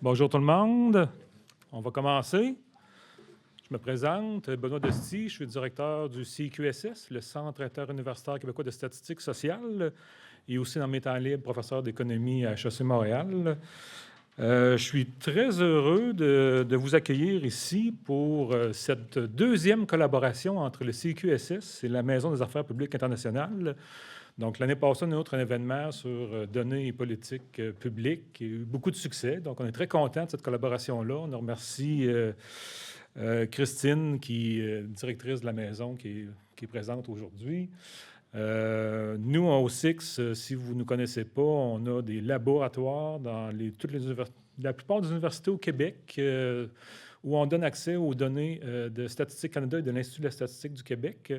Bonjour tout le monde. On va commencer. Je me présente, Benoît Desty, je suis directeur du CQSS, le Centre interuniversitaire québécois de statistiques sociales, et aussi dans mes temps libres, professeur d'économie à HEC Montréal. Je suis très heureux de vous accueillir ici pour cette deuxième collaboration entre le CQSS et la Maison des affaires publiques internationales. Donc, l'année passée, on a eu un événement sur données et politiques publiques qui a eu beaucoup de succès. Donc, on est très content de cette collaboration-là. On remercie Christine, qui est directrice de la maison, qui est présente aujourd'hui. Nous, au SIX, si vous ne nous connaissez pas, on a des laboratoires dans la plupart des universités au Québec où on donne accès aux données de Statistique Canada et de l'Institut de la statistique du Québec.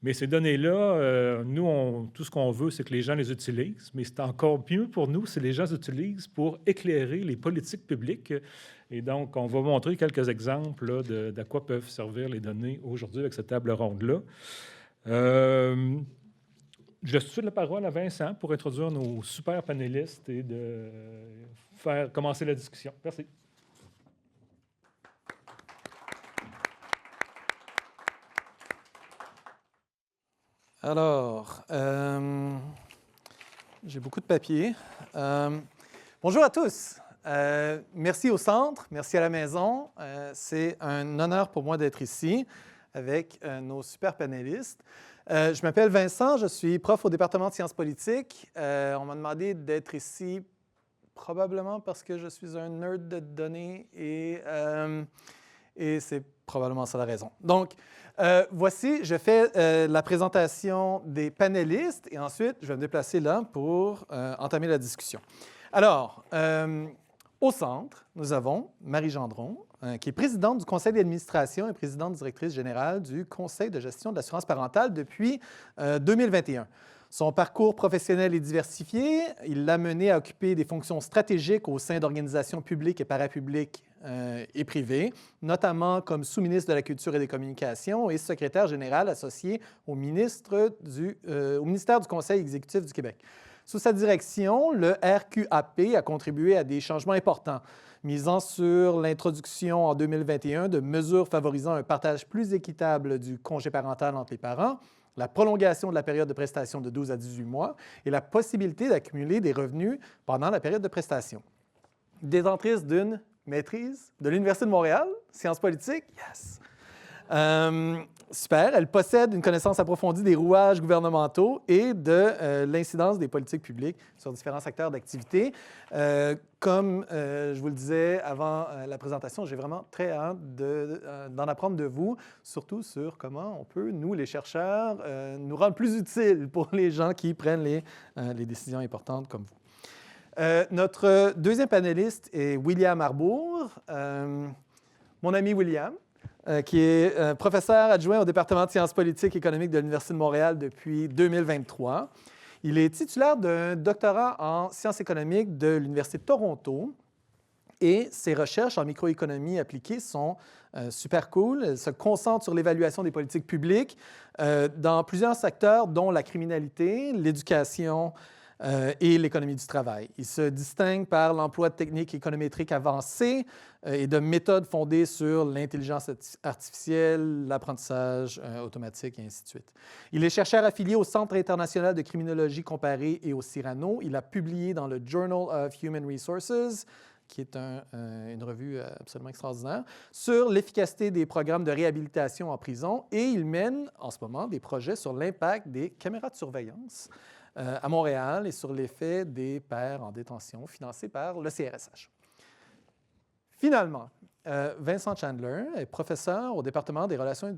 Mais ces données-là, nous, tout ce qu'on veut, c'est que les gens les utilisent. Mais c'est encore mieux pour nous si les gens les utilisent pour éclairer les politiques publiques. Et donc, on va montrer quelques exemples là, de quoi peuvent servir les données aujourd'hui avec cette table ronde-là. Je laisse tout de suite la parole à Vincent pour introduire nos super panélistes et de faire commencer la discussion. Merci. Alors, j'ai beaucoup de papier. Bonjour à tous. Merci au Centre, merci à la Maison. C'est un honneur pour moi d'être ici avec nos super panélistes. Je m'appelle Vincent, je suis prof au département de sciences politiques. On m'a demandé d'être ici probablement parce que je suis un nerd de données et c'est probablement ça la raison. Donc, voici, je fais la présentation des panélistes et ensuite, je vais me déplacer là pour entamer la discussion. Alors, au centre, nous avons Marie Gendron, qui est présidente du conseil d'administration et présidente directrice générale du conseil de gestion de l'assurance parentale depuis 2021. Son parcours professionnel est diversifié. Il l'a mené à occuper des fonctions stratégiques au sein d'organisations publiques et parapubliques et privées, notamment comme sous-ministre de la Culture et des Communications et secrétaire général associé au ministère du Conseil exécutif du Québec. Sous sa direction, le RQAP a contribué à des changements importants, misant sur l'introduction en 2021 de mesures favorisant un partage plus équitable du congé parental entre les parents, la prolongation de la période de prestation de 12 à 18 mois et la possibilité d'accumuler des revenus pendant la période de prestation. Détentrice d'une maîtrise de l'Université de Montréal, sciences politiques, yes! Super. Elle possède une connaissance approfondie des rouages gouvernementaux et de l'incidence des politiques publiques sur différents secteurs d'activité. Comme je vous le disais avant la présentation, j'ai vraiment très hâte d'en apprendre de vous, surtout sur comment on peut, nous, les chercheurs, nous rendre plus utiles pour les gens qui prennent les décisions importantes comme vous. Notre deuxième panéliste est William Arbour. Mon ami William, qui est professeur adjoint au département de sciences politiques et économiques de l'Université de Montréal depuis 2023. Il est titulaire d'un doctorat en sciences économiques de l'Université de Toronto et ses recherches en microéconomie appliquée sont super cool. Elles se concentrent sur l'évaluation des politiques publiques dans plusieurs secteurs, dont la criminalité, l'éducation, et l'économie du travail. Il se distingue par l'emploi de techniques économétriques avancées et de méthodes fondées sur l'intelligence artificielle, l'apprentissage automatique et ainsi de suite. Il est chercheur affilié au Centre international de criminologie comparée et au Cyrano. Il a publié dans le Journal of Human Resources, qui est une revue absolument extraordinaire, sur l'efficacité des programmes de réhabilitation en prison et il mène en ce moment des projets sur l'impact des caméras de surveillance à Montréal et sur l'effet des pères en détention financés par le CRSH. Finalement, Vincent Chandler est professeur au département des relations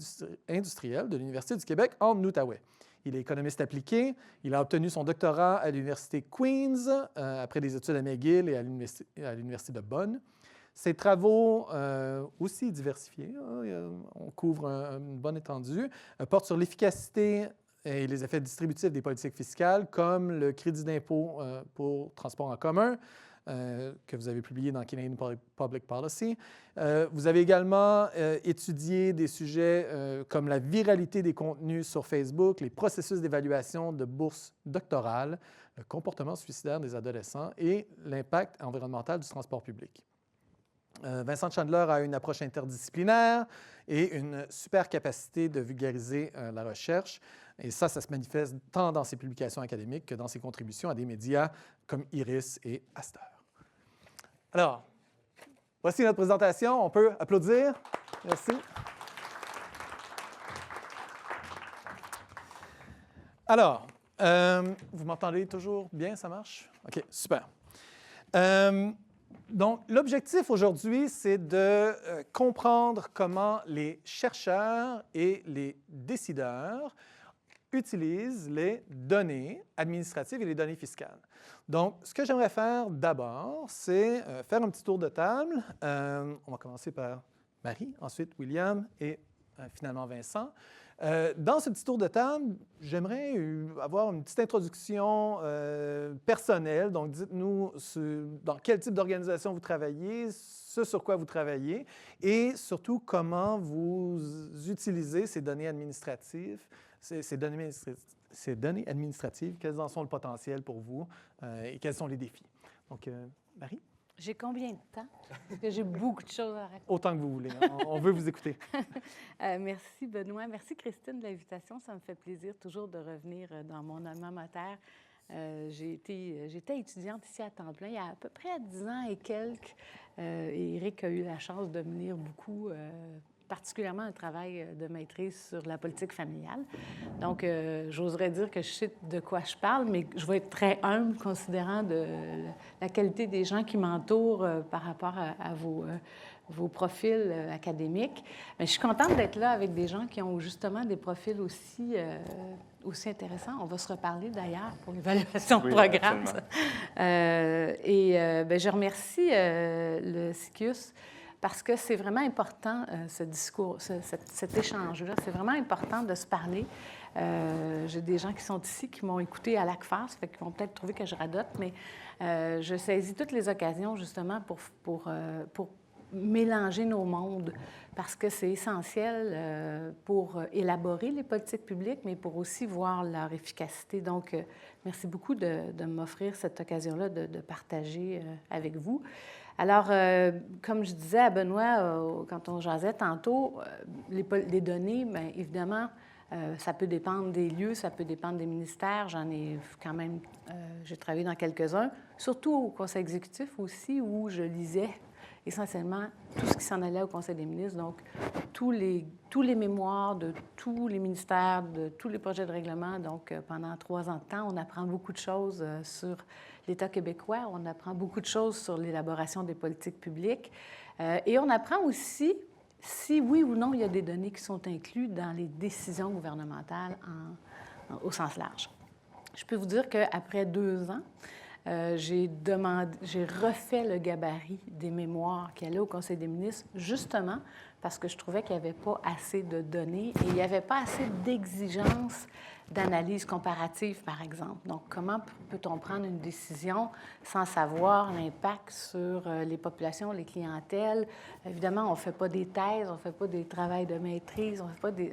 industrielles de l'Université du Québec en Outaouais. Il est économiste appliqué. Il a obtenu son doctorat à l'Université Queen's après des études à McGill et à l'Université de Bonn. Ses travaux, aussi diversifiés, on couvre une bonne étendue, portent sur l'efficacité et les effets distributifs des politiques fiscales, comme le crédit d'impôt pour transport en commun, que vous avez publié dans Canadian Public Policy. Vous avez également étudié des sujets comme la viralité des contenus sur Facebook, les processus d'évaluation de bourses doctorales, le comportement suicidaire des adolescents et l'impact environnemental du transport public. Vincent Chandler a une approche interdisciplinaire et une super capacité de vulgariser la recherche. Et ça se manifeste tant dans ses publications académiques que dans ses contributions à des médias comme Iris et Aster. Alors, voici notre présentation. On peut applaudir. Merci. Alors, vous m'entendez toujours bien? Ça marche? OK, super. Donc, l'objectif aujourd'hui, c'est de comprendre comment les chercheurs et les décideurs utilisent les données administratives et les données fiscales. Donc, ce que j'aimerais faire d'abord, c'est faire un petit tour de table. On va commencer par Marie, ensuite William et finalement Vincent. Dans ce petit tour de table, j'aimerais avoir une petite introduction personnelle. Donc, dites-nous dans quel type d'organisation vous travaillez, ce sur quoi vous travaillez et surtout comment vous utilisez ces données administratives, ces données administratives, quels en sont le potentiel pour vous et quels sont les défis. Donc, Marie? J'ai combien de temps? Parce que j'ai beaucoup de choses à raconter. Autant que vous voulez. On veut vous écouter. Merci, Benoît. Merci, Christine, de l'invitation. Ça me fait plaisir toujours de revenir dans mon alma mater. J'étais étudiante ici à temps plein il y a à peu près 10 ans et quelques. Et Éric a eu la chance de me lire beaucoup, particulièrement un travail de maîtrise sur la politique familiale. Donc, j'oserais dire que je sais de quoi je parle, mais je vais être très humble considérant la qualité des gens qui m'entourent par rapport à vos profils académiques. Mais je suis contente d'être là avec des gens qui ont justement des profils aussi intéressants. On va se reparler d'ailleurs pour l'évaluation de programme. Je remercie le CICUS parce que c'est vraiment important, ce discours, cet échange-là. C'est vraiment important de se parler. J'ai des gens qui sont ici, qui m'ont écouté à l'ACFAR, ça fait qu'ils vont peut-être trouver que je radote, mais je saisis toutes les occasions, justement, pour mélanger nos mondes, parce que c'est essentiel pour élaborer les politiques publiques, mais pour aussi voir leur efficacité. Donc, merci beaucoup de m'offrir cette occasion-là de partager avec vous. Alors, comme je disais à Benoît, quand on jasait tantôt, les données, bien évidemment, ça peut dépendre des lieux, ça peut dépendre des ministères. J'en ai quand même, j'ai travaillé dans quelques-uns, surtout au Conseil exécutif aussi, où je lisais essentiellement tout ce qui s'en allait au Conseil des ministres. Donc, tous les mémoires de tous les ministères, de tous les projets de règlement. Donc, pendant 3 ans de temps, on apprend beaucoup de choses sur l'État québécois. On apprend beaucoup de choses sur l'élaboration des politiques publiques. Et on apprend aussi si, oui ou non, il y a des données qui sont incluses dans les décisions gouvernementales au sens large. Je peux vous dire qu'après 2 ans, j'ai refait le gabarit des mémoires qui allaient au Conseil des ministres, justement parce que je trouvais qu'il n'y avait pas assez de données et il n'y avait pas assez d'exigences d'analyse comparative, par exemple. Donc, comment peut-on prendre une décision sans savoir l'impact sur les populations, les clientèles? Évidemment, on ne fait pas des thèses, on ne fait pas des travaux de maîtrise, on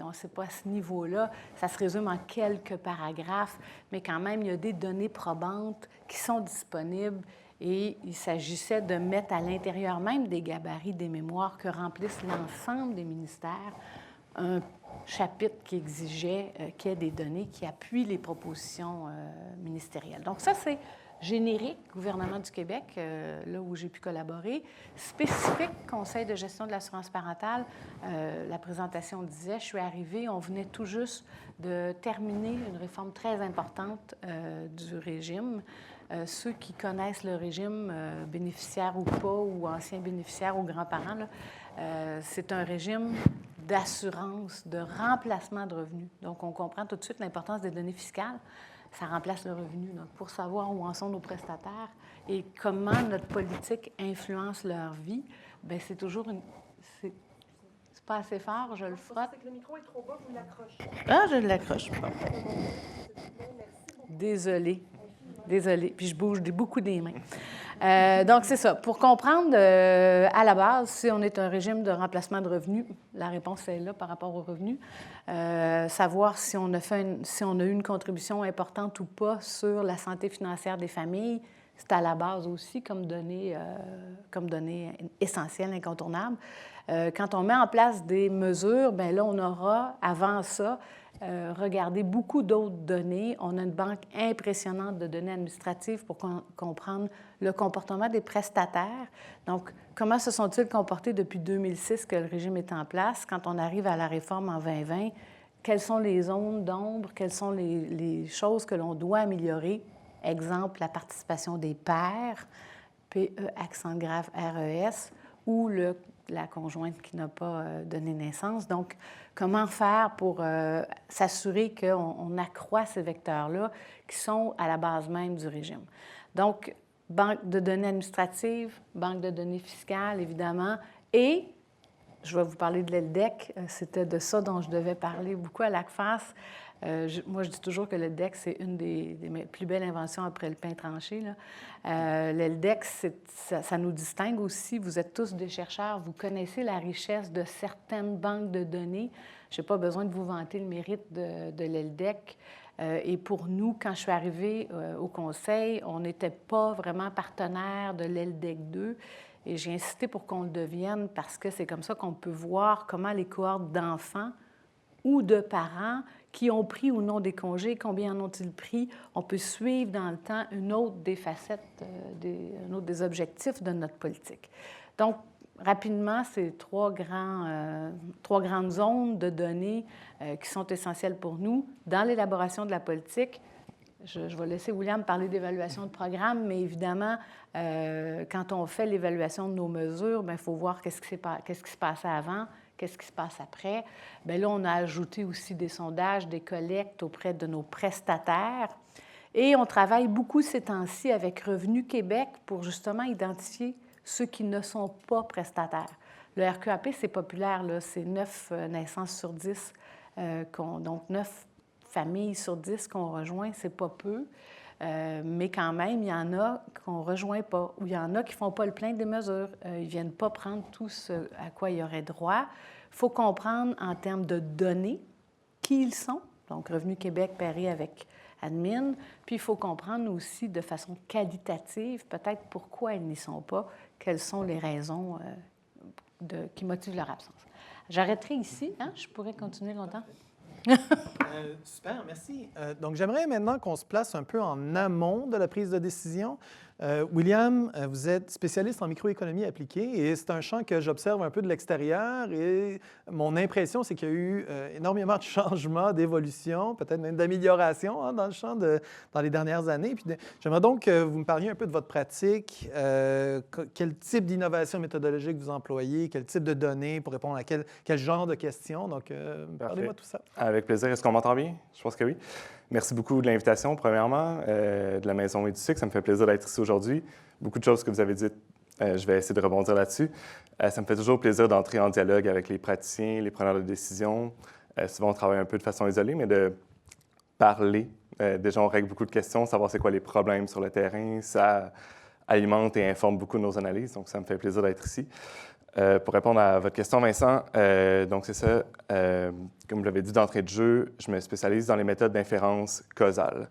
ne sait pas à ce niveau-là. Ça se résume en quelques paragraphes, mais quand même, il y a des données probantes qui sont disponibles et il s'agissait de mettre à l'intérieur même des gabarits des mémoires que remplissent l'ensemble des ministères un chapitre qui exigeait qu'il y ait des données qui appuient les propositions ministérielles. Donc ça, c'est générique, gouvernement du Québec, là où j'ai pu collaborer. Spécifique, Conseil de gestion de l'assurance parentale, la présentation disait, je suis arrivée, on venait tout juste de terminer une réforme très importante du régime. Ceux qui connaissent le régime, bénéficiaire ou pas, ou anciens bénéficiaires ou grands-parents, c'est un régime d'assurance, de remplacement de revenus. Donc, on comprend tout de suite l'importance des données fiscales. Ça remplace le revenu. Donc, pour savoir où en sont nos prestataires et comment notre politique influence leur vie, bien, c'est toujours une... C'est pas assez fort, je le frotte. C'est que le micro est trop bas, vous l'accrochez. Ah, je l'accroche pas. Désolée. Désolée. Puis je bouge beaucoup des mains. Donc, c'est ça. Pour comprendre, à la base, si on est un régime de remplacement de revenus, la réponse est là par rapport aux revenus. Savoir si on a eu une contribution importante ou pas sur la santé financière des familles, c'est à la base aussi comme données essentielles, incontournables. Quand on met en place des mesures, bien là, on aura, avant ça, regardé beaucoup d'autres données. On a une banque impressionnante de données administratives pour comprendre le comportement des prestataires. Donc, comment se sont-ils comportés depuis 2006 que le régime est en place? Quand on arrive à la réforme en 2020, quelles sont les zones d'ombre? Quelles sont les choses que l'on doit améliorer? Exemple, la participation des pairs, PE, accent grave, RES, ou la conjointe qui n'a pas donné naissance. Donc, comment faire pour s'assurer qu'on accroît ces vecteurs-là qui sont à la base même du régime? Donc, banque de données administratives, banque de données fiscales, évidemment, et je vais vous parler de l'ELDEC. C'était de ça dont je devais parler beaucoup à l'ACFAS. Moi, je dis toujours que l'ELDEC, c'est une des plus belles inventions après le pain tranché. L'ELDEC, ça nous distingue aussi. Vous êtes tous des chercheurs, vous connaissez la richesse de certaines banques de données. Je n'ai pas besoin de vous vanter le mérite de l'ELDEC. Et pour nous, quand je suis arrivée au Conseil, on n'était pas vraiment partenaire de l'ELDEC 2. Et j'ai insisté pour qu'on le devienne parce que c'est comme ça qu'on peut voir comment les cohortes d'enfants ou de parents qui ont pris ou non des congés, combien en ont-ils pris. On peut suivre dans le temps une autre des facettes, un autre des objectifs de notre politique. Donc, rapidement, c'est trois grandes zones de données qui sont essentielles pour nous dans l'élaboration de la politique. Je vais laisser William parler d'évaluation de programme, mais évidemment, quand on fait l'évaluation de nos mesures, il faut voir qu'est-ce qui se passait avant, qu'est-ce qui se passe après. Bien là, on a ajouté aussi des sondages, des collectes auprès de nos prestataires. Et on travaille beaucoup ces temps-ci avec Revenu Québec pour justement identifier ceux qui ne sont pas prestataires. Le RQAP, c'est populaire, là, c'est 9 naissances sur 10, donc 9 familles sur 10 qu'on rejoint, c'est pas peu. Mais quand même, il y en a qu'on ne rejoint pas, ou il y en a qui ne font pas le plein des mesures. Ils ne viennent pas prendre tout ce à quoi ils auraient droit. Il faut comprendre en termes de données qui ils sont, donc Revenu Québec pairé avec admin. Puis il faut comprendre aussi de façon qualitative peut-être pourquoi ils n'y sont pas, quelles sont les raisons qui motivent leur absence. J'arrêterai ici, hein? Je pourrais continuer longtemps. Super, merci. Donc, j'aimerais maintenant qu'on se place un peu en amont de la prise de décision. William, vous êtes spécialiste en microéconomie appliquée et c'est un champ que j'observe un peu de l'extérieur et mon impression, c'est qu'il y a eu énormément de changements, d'évolutions, peut-être même d'améliorations dans le champ dans les dernières années. Puis j'aimerais donc que vous me parliez un peu de votre pratique, quel type d'innovation méthodologique vous employez, quel type de données pour répondre à quel genre de questions. Donc, parlez-moi de tout ça. Avec plaisir. Est-ce qu'on m'entend bien? Je pense que oui. Merci beaucoup de l'invitation, premièrement, de la Maison Éducique. Ça me fait plaisir d'être ici aujourd'hui. Beaucoup de choses que vous avez dites, je vais essayer de rebondir là-dessus. Ça me fait toujours plaisir d'entrer en dialogue avec les praticiens, les preneurs de décision. Souvent, on travaille un peu de façon isolée, mais de parler. Déjà, on règle beaucoup de questions, savoir c'est quoi les problèmes sur le terrain. Ça alimente et informe beaucoup de nos analyses, donc ça me fait plaisir d'être ici. Pour répondre à votre question, Vincent, donc c'est ça. Comme vous l'avez dit d'entrée de jeu, je me spécialise dans les méthodes d'inférence causale.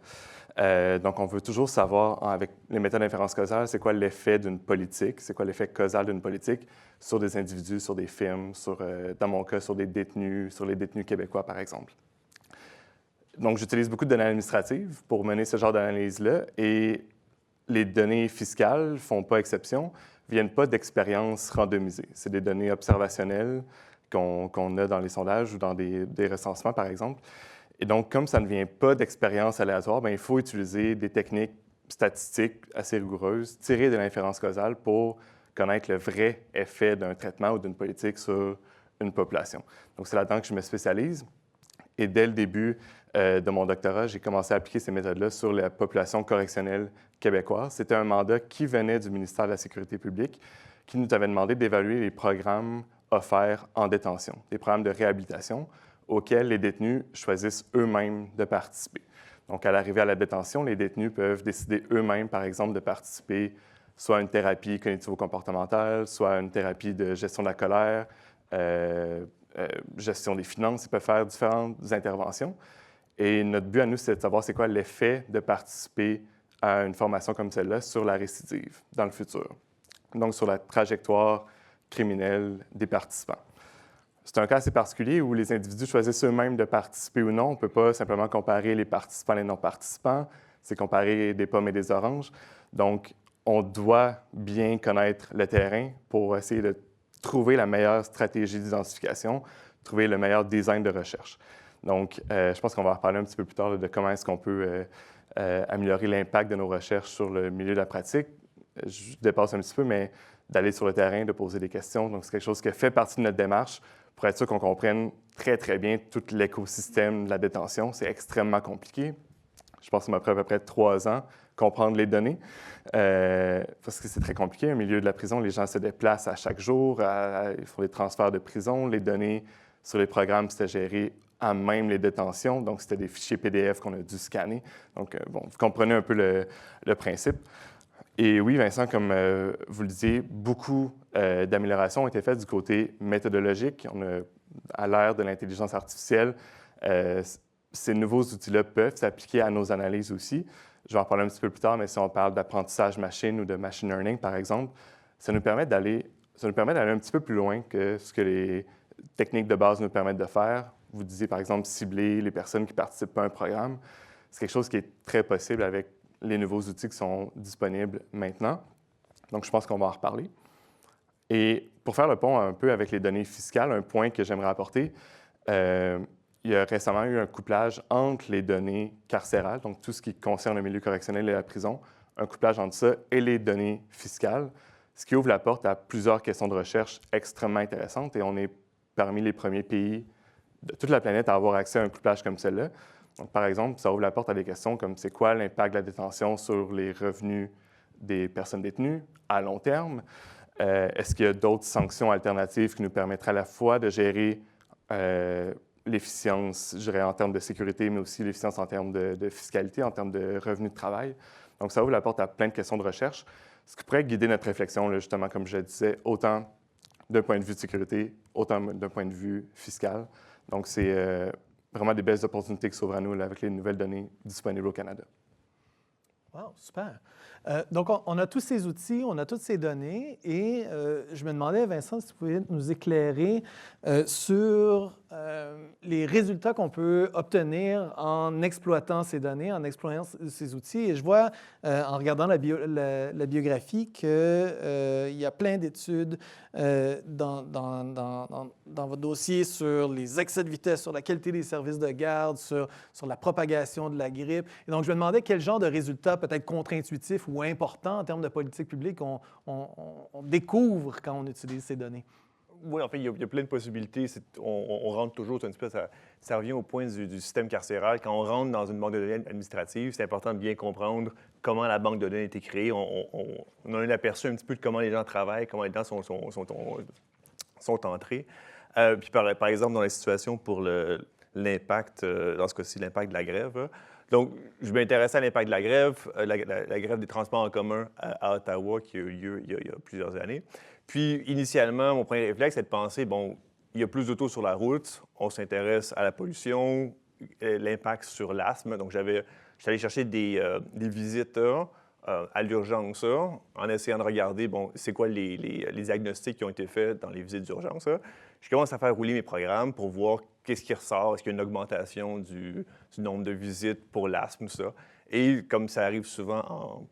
Donc, on veut toujours savoir, avec les méthodes d'inférence causale, c'est quoi l'effet d'une politique, c'est quoi l'effet causal d'une politique sur des individus, sur des firmes, dans mon cas, sur des détenus, sur les détenus québécois, par exemple. Donc, j'utilise beaucoup de données administratives pour mener ce genre d'analyse-là et les données fiscales ne font pas exception, ne viennent pas d'expériences randomisées. C'est des données observationnelles qu'on a dans les sondages ou dans des recensements, par exemple. Et donc, comme ça ne vient pas d'expériences aléatoires, bien, il faut utiliser des techniques statistiques assez rigoureuses, tirées de l'inférence causale pour connaître le vrai effet d'un traitement ou d'une politique sur une population. Donc, c'est là-dedans que je me spécialise. Et dès le début de mon doctorat, j'ai commencé à appliquer ces méthodes-là sur la population correctionnelle québécoise. C'était un mandat qui venait du ministère de la Sécurité publique, qui nous avait demandé d'évaluer les programmes offerts en détention, des programmes de réhabilitation auxquels les détenus choisissent eux-mêmes de participer. Donc, à l'arrivée à la détention, les détenus peuvent décider eux-mêmes, par exemple, de participer soit à une thérapie cognitivo-comportementale, soit à une thérapie de gestion de la colère, gestion des finances. Ils peuvent faire différentes interventions. Et notre but à nous, c'est de savoir c'est quoi l'effet de participer à une formation comme celle-là sur la récidive dans le futur, donc sur la trajectoire criminelle des participants. C'est un cas assez particulier où les individus choisissent eux-mêmes de participer ou non. On ne peut pas simplement comparer les participants et les non-participants. C'est comparer des pommes et des oranges. Donc, on doit bien connaître le terrain pour essayer de trouver la meilleure stratégie d'identification, trouver le meilleur design de recherche. Donc, je pense qu'on va en reparler un petit peu plus tard là, de comment est-ce qu'on peut améliorer l'impact de nos recherches sur le milieu de la pratique. Je dépasse un petit peu, mais d'aller sur le terrain, de poser des questions. Donc, c'est quelque chose qui fait partie de notre démarche pour être sûr qu'on comprenne très, très bien tout l'écosystème de la détention. C'est extrêmement compliqué. Je pense que ça m'a pris à peu près 3 ans comprendre les données, parce que c'est très compliqué. Au milieu de la prison, les gens se déplacent à chaque jour, ils font des transferts de prison. Les données sur les programmes, c'était géré à même les détentions. Donc, c'était des fichiers PDF qu'on a dû scanner. Donc, bon, vous comprenez un peu le principe. Et oui, Vincent, comme vous le disiez, beaucoup d'améliorations ont été faites du côté méthodologique. À l'ère de l'intelligence artificielle, ces nouveaux outils-là peuvent s'appliquer à nos analyses aussi. Je vais en parler un petit peu plus tard, mais si on parle d'apprentissage machine ou de machine learning, par exemple, ça nous permet d'aller un petit peu plus loin que ce que les techniques de base nous permettent de faire. Vous disiez, par exemple, cibler les personnes qui ne participent pas à un programme. C'est quelque chose qui est très possible avec les nouveaux outils qui sont disponibles maintenant. Donc, je pense qu'on va en reparler. Et pour faire le pont un peu avec les données fiscales, un point que j'aimerais apporter, il y a récemment eu un couplage entre les données carcérales, donc tout ce qui concerne le milieu correctionnel et la prison, un couplage entre ça et les données fiscales, ce qui ouvre la porte à plusieurs questions de recherche extrêmement intéressantes. Et on est parmi les premiers pays de toute la planète à avoir accès à un couplage comme celle-là. Donc, par exemple, ça ouvre la porte à des questions comme c'est quoi l'impact de la détention sur les revenus des personnes détenues à long terme? Est-ce qu'il y a d'autres sanctions alternatives qui nous permettraient à la fois de gérer l'efficience, je dirais, en termes de sécurité, mais aussi l'efficience en termes de fiscalité, en termes de revenus de travail? Donc, ça ouvre la porte à plein de questions de recherche, ce qui pourrait guider notre réflexion, là, justement, comme je le disais, autant d'un point de vue de sécurité, autant d'un point de vue fiscal. Donc, c'est vraiment des belles opportunités qui s'ouvrent à nous là, avec les nouvelles données disponibles au Canada. Wow, super. Donc, on a tous ces outils, on a toutes ces données et je me demandais, Vincent, si tu pouvais nous éclairer sur les résultats qu'on peut obtenir en exploitant ces données, en exploitant ces outils. Et je vois, en regardant la biographie, qu'il y a plein d'études dans votre dossier sur les excès de vitesse, sur la qualité des services de garde, sur la propagation de la grippe. Et donc, je me demandais quel genre de résultats peut-être contre-intuitifs ou importants en termes de politique publique on découvre quand on utilise ces données. Oui, en fait, il y a plein de possibilités. On rentre toujours, un petit peu, ça revient au point du système carcéral. Quand on rentre dans une banque de données administrative, c'est important de bien comprendre comment la banque de données a été créée. On a un aperçu un petit peu de comment les gens travaillent, comment les gens sont entrés. Puis, par exemple, dans la situation pour l'impact, dans ce cas-ci, l'impact de la grève, là. Donc, je m'intéressais à l'impact de la grève, la grève des transports en commun à Ottawa qui a eu lieu il y a plusieurs années. Puis, initialement, mon premier réflexe, c'est de penser, bon, il y a plus d'autos sur la route, on s'intéresse à la pollution, l'impact sur l'asthme. Donc, j'étais allé chercher des visiteurs à l'urgence, en essayant de regarder, bon, c'est quoi les diagnostics qui ont été faits dans les visites d'urgence. Je commence à faire rouler mes programmes pour voir qu'est-ce qui ressort, est-ce qu'il y a une augmentation du nombre de visites pour l'asthme, ça. Et comme ça arrive souvent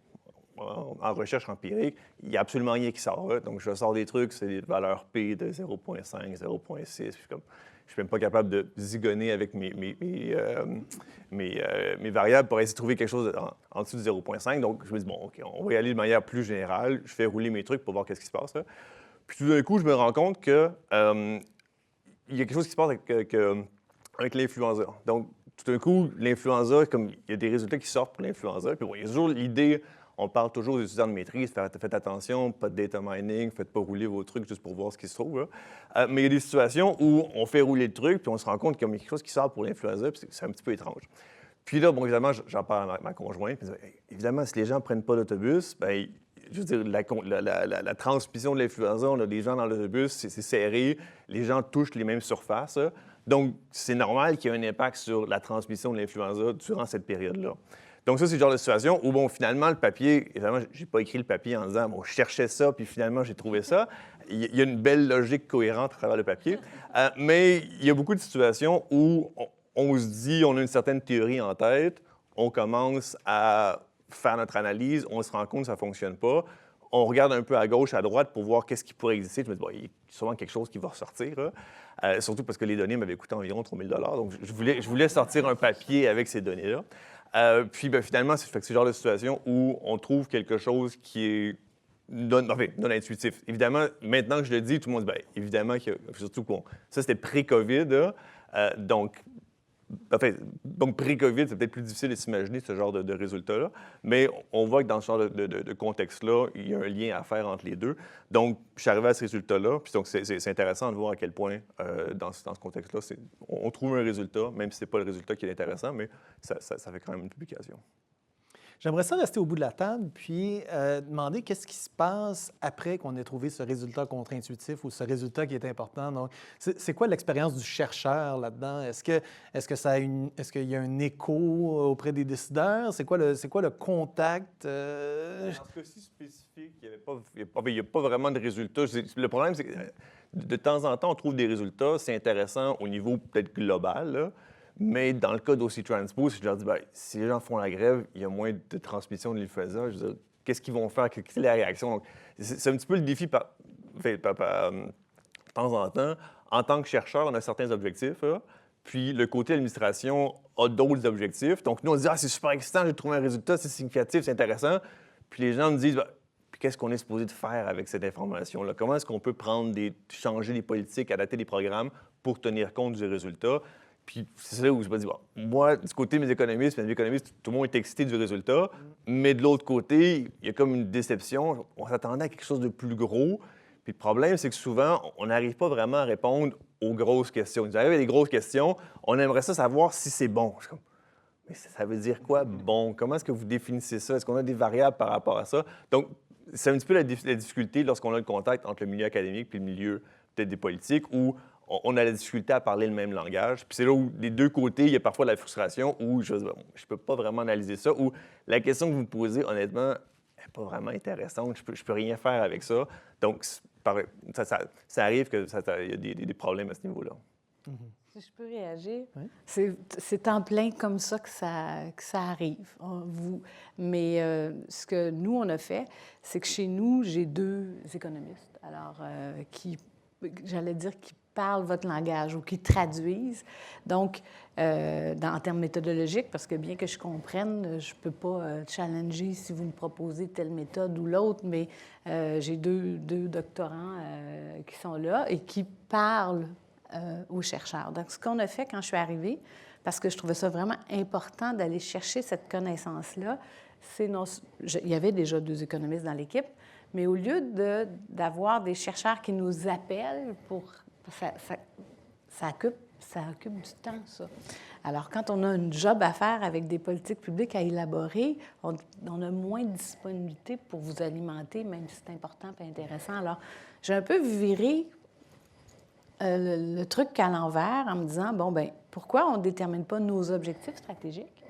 en recherche empirique, il n'y a absolument rien qui sort. Là. Donc, je sors des trucs, c'est des valeurs P de 0,5, 0,6. Puis je ne suis même pas capable de zigonner avec mes variables pour essayer de trouver quelque chose en dessous de 0,5. Donc, je me dis, bon, OK, on va y aller de manière plus générale. Je fais rouler mes trucs pour voir qu'est-ce qui se passe. Là. Puis tout d'un coup, je me rends compte que il y a quelque chose qui se passe avec l'influenza. Donc, tout d'un coup, l'influenza, comme il y a des résultats qui sortent pour l'influenza, puis bon, il y a toujours l'idée, on parle toujours aux étudiants de maîtrise, faites attention, pas de data mining, faites pas rouler vos trucs juste pour voir ce qui se trouve. Là. Mais il y a des situations où on fait rouler le truc, puis on se rend compte qu'il y a quelque chose qui sort pour l'influenza, puis c'est un petit peu étrange. Puis là, bon, évidemment, j'en parle à ma conjointe, puis évidemment, si les gens ne prennent pas l'autobus, bien, je veux dire, la transmission de l'influenza, on a des gens dans l'autobus, c'est serré, les gens touchent les mêmes surfaces. Donc, c'est normal qu'il y ait un impact sur la transmission de l'influenza durant cette période-là. Donc ça, c'est le genre de situation où, bon, finalement, le papier, évidemment, je n'ai pas écrit le papier en disant, bon, je cherchais ça, puis finalement, j'ai trouvé ça. Il y a une belle logique cohérente à travers le papier. Mais il y a beaucoup de situations où on se dit, on a une certaine théorie en tête, on commence à faire notre analyse, on se rend compte que ça ne fonctionne pas. On regarde un peu à gauche, à droite pour voir qu'est-ce qui pourrait exister. Je me dis, bon, il y a sûrement quelque chose qui va ressortir, là. Surtout parce que les données m'avaient coûté environ 3 000 $. Donc, je voulais sortir un papier avec ces données-là. Puis, finalement, c'est ce genre de situation où on trouve quelque chose qui est non-intuitif. Évidemment, maintenant que je le dis, tout le monde dit, bien, évidemment, surtout qu'on... Ça, c'était pré-COVID, là. Donc, pré-COVID, c'est peut-être plus difficile de s'imaginer ce genre de résultat-là, mais on voit que dans ce genre de contexte-là, il y a un lien à faire entre les deux. Donc, je suis arrivé à ce résultat-là, puis donc c'est intéressant de voir à quel point, dans ce contexte-là, on trouve un résultat, même si ce n'est pas le résultat qui est intéressant, mais ça fait quand même une publication. J'aimerais ça rester au bout de la table, puis demander qu'est-ce qui se passe après qu'on ait trouvé ce résultat contre-intuitif ou ce résultat qui est important. Donc, c'est quoi l'expérience du chercheur là-dedans? Est-ce qu'il y a un écho auprès des décideurs? C'est quoi le contact? Dans ce cas-ci spécifique, il n'y a pas vraiment de résultats. Le problème, c'est que de temps en temps, on trouve des résultats. C'est intéressant au niveau peut-être global, là. Mais dans le cas d'OC Transpose, je leur dis, bien, si les gens font la grève, il y a moins de transmission de l'influenza. Je veux dire, qu'est-ce qu'ils vont faire? Quelle est la réaction? Donc, c'est un petit peu le défi de temps en temps. En tant que chercheur, on a certains objectifs, là. Puis le côté administration a d'autres objectifs. Donc, nous, on se dit, c'est super excitant, j'ai trouvé un résultat, c'est significatif, c'est intéressant. Puis les gens nous disent, puis qu'est-ce qu'on est supposé de faire avec cette information-là? Comment est-ce qu'on peut changer les politiques, adapter les programmes pour tenir compte du résultat? Puis c'est là où je me dis, bon, moi, du côté de mes économistes, tout le monde est excité du résultat, mais de l'autre côté, il y a comme une déception. On s'attendait à quelque chose de plus gros. Puis le problème, c'est que souvent, on n'arrive pas vraiment à répondre aux grosses questions. Ils arrivent à des grosses questions, on aimerait ça savoir si c'est bon. Je suis comme, mais ça veut dire quoi, bon? Comment est-ce que vous définissez ça? Est-ce qu'on a des variables par rapport à ça? Donc, c'est un petit peu la difficulté lorsqu'on a le contact entre le milieu académique et le milieu peut-être des politiques, où on a la difficulté à parler le même langage. Puis c'est là où, des deux côtés, il y a parfois de la frustration où je ne peux pas vraiment analyser ça, où la question que vous me posez, honnêtement, n'est pas vraiment intéressante. Je peux rien faire avec ça. Donc, ça arrive qu'il y a des problèmes à ce niveau-là. Si je peux réagir, oui. C'est en plein comme ça que ça arrive. Mais ce que nous, on a fait, c'est que chez nous, j'ai 2 économistes, alors qui parlent votre langage ou qui traduisent. Donc, en termes méthodologiques, parce que bien que je comprenne, je ne peux pas challenger si vous me proposez telle méthode ou l'autre, mais j'ai deux doctorants qui sont là et qui parlent aux chercheurs. Donc, ce qu'on a fait quand je suis arrivée, parce que je trouvais ça vraiment important d'aller chercher cette connaissance-là, il y avait déjà 2 économistes dans l'équipe, mais au lieu d'avoir des chercheurs qui nous appellent ça occupe du temps, ça. Alors, quand on a une job à faire avec des politiques publiques à élaborer, on a moins de disponibilité pour vous alimenter, même si c'est important et intéressant. Alors, j'ai un peu viré le truc à l'envers en me disant, bon, bien, pourquoi on ne détermine pas nos objectifs stratégiques?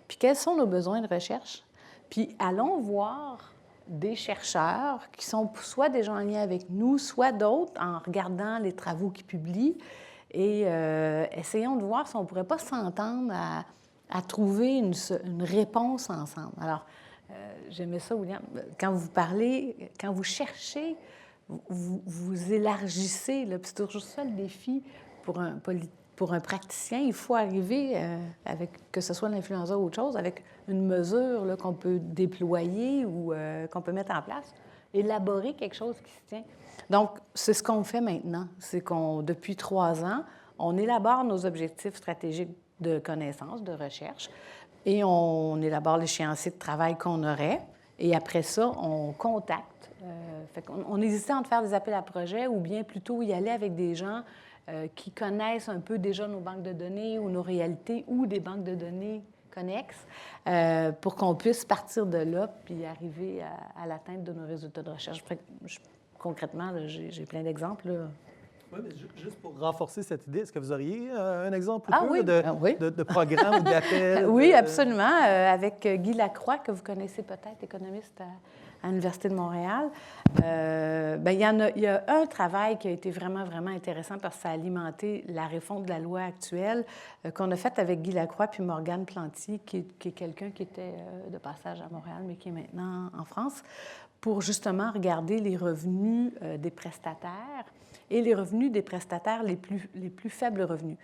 Puis, quels sont nos besoins de recherche? Puis, allons voir des chercheurs qui sont soit déjà en lien avec nous, soit d'autres, en regardant les travaux qu'ils publient, et essayons de voir si on ne pourrait pas s'entendre à trouver une réponse ensemble. Alors, j'aimais ça, William, quand vous cherchez, vous élargissez, là, puis c'est toujours ça le défi pour un praticien. Il faut arriver, avec que ce soit l'influenza ou autre chose, avec une mesure là, qu'on peut déployer ou qu'on peut mettre en place, élaborer quelque chose qui se tient. Donc, c'est ce qu'on fait maintenant. C'est depuis 3 ans, on élabore nos objectifs stratégiques de connaissance, de recherche, et on élabore l'échéancier de travail qu'on aurait. Et après ça, on contacte. On hésitait entre faire des appels à projets ou bien plutôt y aller avec des gens qui connaissent un peu déjà nos banques de données ou nos réalités ou des banques de données connexes pour qu'on puisse partir de là puis arriver à l'atteinte de nos résultats de recherche. Concrètement, là, j'ai plein d'exemples. Là. Oui, mais juste pour renforcer cette idée, est-ce que vous auriez un exemple Ah oui, oui. de programme ou d'appel? Oui, absolument. Avec Guy Lacroix, que vous connaissez peut-être, économiste à l'Université de Montréal. Il y a un travail qui a été vraiment, vraiment intéressant parce que ça a alimenté la réforme de la loi actuelle qu'on a faite avec Guy Lacroix puis Morgane Plantier, qui est quelqu'un qui était de passage à Montréal, mais qui est maintenant en France, pour justement regarder les revenus des prestataires et les revenus des prestataires les plus faibles revenus.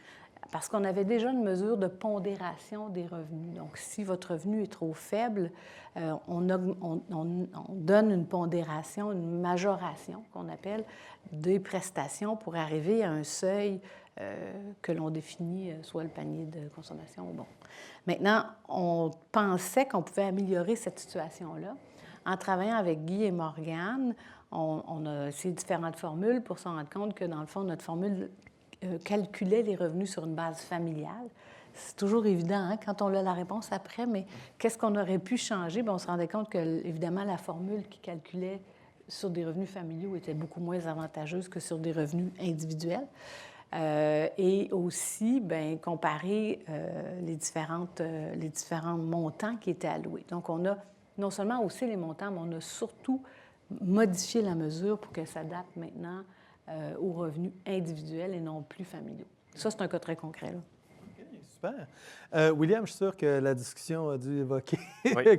Parce qu'on avait déjà une mesure de pondération des revenus. Donc, si votre revenu est trop faible, on donne une pondération, une majoration qu'on appelle des prestations pour arriver à un seuil que l'on définit, soit le panier de consommation ou bon. Maintenant, on pensait qu'on pouvait améliorer cette situation-là. En travaillant avec Guy et Morgane, on a essayé différentes formules pour se rendre compte que, dans le fond, notre formule calculait les revenus sur une base familiale. C'est toujours évident hein, quand on a la réponse après, mais qu'est-ce qu'on aurait pu changer? Bien, on se rendait compte que, évidemment, la formule qui calculait sur des revenus familiaux était beaucoup moins avantageuse que sur des revenus individuels. Et aussi, bien, comparer les différents montants qui étaient alloués. Donc, on a non seulement haussé les montants, mais on a surtout modifié la mesure pour qu'elle s'adapte maintenant aux revenus individuels et non plus familiaux. Ça, c'est un cas très concret. Là. Okay, super. William, je suis sûr que la discussion a dû évoquer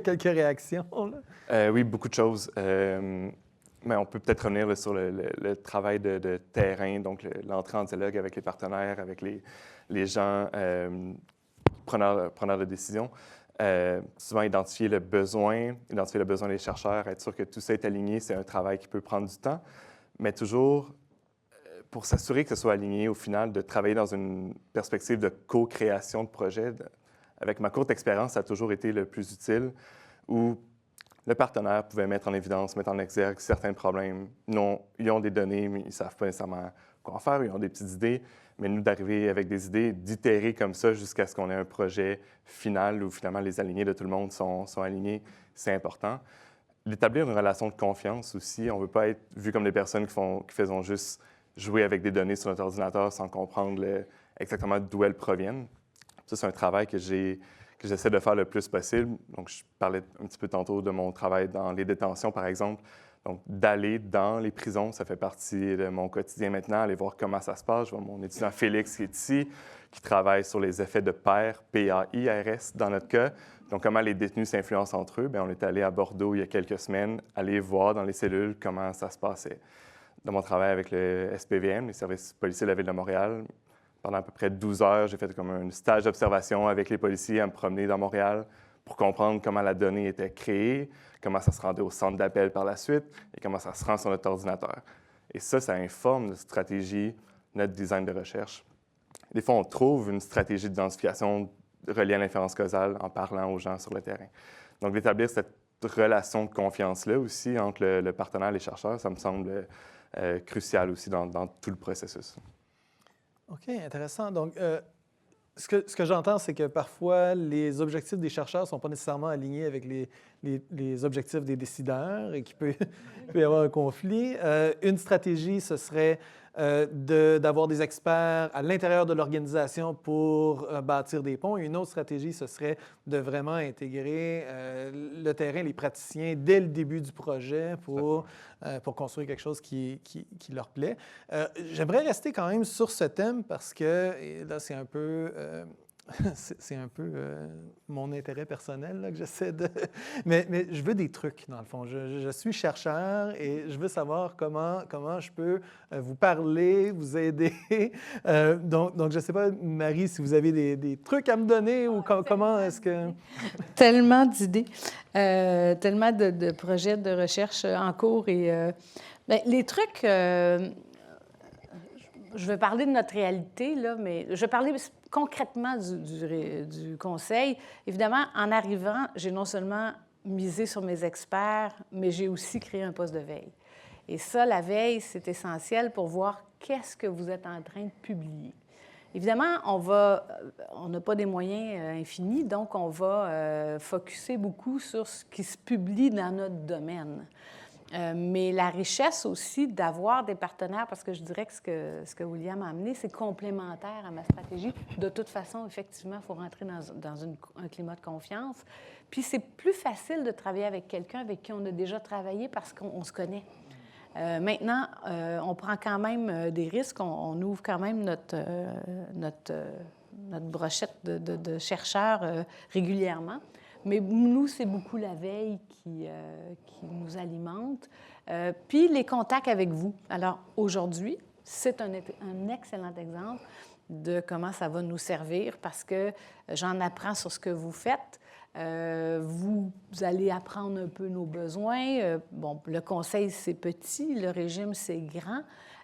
quelques réactions. Oui, beaucoup de choses. Mais on peut peut-être revenir là, sur le travail de terrain, donc l'entrée en dialogue avec les partenaires, avec les gens preneurs de décision. Souvent identifier le besoin des chercheurs, être sûr que tout ça est aligné, c'est un travail qui peut prendre du temps, mais toujours pour s'assurer que ce soit aligné au final, de travailler dans une perspective de co-création de projet. Avec ma courte expérience, ça a toujours été le plus utile, où le partenaire pouvait mettre en évidence, mettre en exergue certains problèmes. Ils ont des données, mais ils ne savent pas nécessairement quoi en faire, ils ont des petites idées, mais nous, d'arriver avec des idées, d'itérer comme ça jusqu'à ce qu'on ait un projet final où finalement les alignés de tout le monde sont alignés, c'est important. D'établir une relation de confiance aussi. On ne veut pas être vu comme des personnes qui faisons juste jouer avec des données sur notre ordinateur sans comprendre exactement d'où elles proviennent. Ça, c'est un travail que j'essaie de faire le plus possible. Donc, je parlais un petit peu tantôt de mon travail dans les détentions, par exemple. Donc, d'aller dans les prisons, ça fait partie de mon quotidien maintenant, aller voir comment ça se passe. Je vois mon étudiant Félix qui est ici, qui travaille sur les effets de PAIR, P-A-I-R-S dans notre cas. Donc, comment les détenus s'influencent entre eux. Bien, on est allé à Bordeaux il y a quelques semaines, aller voir dans les cellules comment ça se passait. Dans mon travail avec le SPVM, les services policiers de la Ville de Montréal, pendant à peu près 12 heures, j'ai fait comme un stage d'observation avec les policiers à me promener dans Montréal pour comprendre comment la donnée était créée, comment ça se rendait au centre d'appel par la suite et comment ça se rend sur notre ordinateur. Et ça informe notre stratégie, notre design de recherche. Des fois, on trouve une stratégie d'identification reliée à l'inférence causale en parlant aux gens sur le terrain. Donc, d'établir cette relation de confiance-là aussi entre le partenaire et les chercheurs, ça me semble crucial aussi dans tout le processus. OK, intéressant. Donc, ce que j'entends, c'est que parfois, les objectifs des chercheurs ne sont pas nécessairement alignés avec les objectifs des décideurs et qu'il peut y avoir un conflit. Une stratégie, ce serait d'avoir des experts à l'intérieur de l'organisation pour bâtir des ponts. Une autre stratégie, ce serait de vraiment intégrer le terrain, les praticiens, dès le début du projet pour construire quelque chose qui leur plaît. J'aimerais rester quand même sur ce thème parce que, et là, c'est un peu... c'est un peu mon intérêt personnel là, que j'essaie de... Mais je veux des trucs, dans le fond. Je suis chercheur et je veux savoir comment je peux vous parler, vous aider. Donc, je ne sais pas, Marie, si vous avez des trucs à me donner ou comment est-ce que... Tellement d'idées, tellement de projets de recherche en cours. Et bien, les trucs... je vais parler de notre réalité, là, mais je vais parler concrètement du conseil. Évidemment, en arrivant, j'ai non seulement misé sur mes experts, mais j'ai aussi créé un poste de veille. Et ça, la veille, c'est essentiel pour voir qu'est-ce que vous êtes en train de publier. Évidemment, on n'a pas des moyens infinis, donc on va focusser beaucoup sur ce qui se publie dans notre domaine. Mais la richesse aussi d'avoir des partenaires, parce que je dirais que ce que William a amené, c'est complémentaire à ma stratégie. De toute façon, effectivement, il faut rentrer dans un climat de confiance. Puis c'est plus facile de travailler avec quelqu'un avec qui on a déjà travaillé parce qu'on se connaît. Maintenant, on prend quand même des risques. On ouvre quand même notre brochette de chercheurs régulièrement. Mais nous, c'est beaucoup la veille qui nous alimente. Puis les contacts avec vous. Alors, aujourd'hui, c'est un excellent exemple de comment ça va nous servir parce que j'en apprends sur ce que vous faites. Vous allez apprendre un peu nos besoins. Bon, le conseil, c'est petit. Le régime, c'est grand.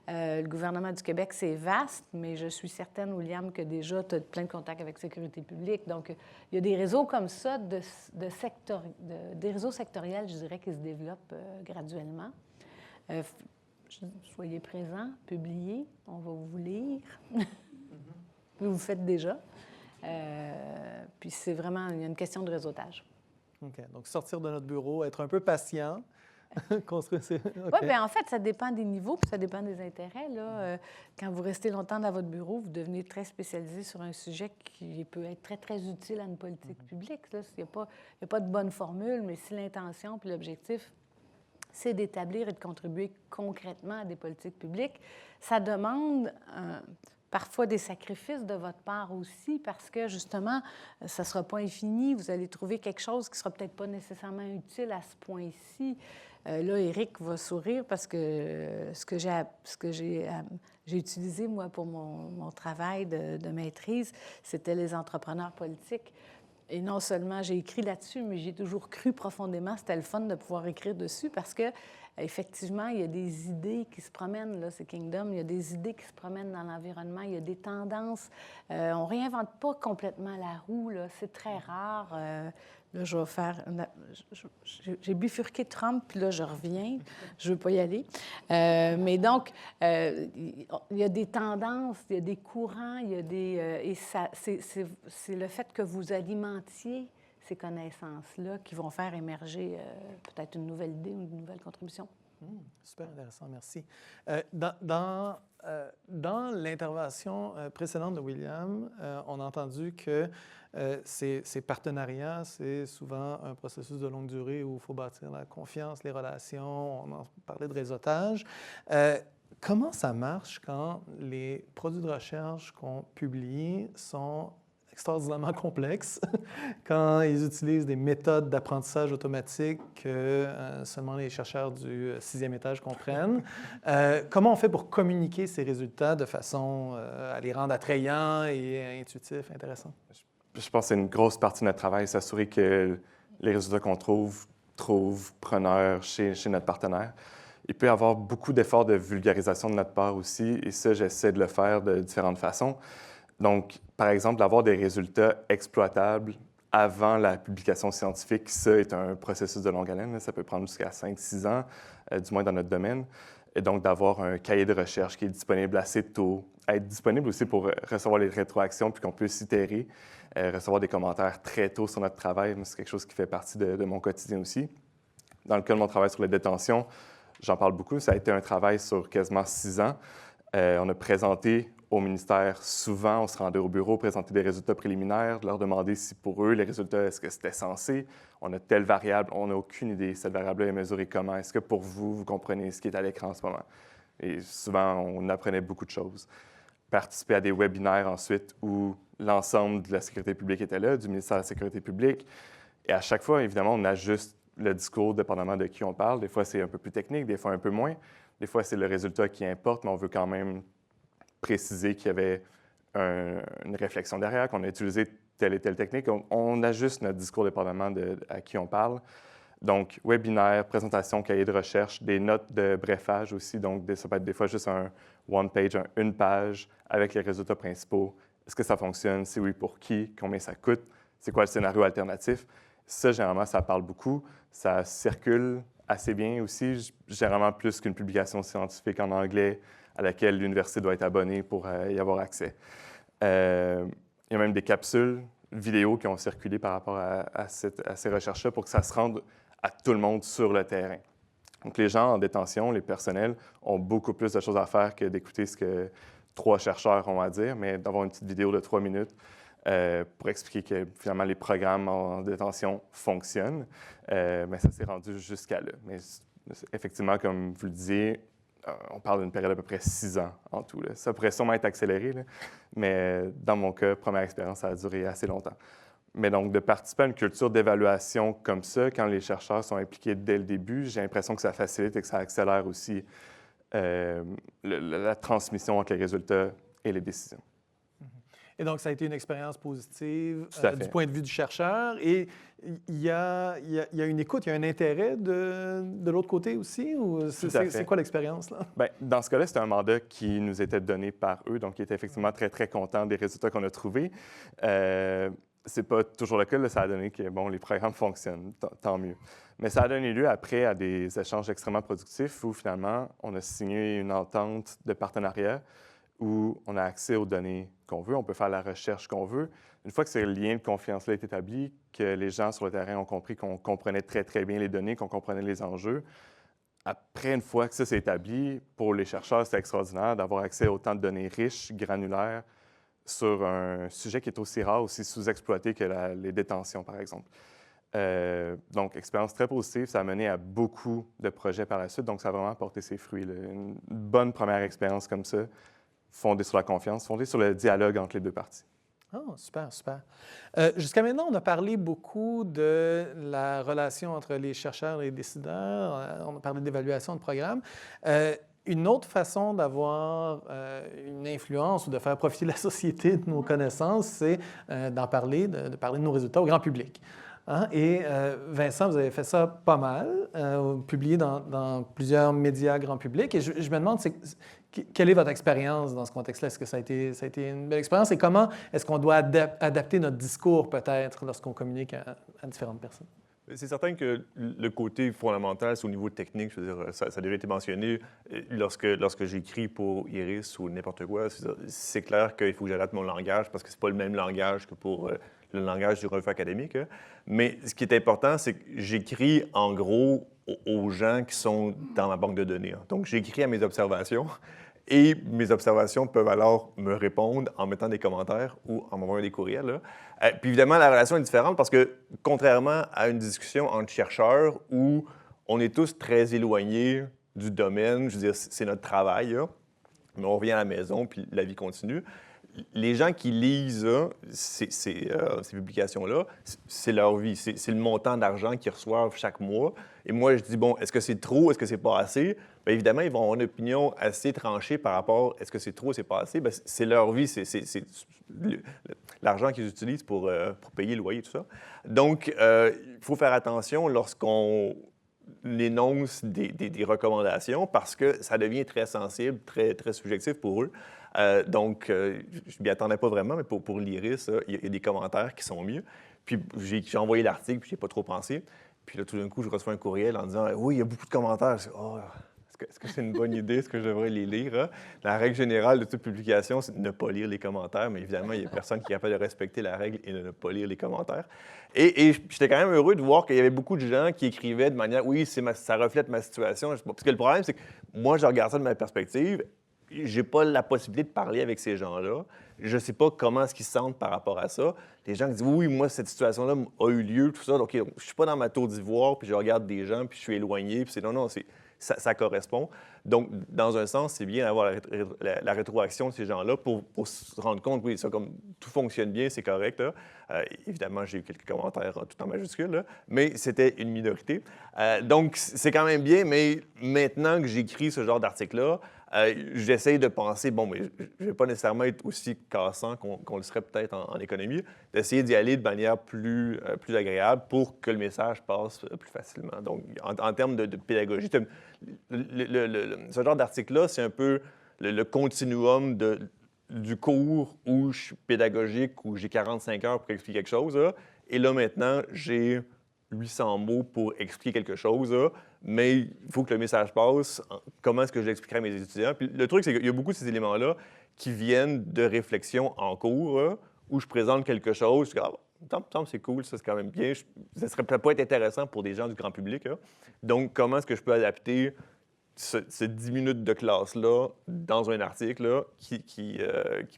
Le gouvernement du Québec, c'est vaste, mais je suis certaine, William, que déjà, tu as plein de contacts avec Sécurité publique. Donc, il y a des réseaux comme ça, des réseaux sectoriels, je dirais, qui se développent graduellement. Soyez présents, publiez, on va vous lire. Vous faites déjà. Puis c'est vraiment une question de réseautage. OK. Donc, sortir de notre bureau, être un peu patient. Construire ses... Okay. Oui, bien en fait, ça dépend des niveaux puis ça dépend des intérêts. Là. Quand vous restez longtemps dans votre bureau, vous devenez très spécialisé sur un sujet qui peut être très, très utile à une politique publique. Il n'y a pas de bonne formule, mais si l'intention puis l'objectif, c'est d'établir et de contribuer concrètement à des politiques publiques, ça demande parfois des sacrifices de votre part aussi parce que, justement, ça ne sera pas infini. Vous allez trouver quelque chose qui ne sera peut-être pas nécessairement utile à ce point-ci. Là, Éric va sourire parce que ce que j'ai utilisé, moi, pour mon travail de maîtrise, c'était les entrepreneurs politiques. Et non seulement j'ai écrit là-dessus, mais j'ai toujours cru profondément, c'était le fun de pouvoir écrire dessus parce que, effectivement, il y a des idées qui se promènent, là, c'est Kingdom, il y a des idées qui se promènent dans l'environnement, il y a des tendances. On ne réinvente pas complètement la roue, là, c'est très rare. Là, je vais faire... J'ai bifurqué Trump, puis là, je reviens. Je ne veux pas y aller. Mais donc, il y a des tendances, il y a des courants, il y a des... et c'est le fait que vous alimentiez ces connaissances-là qui vont faire émerger peut-être une nouvelle idée ou une nouvelle contribution. Super intéressant, merci. Dans l'intervention précédente de William, on a entendu que ces partenariats, c'est souvent un processus de longue durée où il faut bâtir la confiance, les relations, on en parlait de réseautage. Comment ça marche quand les produits de recherche qu'on publie sont extraordinairement complexes, quand ils utilisent des méthodes d'apprentissage automatique que seulement les chercheurs du 6e étage comprennent? Comment on fait pour communiquer ces résultats de façon à les rendre attrayants et intuitifs, intéressants? Je pense que c'est une grosse partie de notre travail, s'assurer que les résultats qu'on trouvent preneurs chez notre partenaire. Il peut y avoir beaucoup d'efforts de vulgarisation de notre part aussi, et ça, j'essaie de le faire de différentes façons. Donc, par exemple, d'avoir des résultats exploitables avant la publication scientifique, ça est un processus de longue haleine. Ça peut prendre jusqu'à 5-6 ans, du moins dans notre domaine. Et donc, d'avoir un cahier de recherche qui est disponible assez tôt, être disponible aussi pour recevoir les rétroactions puis qu'on puisse itérer, recevoir des commentaires très tôt sur notre travail. C'est quelque chose qui fait partie de mon quotidien aussi. Dans le cas de mon travail sur les détentions, j'en parle beaucoup. Ça a été un travail sur quasiment 6 ans. On a présenté au ministère souvent, on se rendait au bureau, présenter des résultats préliminaires, leur demander si pour eux, les résultats, est-ce que c'était censé? On a telle variable, on n'a aucune idée. Cette variable-là est mesurée comment? Est-ce que pour vous, vous comprenez ce qui est à l'écran en ce moment? Et souvent, on apprenait beaucoup de choses. Participer à des webinaires ensuite où l'ensemble de la sécurité publique était là, du ministère de la Sécurité publique. Et à chaque fois, évidemment, on ajuste le discours dépendamment de qui on parle. Des fois, c'est un peu plus technique, des fois un peu moins. Des fois, c'est le résultat qui importe, mais on veut quand même préciser qu'il y avait une réflexion derrière, qu'on a utilisé telle et telle technique. On ajuste notre discours dépendamment à qui on parle. Donc, webinaire, présentation, cahier de recherche, des notes de brefage aussi. Donc, ça peut être des fois juste un one-page, une page avec les résultats principaux. Est-ce que ça fonctionne? Si oui, pour qui? Combien ça coûte? C'est quoi le scénario alternatif? Ça, généralement, ça parle beaucoup. Ça circule assez bien aussi, généralement plus qu'une publication scientifique en anglais à laquelle l'université doit être abonnée pour y avoir accès. Il y a même des capsules vidéo qui ont circulé par rapport à ces recherches-là pour que ça se rende à tout le monde sur le terrain. Donc, les gens en détention, les personnels, ont beaucoup plus de choses à faire que d'écouter ce que 3 chercheurs ont à dire, mais d'avoir une petite vidéo de 3 minutes pour expliquer que finalement les programmes en détention fonctionnent. Mais ça s'est rendu jusqu'à là. Mais effectivement, comme vous le disiez, on parle d'une période d'à peu près 6 ans en tout. Là. Ça pourrait sûrement être accéléré, là, mais dans mon cas, première expérience, ça a duré assez longtemps. Mais donc, de participer à une culture d'évaluation comme ça, quand les chercheurs sont impliqués dès le début, j'ai l'impression que ça facilite et que ça accélère aussi la transmission entre les résultats et les décisions. Et donc, ça a été une expérience positive Tout à du fait. point de vue du chercheur. Et il y a une écoute, il y a un intérêt de l'autre côté aussi? Ou Tout à c'est fait. quoi l'expérience, là? Bien, dans ce cas-là, c'était un mandat qui nous était donné par eux, donc ils étaient effectivement très, très contents des résultats qu'on a trouvés. C'est pas toujours le cas, là, ça a donné que, bon, les programmes fonctionnent, tant mieux. Mais ça a donné lieu après à des échanges extrêmement productifs où, finalement, on a signé une entente de partenariat où on a accès aux données qu'on veut, on peut faire la recherche qu'on veut. Une fois que ce lien de confiance-là est établi, que les gens sur le terrain ont compris qu'on comprenait très, très bien les données, qu'on comprenait les enjeux, après, une fois que ça s'est établi, pour les chercheurs, c'est extraordinaire d'avoir accès à autant de données riches, granulaires, sur un sujet qui est aussi rare, aussi sous-exploité que les détentions, par exemple. Donc, expérience très positive. Ça a mené à beaucoup de projets par la suite, donc ça a vraiment porté ses fruits, là. Une bonne première expérience comme ça, fondée sur la confiance, fondée sur le dialogue entre les deux parties. Oh, super, super. Jusqu'à maintenant, on a parlé beaucoup de la relation entre les chercheurs et les décideurs. On a parlé d'évaluation de programmes. Une autre façon d'avoir une influence ou de faire profiter la société de nos connaissances, c'est d'en parler, de parler de nos résultats au grand public. Hein? Et Vincent, vous avez fait ça pas mal, publié dans plusieurs médias grand public. Et je me demande, quelle est votre expérience dans ce contexte-là? Est-ce que ça a été une belle expérience? Et comment est-ce qu'on doit adapter notre discours, peut-être, lorsqu'on communique à différentes personnes? C'est certain que le côté fondamental, c'est au niveau technique. Je veux dire, ça a déjà été mentionné. Lorsque j'écris pour Iris ou n'importe quoi, c'est clair qu'il faut que j'adapte mon langage parce que c'est pas le même langage que pour le langage du revue académique. Hein. Mais ce qui est important, c'est que j'écris en gros aux gens qui sont dans ma banque de données. Hein. Donc, j'écris à mes observations. Et mes observations peuvent alors me répondre en mettant des commentaires ou en m'envoyant des courriels. Là. Puis évidemment, la relation est différente parce que, contrairement à une discussion entre chercheurs où on est tous très éloignés du domaine, je veux dire, c'est notre travail, là, mais on revient à la maison puis la vie continue. Les gens qui lisent ces publications-là, c'est leur vie, c'est le montant d'argent qu'ils reçoivent chaque mois. Et moi, je dis, bon, est-ce que c'est trop, est-ce que c'est pas assez? Bien, évidemment, ils vont avoir une opinion assez tranchée par rapport à est-ce que c'est trop ou c'est pas assez. Bien, c'est leur vie, c'est l'argent qu'ils utilisent pour payer le loyer, tout ça. Donc, il faut faire attention lorsqu'on énonce des recommandations parce que ça devient très sensible, très, très subjectif pour eux. Donc, je ne m'y attendais pas vraiment, mais pour l'Iris, il y a des commentaires qui sont mieux. Puis, j'ai envoyé l'article, puis je n'y ai pas trop pensé. Puis là, tout d'un coup, je reçois un courriel en disant « Oui, il y a beaucoup de commentaires. » Je dis « Oh, est-ce que c'est une bonne idée? Est-ce que je devrais les lire? Hein? » La règle générale de toute publication, c'est de ne pas lire les commentaires, mais évidemment, il n'y a personne qui est capable de respecter la règle et de ne pas lire les commentaires. Et j'étais quand même heureux de voir qu'il y avait beaucoup de gens qui écrivaient de manière « Oui, ça reflète ma situation. » Parce que le problème, c'est que moi, je regarde ça de ma perspective. Je n'ai pas la possibilité de parler avec ces gens-là. Je ne sais pas comment est-ce qu'ils se sentent par rapport à ça. Les gens qui disent « Oui, moi, cette situation-là a eu lieu, tout ça. » Donc, je ne suis pas dans ma tour d'ivoire, puis je regarde des gens, puis je suis éloigné, puis c'est « Non, ça correspond. » Donc, dans un sens, c'est bien d'avoir la rétroaction de ces gens-là pour se rendre compte, oui, ça, comme tout fonctionne bien, c'est correct. Là. Évidemment, j'ai eu quelques commentaires tout en majuscule, là, mais c'était une minorité. Donc, c'est quand même bien, mais maintenant que j'écris ce genre d'article-là, j'essaie de penser, bon, mais je ne vais pas nécessairement être aussi cassant qu'on le serait peut-être en économie, d'essayer d'y aller de manière plus agréable pour que le message passe plus facilement. Donc, en termes de pédagogie, ce genre d'article-là, c'est un peu le continuum du cours où je suis pédagogique, où j'ai 45 heures pour expliquer quelque chose. Là, et là, maintenant, j'ai 800 mots pour expliquer quelque chose, là, mais il faut que le message passe. Comment est-ce que je l'expliquerai à mes étudiants? Puis le truc, c'est qu'il y a beaucoup de ces éléments-là qui viennent de réflexions en cours, là, où je présente quelque chose, je dis, me semble que c'est cool, ça, c'est quand même bien. Ça serait peut-être pas être intéressant pour des gens du grand public, là. Donc, comment est-ce que je peux adapter ce 10 minutes de classe-là dans un article là, qui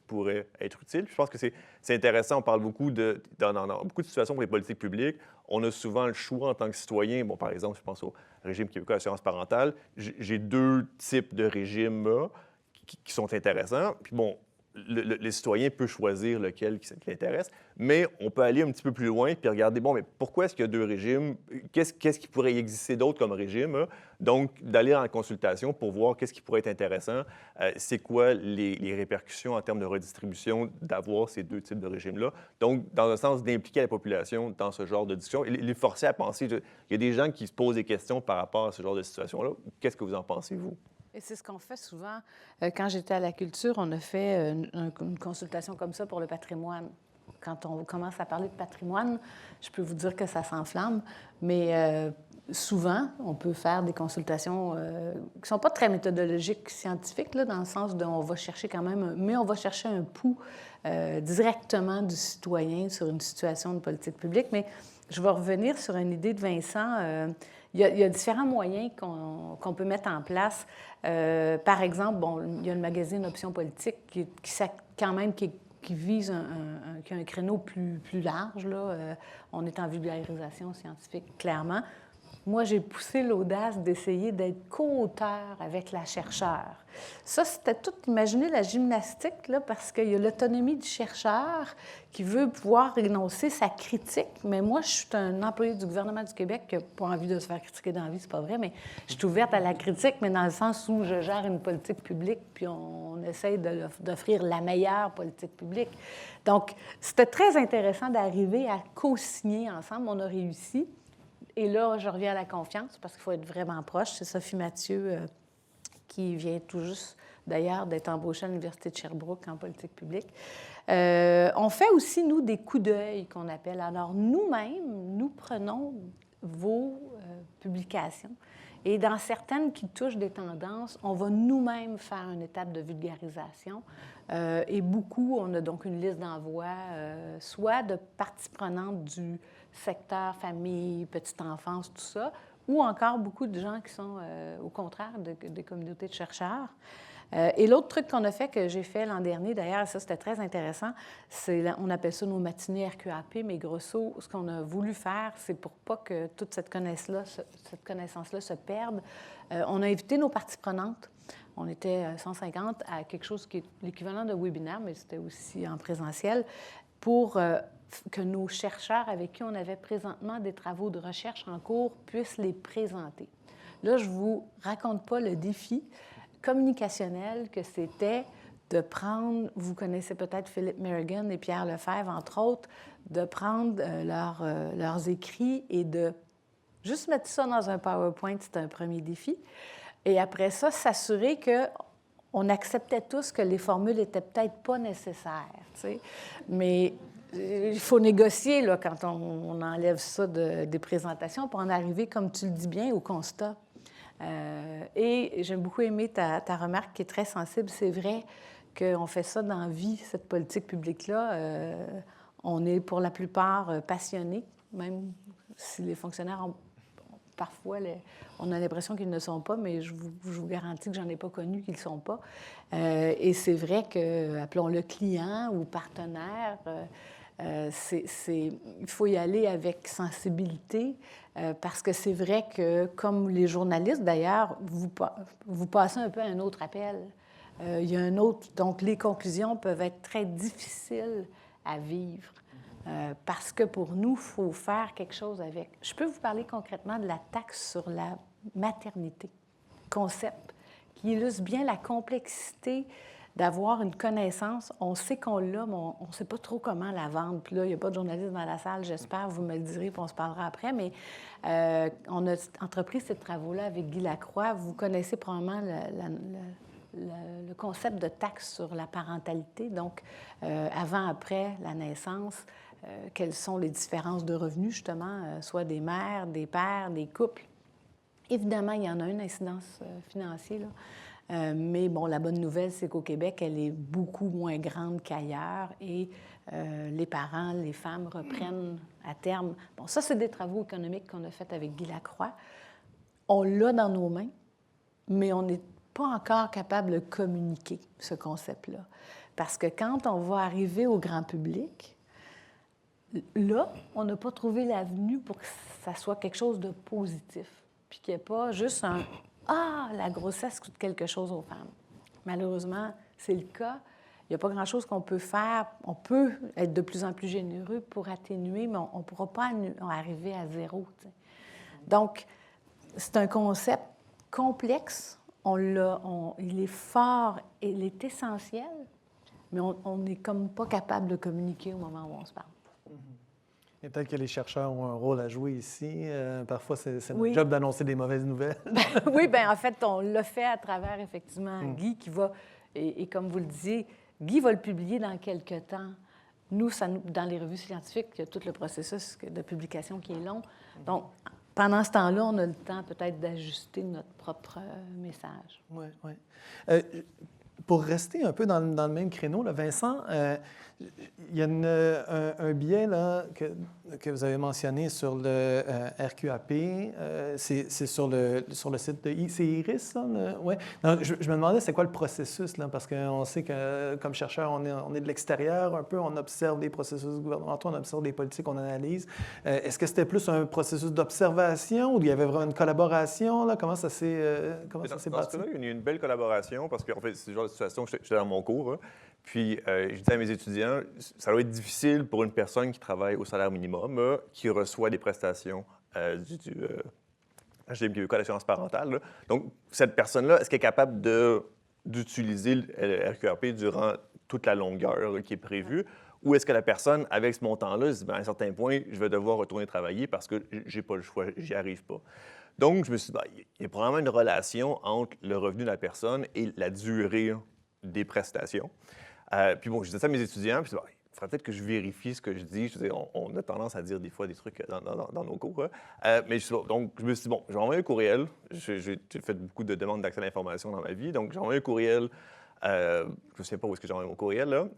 pourrait être utile? Puis je pense que c'est intéressant. On parle beaucoup dans beaucoup de situations pour les politiques publiques. On a souvent le choix en tant que citoyen. Bon, par exemple, je pense au régime québécois d'assurance parentale. J'ai 2 types de régimes là, qui sont intéressants. Puis bon, le citoyen peut choisir lequel qui l'intéresse, mais on peut aller un petit peu plus loin et regarder, bon, mais pourquoi est-ce qu'il y a 2 régimes? Qu'est-ce qui pourrait exister d'autre comme régime? Hein? Donc, d'aller en consultation pour voir qu'est-ce qui pourrait être intéressant, c'est quoi les répercussions en termes de redistribution d'avoir ces 2 types de régimes-là. Donc, dans un sens d'impliquer la population dans ce genre de discussion, et les forcer à penser. Il y a des gens qui se posent des questions par rapport à ce genre de situation-là. Qu'est-ce que vous en pensez, vous? Et c'est ce qu'on fait souvent. Quand j'étais à la culture, on a fait une consultation comme ça pour le patrimoine. Quand on commence à parler de patrimoine, je peux vous dire que ça s'enflamme, mais souvent, on peut faire des consultations qui ne sont pas très méthodologiques, scientifiques, là, dans le sens de on va chercher quand même, mais on va chercher un pouls directement du citoyen sur une situation de politique publique. Mais je vais revenir sur une idée de Vincent. Il y a différents moyens qu'on peut mettre en place. Par exemple, bon, il y a le magazine Options politiques qui vise qui a un créneau plus large. Là. On est en vulgarisation scientifique, clairement. Moi, j'ai poussé l'audace d'essayer d'être co-auteur avec la chercheure. Ça, c'était tout, imaginez la gymnastique, là, parce qu'il y a l'autonomie du chercheur qui veut pouvoir énoncer sa critique. Mais moi, je suis un employé du gouvernement du Québec qui n'a pas envie de se faire critiquer dans la vie, c'est pas vrai, mais je suis ouverte à la critique, mais dans le sens où je gère une politique publique, puis on essaye d'offrir la meilleure politique publique. Donc, c'était très intéressant d'arriver à co-signer ensemble. On a réussi. Et là, je reviens à la confiance parce qu'il faut être vraiment proche. C'est Sophie Mathieu qui vient tout juste, d'ailleurs, d'être embauchée à l'Université de Sherbrooke en politique publique. On fait aussi, nous, des coups d'œil qu'on appelle. Alors, nous-mêmes, nous prenons vos publications et dans certaines qui touchent des tendances, on va nous-mêmes faire une étape de vulgarisation. Et beaucoup, on a donc une liste d'envoi, soit de parties prenantes du secteur famille, petite enfance, tout ça, ou encore beaucoup de gens qui sont, au contraire, des communautés de chercheurs. Et l'autre truc qu'on a fait, que j'ai fait l'an dernier, d'ailleurs, ça, c'était très intéressant, on appelle ça nos matinées RQAP, mais grosso, ce qu'on a voulu faire, c'est pour pas que toute cette connaissance-là se perde, on a invité nos parties prenantes. On était 150 à quelque chose qui est l'équivalent de webinaire, mais c'était aussi en présentiel, pour que nos chercheurs avec qui on avait présentement des travaux de recherche en cours puissent les présenter. Là, je ne vous raconte pas le défi communicationnel que c'était de prendre, vous connaissez peut-être Philippe Merrigan et Pierre Lefebvre, entre autres, de prendre leurs écrits et de juste mettre ça dans un PowerPoint, c'est un premier défi. Et après ça, s'assurer qu'on acceptait tous que les formules n'étaient peut-être pas nécessaires, tu sais. Mais il faut négocier là, quand on enlève ça des présentations pour en arriver, comme tu le dis bien, au constat. Et j'ai beaucoup aimé ta remarque qui est très sensible. C'est vrai qu'on fait ça dans la vie, cette politique publique-là. On est pour la plupart passionnés, même si les fonctionnaires ont parfois, on a l'impression qu'ils ne sont pas, mais je vous garantis que j'en ai pas connu qu'ils ne sont pas. Et c'est vrai que, appelons-le client ou partenaire, il faut y aller avec sensibilité parce que c'est vrai que, comme les journalistes d'ailleurs, vous passez un peu à un autre appel. Il y a un autre, donc les conclusions peuvent être très difficiles à vivre. Parce que pour nous, il faut faire quelque chose avec. Je peux vous parler concrètement de la taxe sur la maternité, concept, qui illustre bien la complexité d'avoir une connaissance. On sait qu'on l'a, mais on ne sait pas trop comment la vendre. Puis là, il n'y a pas de journaliste dans la salle, j'espère, vous me le direz, puis on se parlera après. Mais on a entrepris ces travaux-là avec Guy Lacroix. Vous connaissez probablement le concept de taxe sur la parentalité, donc avant, après la naissance, quelles sont les différences de revenus, justement, soit des mères, des pères, des couples. Évidemment, il y en a une incidence financière, Mais bon, la bonne nouvelle, c'est qu'au Québec, elle est beaucoup moins grande qu'ailleurs et les parents, les femmes reprennent à terme. Bon, ça, c'est des travaux économiques qu'on a faits avec Guy Lacroix. On l'a dans nos mains, mais on n'est pas encore capable de communiquer ce concept-là. Parce que quand on va arriver au grand public, là, on n'a pas trouvé l'avenue pour que ça soit quelque chose de positif, puis qu'il n'y ait pas juste un « Ah, la grossesse coûte quelque chose aux femmes ». Malheureusement, c'est le cas. Il n'y a pas grand-chose qu'on peut faire. On peut être de plus en plus généreux pour atténuer, mais on ne pourra pas arriver à zéro. T'sais. Donc, c'est un concept complexe. Il est fort et il est essentiel, mais on n'est comme pas capable de communiquer au moment où on se parle. Et peut-être que les chercheurs ont un rôle à jouer ici. Parfois, c'est notre Oui. job d'annoncer des mauvaises nouvelles. Oui, bien, en fait, on l'a fait à travers, effectivement, Guy qui va, et comme vous le disiez, Guy va le publier dans quelques temps. Nous, dans les revues scientifiques, il y a tout le processus de publication qui est long. Donc, pendant ce temps-là, on a le temps peut-être d'ajuster notre propre message. Oui, oui. Pour rester un peu dans le même créneau, là, Vincent, il y a un biais là, que vous avez mentionné sur le RQAP. C'est sur le site de c'est IRIS, là? Ouais. Donc, je me demandais, c'est quoi le processus? Là, parce qu'on sait que, comme chercheur, on est de l'extérieur un peu, on observe les processus gouvernementaux, on observe les politiques, on analyse. Est-ce que c'était plus un processus d'observation ou il y avait vraiment une collaboration? Là? Comment ça s'est bâti? Dans ce cas-là, il y a eu une belle collaboration parce qu'en fait, c'est le genre de situation que j'étais dans mon cours. Hein. Puis, je disais à mes étudiants, ça doit être difficile pour une personne qui travaille au salaire minimum, qui reçoit des prestations du régime québécois d'assurance parentale. Là. Donc, cette personne-là, est-ce qu'elle est capable d'utiliser le RQAP durant toute la longueur qui est prévue? Ou est-ce que la personne, avec ce montant-là, se dit, bien, à un certain point, je vais devoir retourner travailler parce que je n'ai pas le choix, j'y arrive pas? Donc, je me suis dit, bien, il y a probablement une relation entre le revenu de la personne et la durée des prestations. Puis bon, je disais ça à mes étudiants, puis il faudrait peut-être que je vérifie ce que je dis. Je veux dire, on a tendance à dire des fois des trucs dans nos cours. Mais donc, je me suis dit, bon, je vais envoyer un courriel. J'ai fait beaucoup de demandes d'accès à l'information dans ma vie. Donc, j'ai envoyé un courriel. Je ne me souviens pas où est-ce que j'ai envoyé mon courriel, là,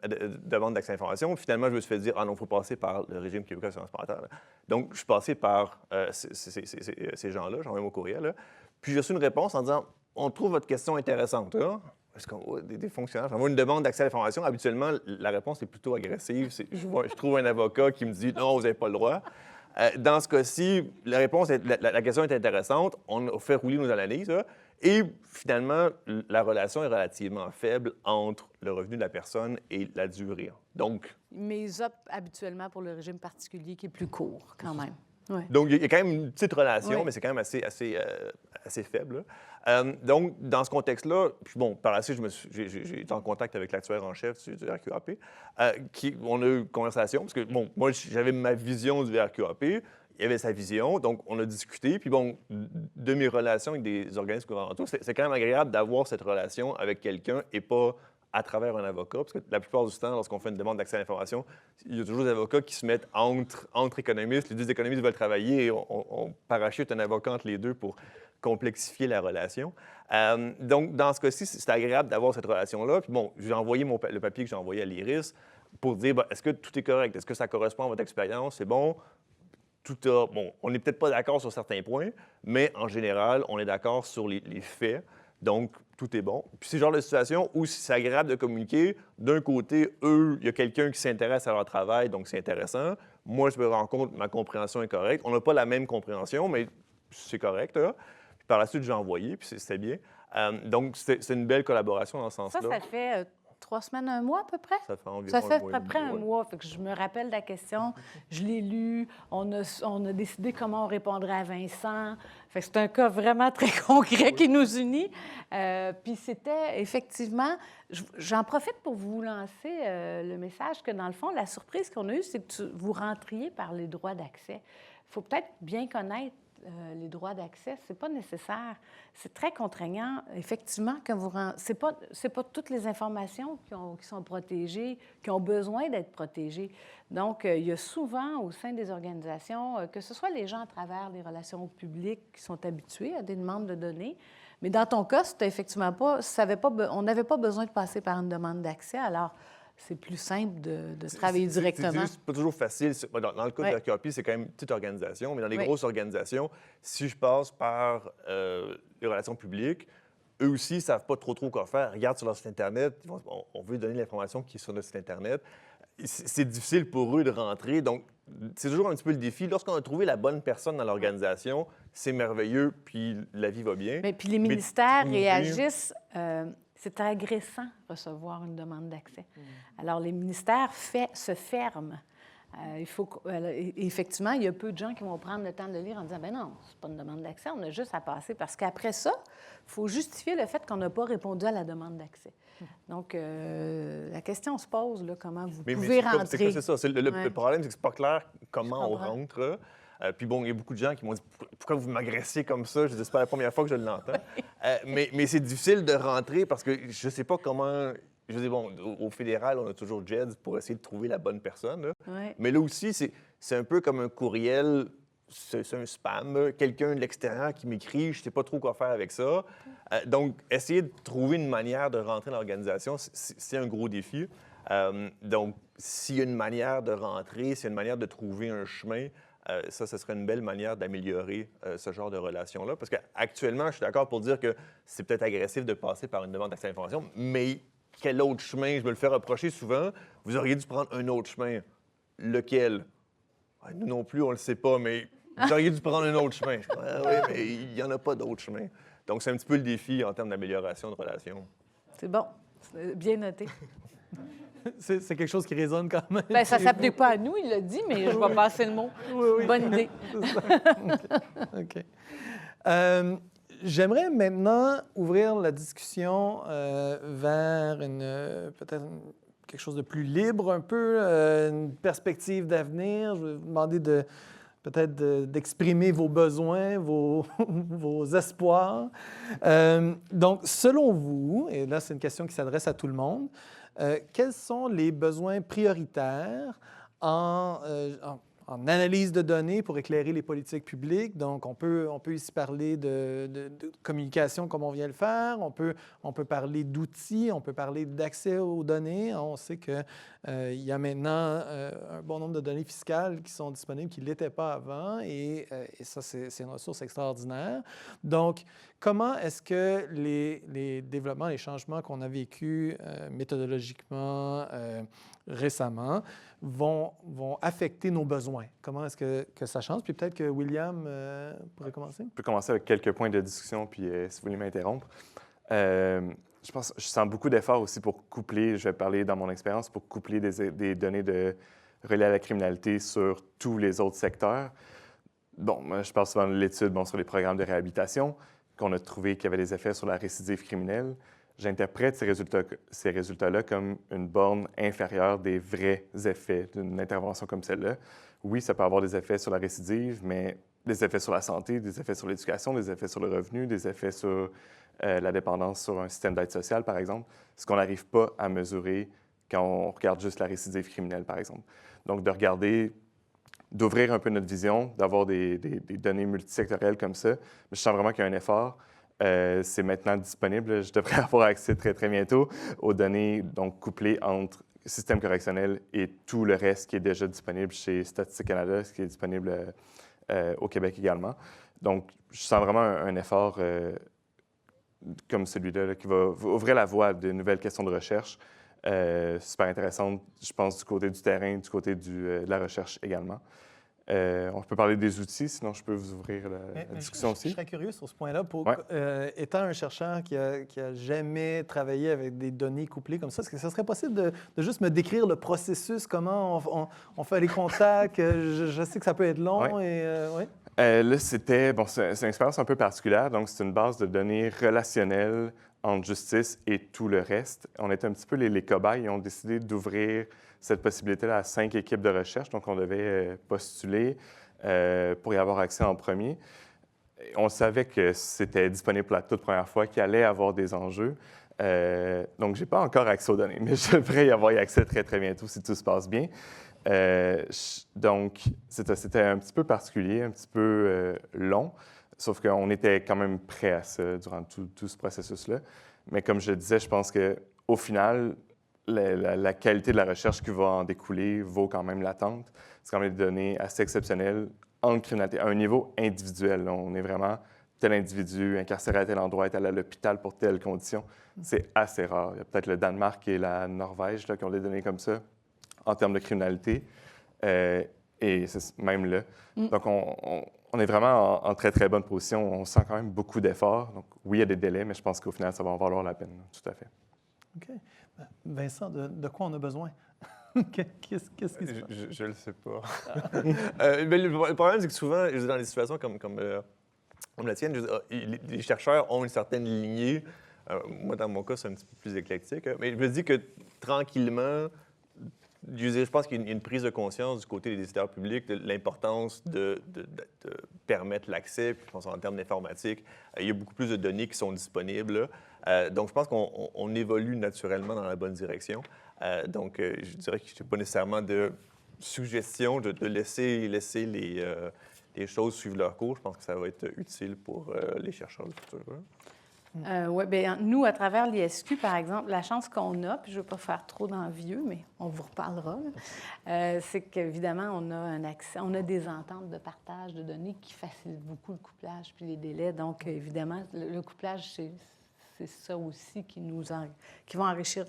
demande d'accès à l'information. Finalement, je me suis fait dire, ah non, il faut passer par le régime québécois d'assurance parentale. Donc, je suis passé par ces gens-là. J'ai envoyé mon courriel. Là. Puis, j'ai reçu une réponse en disant, on trouve votre question intéressante. Là. Est-ce qu'on voit des fonctionnaires? J'envoie une demande d'accès à l'information. Habituellement, la réponse est plutôt agressive. Je trouve un avocat qui me dit « Non, vous n'avez pas le droit ». Dans ce cas-ci, la question est intéressante. On a fait rouler nos analyses. Là, et finalement, la relation est relativement faible entre le revenu de la personne et la durée. Donc, Mais ils optent habituellement pour le régime particulier qui est plus court, quand même. Ouais. Donc, il y a quand même une petite relation, oui. mais c'est quand même assez faible. Donc, dans ce contexte-là, puis bon, par la suite, j'ai été en contact avec l'actuaire en chef du RQAP, on a eu une conversation, parce que, bon, moi, j'avais ma vision du RQAP, il y avait sa vision, donc on a discuté, puis bon, de mes relations avec des organismes gouvernementaux, c'est quand même agréable d'avoir cette relation avec quelqu'un et pas à travers un avocat, parce que la plupart du temps, lorsqu'on fait une demande d'accès à l'information, il y a toujours des avocats qui se mettent entre économistes. Les deux économistes veulent travailler et on parachute un avocat entre les deux pour complexifier la relation. Donc, dans ce cas-ci, c'est agréable d'avoir cette relation-là. Puis bon, j'ai envoyé le papier que j'ai envoyé à l'IRIS pour dire, est-ce que tout est correct? Est-ce que ça correspond à votre expérience? C'est bon? Bon, on n'est peut-être pas d'accord sur certains points, mais en général, on est d'accord sur les faits. Donc, tout est bon. Puis c'est le genre de situation où c'est agréable de communiquer. D'un côté, eux, il y a quelqu'un qui s'intéresse à leur travail, donc c'est intéressant. Moi, je me rends compte que ma compréhension est correcte. On n'a pas la même compréhension, mais c'est correct. Là. Puis par la suite, j'ai envoyé, puis c'était bien. Donc, c'est une belle collaboration dans ce sens-là. Ça fait 3 semaines, 1 mois à peu près? Ça fait environ Ça fait à un mois. peu près un mois. Fait que je me rappelle la question, je l'ai lu, on a décidé comment on répondrait à Vincent. Fait que c'est un cas vraiment très concret qui nous unit. Puis c'était effectivement, j'en profite pour vous lancer le message que dans le fond, la surprise qu'on a eue, c'est que vous rentriez par les droits d'accès. Il faut peut-être bien connaître les droits d'accès, c'est pas nécessaire. C'est très contraignant, effectivement, que c'est pas toutes les informations qui sont protégées, qui ont besoin d'être protégées. Donc, il y a souvent au sein des organisations, que ce soit les gens à travers les relations publiques qui sont habitués à des demandes de données, Mais dans ton cas, c'était effectivement pas, on n'avait pas besoin de passer par une demande d'accès, alors c'est plus simple de travailler directement. C'est pas toujours facile. Dans le cas de la CAPI, c'est quand même une petite organisation, mais dans les grosses organisations, si je passe par les relations publiques, eux aussi ne savent pas trop quoi faire. Regardent sur leur site Internet, on veut donner l'information qui est sur notre site Internet. C'est difficile pour eux de rentrer, donc c'est toujours un petit peu le défi. Lorsqu'on a trouvé la bonne personne dans l'organisation, c'est merveilleux, puis la vie va bien. Mais puis les ministères réagissent. C'est agressant recevoir une demande d'accès. Alors, les ministères se ferment. Effectivement, il y a peu de gens qui vont prendre le temps de lire en disant « ben non, c'est pas une demande d'accès, on a juste à passer ». Parce qu'après ça, il faut justifier le fait qu'on n'a pas répondu à la demande d'accès. Donc, la question se pose, là, comment vous pouvez rentrer. C'est ça. Le problème, c'est que c'est pas clair comment on rentre. Puis bon, il y a beaucoup de gens qui m'ont dit « Pourquoi vous m'agressez comme ça? » Je dis « C'est pas la première fois que je l'entends. » Mais c'est difficile de rentrer parce que je sais pas comment... Je dis, bon, au fédéral, on a toujours JEDS pour essayer de trouver la bonne personne. Là. Ouais. Mais là aussi, c'est un peu comme un courriel, c'est un spam. Quelqu'un de l'extérieur qui m'écrit, je ne sais pas trop quoi faire avec ça. Donc, essayer de trouver une manière de rentrer dans l'organisation, c'est un gros défi. Donc, s'il y a une manière de rentrer, s'il y a une manière de trouver un chemin, ça, ce serait une belle manière d'améliorer ce genre de relation-là. Parce qu'actuellement, je suis d'accord pour dire que c'est peut-être agressif de passer par une demande d'accès à l'information, mais quel autre chemin? Je me le fais reprocher souvent. Vous auriez dû prendre un autre chemin. Lequel? Nous non plus, on ne le sait pas, mais vous auriez dû prendre un autre chemin. Oui, mais il n'y en a pas d'autre chemin. Donc, c'est un petit peu le défi en termes d'amélioration de relations. C'est bon. C'est bien noté. C'est quelque chose qui résonne quand même. Bien, ça ne s'applique pas à nous, il l'a dit, mais je vais passer le mot. Oui. Bonne idée. OK. J'aimerais maintenant ouvrir la discussion vers peut-être quelque chose de plus libre, un peu, une perspective d'avenir. Je vais vous demander d'exprimer vos besoins, vos espoirs. Donc, selon vous, et là, c'est une question qui s'adresse à tout le monde, quels sont les besoins prioritaires en analyse de données pour éclairer les politiques publiques? Donc, on peut ici parler de communication comme on vient le faire, on peut parler d'outils, on peut parler d'accès aux données. On sait qu'il y a maintenant un bon nombre de données fiscales qui sont disponibles qui ne l'étaient pas avant, et ça, c'est une ressource extraordinaire. Donc, comment est-ce que les développements, les changements qu'on a vécus méthodologiquement récemment vont affecter nos besoins? Comment est-ce que ça change? Puis peut-être que William pourrait commencer. Je peux commencer avec quelques points de discussion, puis si vous voulez m'interrompre. Je sens beaucoup d'efforts aussi pour coupler, je vais parler dans mon expérience, pour coupler des données reliées à la criminalité sur tous les autres secteurs. Bon, moi, je parle souvent de l'étude sur les programmes de réhabilitation, qu'on a trouvé qu'il y avait des effets sur la récidive criminelle. J'interprète ces résultats-là comme une borne inférieure des vrais effets d'une intervention comme celle-là. Oui, ça peut avoir des effets sur la récidive, mais des effets sur la santé, des effets sur l'éducation, des effets sur le revenu, des effets sur la dépendance sur un système d'aide sociale, par exemple, ce qu'on n'arrive pas à mesurer quand on regarde juste la récidive criminelle, par exemple. Donc, d'ouvrir un peu notre vision, d'avoir des données multisectorielles comme ça. Mais je sens vraiment qu'il y a un effort. C'est maintenant disponible. Je devrais avoir accès très, très bientôt aux données donc couplées entre système correctionnel et tout le reste qui est déjà disponible chez Statistique Canada, ce qui est disponible au Québec également. Donc, je sens vraiment un effort comme celui-là qui va ouvrir la voie à de nouvelles questions de recherche super intéressantes, je pense, du côté du terrain, du côté de la recherche également. On peut parler des outils, sinon je peux vous ouvrir la discussion aussi. Je serais curieux sur ce point-là. Ouais. Étant un chercheur qui a jamais travaillé avec des données couplées comme ça, est-ce que ça serait possible de juste me décrire le processus, comment on fait les contacts? Je sais que ça peut être long. Ouais. Ouais. Là, c'est une expérience un peu particulière. Donc, c'est une base de données relationnelles entre justice et tout le reste. On était un petit peu les cobayes et ont décidé d'ouvrir cette possibilité-là à 5 équipes de recherche. Donc, on devait postuler pour y avoir accès en premier. On savait que c'était disponible pour la toute première fois, qu'il allait avoir des enjeux. Donc, je n'ai pas encore accès aux données, mais je devrais y avoir accès très, très bientôt si tout se passe bien. Donc, c'était un petit peu particulier, un petit peu long. Sauf qu'on était quand même prêt à ça durant tout ce processus-là. Mais comme je le disais, je pense qu'au final, la qualité de la recherche qui va en découler vaut quand même l'attente. C'est quand même des données assez exceptionnelles en criminalité, à un niveau individuel. Là. On est vraiment tel individu incarcéré à tel endroit, est allé à l'hôpital pour telle condition. C'est assez rare. Il y a peut-être le Danemark et la Norvège là, qui ont des données comme ça en termes de criminalité. Et c'est même là. Donc, on est vraiment en très, très bonne position. On sent quand même beaucoup d'efforts. Donc, oui, il y a des délais, mais je pense qu'au final, ça va en valoir la peine. Tout à fait. OK. Vincent, de quoi on a besoin? Qu'est-ce qui se passe? Je le sais pas. Mais le problème, c'est que souvent, dans des situations comme la tienne, les chercheurs ont une certaine lignée. Moi, dans mon cas, c'est un petit peu plus éclectique. Mais je me dis que tranquillement, je pense qu'il y a une prise de conscience du côté des décideurs publics de l'importance de permettre l'accès. Puis je pense en termes d'informatique, il y a beaucoup plus de données qui sont disponibles. Donc, je pense qu'on évolue naturellement dans la bonne direction. Donc, je dirais que je n'ai pas nécessairement de suggestion de laisser les choses suivre leur cours. Je pense que ça va être utile pour les chercheurs du futur. Oui, bien, nous, à travers l'ISQ, par exemple, la chance qu'on a, puis je ne veux pas faire trop d'envieux, mais on vous reparlera, c'est qu'évidemment, on a un accès, on a des ententes de partage de données qui facilitent beaucoup le couplage puis les délais. Donc, évidemment, le couplage, c'est ça aussi qui va enrichir,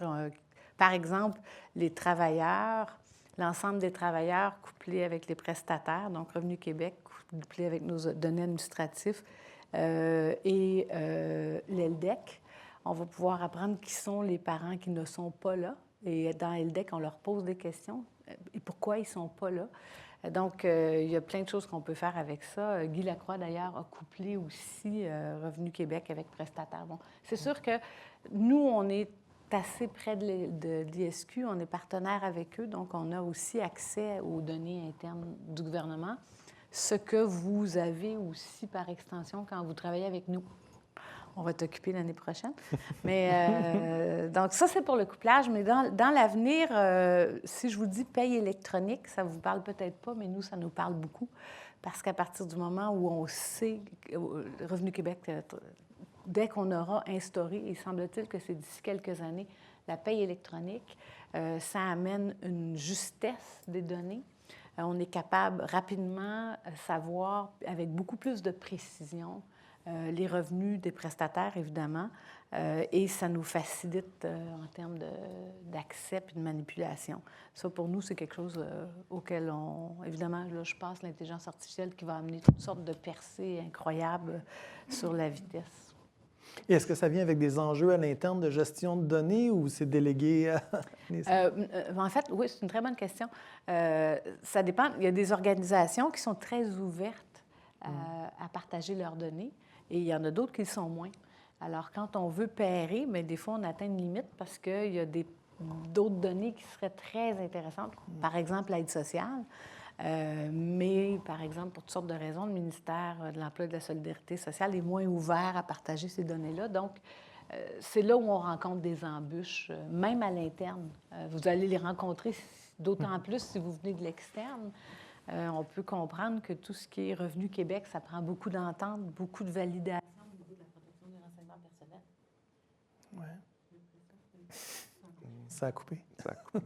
par exemple, les travailleurs, l'ensemble des travailleurs couplés avec les prestataires, donc Revenu Québec couplés avec nos données administratives, et l'ELDEC. On va pouvoir apprendre qui sont les parents qui ne sont pas là. Et dans l'ELDEC, on leur pose des questions. Et pourquoi ils ne sont pas là? Donc, il y a plein de choses qu'on peut faire avec ça. Guy Lacroix, d'ailleurs, a couplé aussi Revenu Québec avec prestataire. Bon, c'est sûr que nous, on est assez près de l'ISQ, on est partenaire avec eux, donc on a aussi accès aux données internes du gouvernement. Ce que vous avez aussi par extension quand vous travaillez avec nous. On va t'occuper l'année prochaine. Mais donc, ça, c'est pour le couplage. Mais dans l'avenir, si je vous dis paye électronique, ça ne vous parle peut-être pas, mais nous, ça nous parle beaucoup. Parce qu'à partir du moment où on sait, Revenu Québec, dès qu'on aura instauré, il semble-t-il que c'est d'ici quelques années, la paye électronique, ça amène une justesse des données. On est capable rapidement de savoir, avec beaucoup plus de précision, les revenus des prestataires, évidemment, et ça nous facilite en termes d'accès et de manipulation. Ça, pour nous, c'est quelque chose auquel évidemment, là, je pense l'intelligence artificielle qui va amener toutes sortes de percées incroyables sur la vitesse. Et est-ce que ça vient avec des enjeux à l'interne de gestion de données ou c'est délégué à... En fait, oui, c'est une très bonne question. Ça dépend. Il y a des organisations qui sont très ouvertes à partager leurs données et il y en a d'autres qui le sont moins. Alors, quand on veut pairer, mais des fois, on atteint une limite parce qu'il y a d'autres données qui seraient très intéressantes. Par exemple, l'aide sociale. Mais, par exemple, pour toutes sortes de raisons, le ministère de l'Emploi et de la Solidarité sociale est moins ouvert à partager ces données-là. Donc, c'est là où on rencontre des embûches, même à l'interne. Vous allez les rencontrer d'autant plus si vous venez de l'externe. On peut comprendre que tout ce qui est Revenu Québec, ça prend beaucoup d'entente, beaucoup de validation au niveau de la protection des renseignements personnels. Oui. Ça a coupé. Ça a coupé.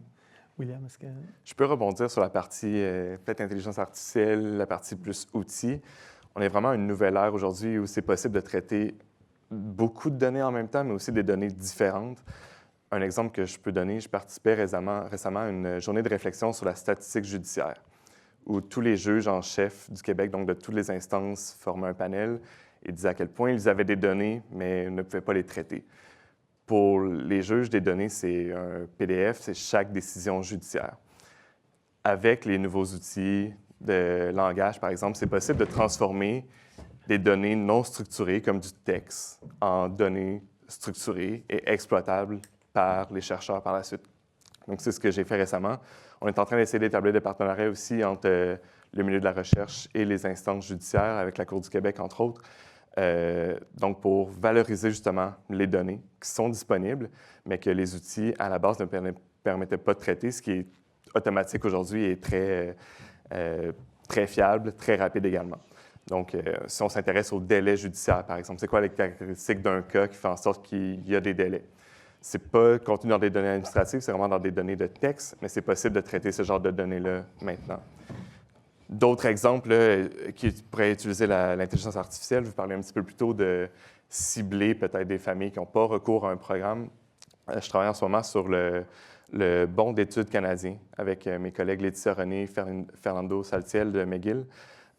William, est-ce que... Je peux rebondir sur la partie peut-être intelligence artificielle, la partie plus outils. On est vraiment à une nouvelle ère aujourd'hui où c'est possible de traiter beaucoup de données en même temps, mais aussi des données différentes. Un exemple que je peux donner, je participais récemment à une journée de réflexion sur la statistique judiciaire, où tous les juges en chef du Québec, donc de toutes les instances, formaient un panel et disaient à quel point ils avaient des données, mais ne pouvaient pas les traiter. Pour les juges, des données, c'est un PDF, c'est chaque décision judiciaire. Avec les nouveaux outils de langage, par exemple, c'est possible de transformer des données non structurées, comme du texte, en données structurées et exploitables par les chercheurs par la suite. Donc, c'est ce que j'ai fait récemment. On est en train d'essayer d'établir des partenariats aussi entre le milieu de la recherche et les instances judiciaires, avec la Cour du Québec, entre autres. Donc, pour valoriser justement les données qui sont disponibles, mais que les outils, à la base, ne permettaient pas de traiter, ce qui est automatique aujourd'hui et très fiable, très rapide également. Donc, si on s'intéresse au délai judiciaire, par exemple, c'est quoi les caractéristiques d'un cas qui fait en sorte qu'il y a des délais? Ce n'est pas contenu dans des données administratives, c'est vraiment dans des données de texte, mais c'est possible de traiter ce genre de données-là maintenant. D'autres exemples là, qui pourraient utiliser l'intelligence artificielle, je vous parlais un petit peu plus tôt de cibler peut-être des familles qui n'ont pas recours à un programme. Je travaille en ce moment sur le bon d'études canadien avec mes collègues Laetitia René et Fernando Saltiel de McGill.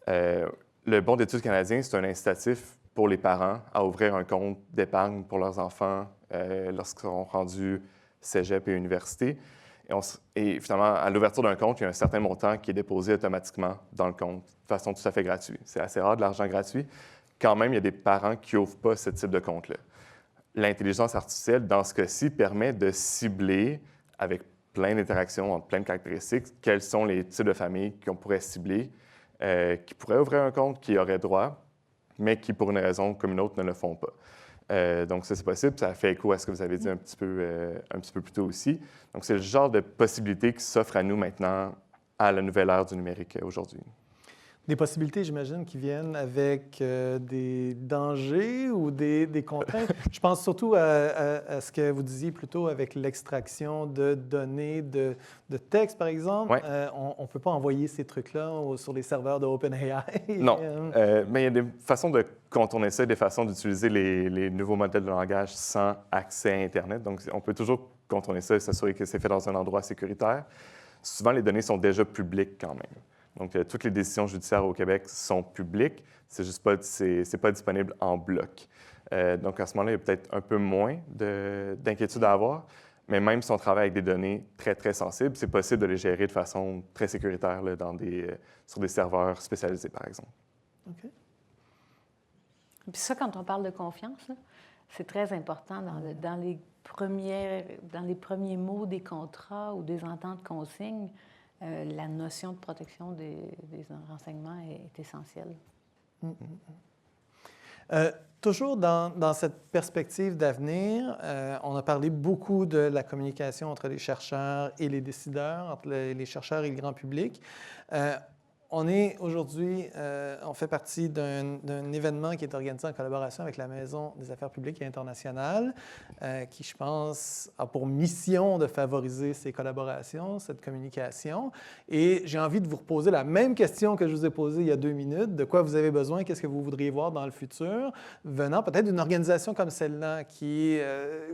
Le bon d'études canadien, c'est un incitatif pour les parents à ouvrir un compte d'épargne pour leurs enfants lorsqu'ils sont rendus cégep et université. Et finalement, à l'ouverture d'un compte, il y a un certain montant qui est déposé automatiquement dans le compte de façon tout à fait gratuite. C'est assez rare de l'argent gratuit. Quand même, il y a des parents qui n'ouvrent pas ce type de compte-là. L'intelligence artificielle, dans ce cas-ci, permet de cibler avec plein d'interactions, plein de caractéristiques, quels sont les types de familles qu'on pourrait cibler, qui pourraient ouvrir un compte, qui auraient droit, mais qui, pour une raison comme une autre, ne le font pas. Donc, ça, c'est possible. Ça fait écho à ce que vous avez dit un petit peu plus tôt aussi. Donc, c'est le genre de possibilités qui s'offrent à nous maintenant à la nouvelle ère du numérique aujourd'hui. Des possibilités, j'imagine, qui viennent avec des dangers ou des contraintes. Je pense surtout à ce que vous disiez plus tôt avec l'extraction de données de texte, par exemple. Ouais. On ne peut pas envoyer ces trucs-là sur les serveurs de OpenAI. Non, mais il y a des façons de contourner ça, des façons d'utiliser les nouveaux modèles de langage sans accès à Internet. Donc, on peut toujours contourner ça et s'assurer que c'est fait dans un endroit sécuritaire. Souvent, les données sont déjà publiques quand même. Donc, toutes les décisions judiciaires au Québec sont publiques, c'est juste pas, c'est pas disponible en bloc. Donc, à ce moment-là, il y a peut-être un peu moins d'inquiétude à avoir, mais même si on travaille avec des données très, très sensibles, c'est possible de les gérer de façon très sécuritaire là, sur des serveurs spécialisés, par exemple. OK. Puis ça, quand on parle de confiance, là, c'est très important dans les premiers mots des contrats ou des ententes consignes. La notion de protection des renseignements est essentielle. Toujours dans cette perspective d'avenir, on a parlé beaucoup de la communication entre les chercheurs et les décideurs, entre les chercheurs et le grand public. On est aujourd'hui, on fait partie d'un événement qui est organisé en collaboration avec la Maison des affaires publiques et internationales, qui, je pense, a pour mission de favoriser ces collaborations, cette communication. Et j'ai envie de vous reposer la même question que je vous ai posée il y a 2 minutes. De quoi vous avez besoin? Qu'est-ce que vous voudriez voir dans le futur? Venant peut-être d'une organisation comme celle-là,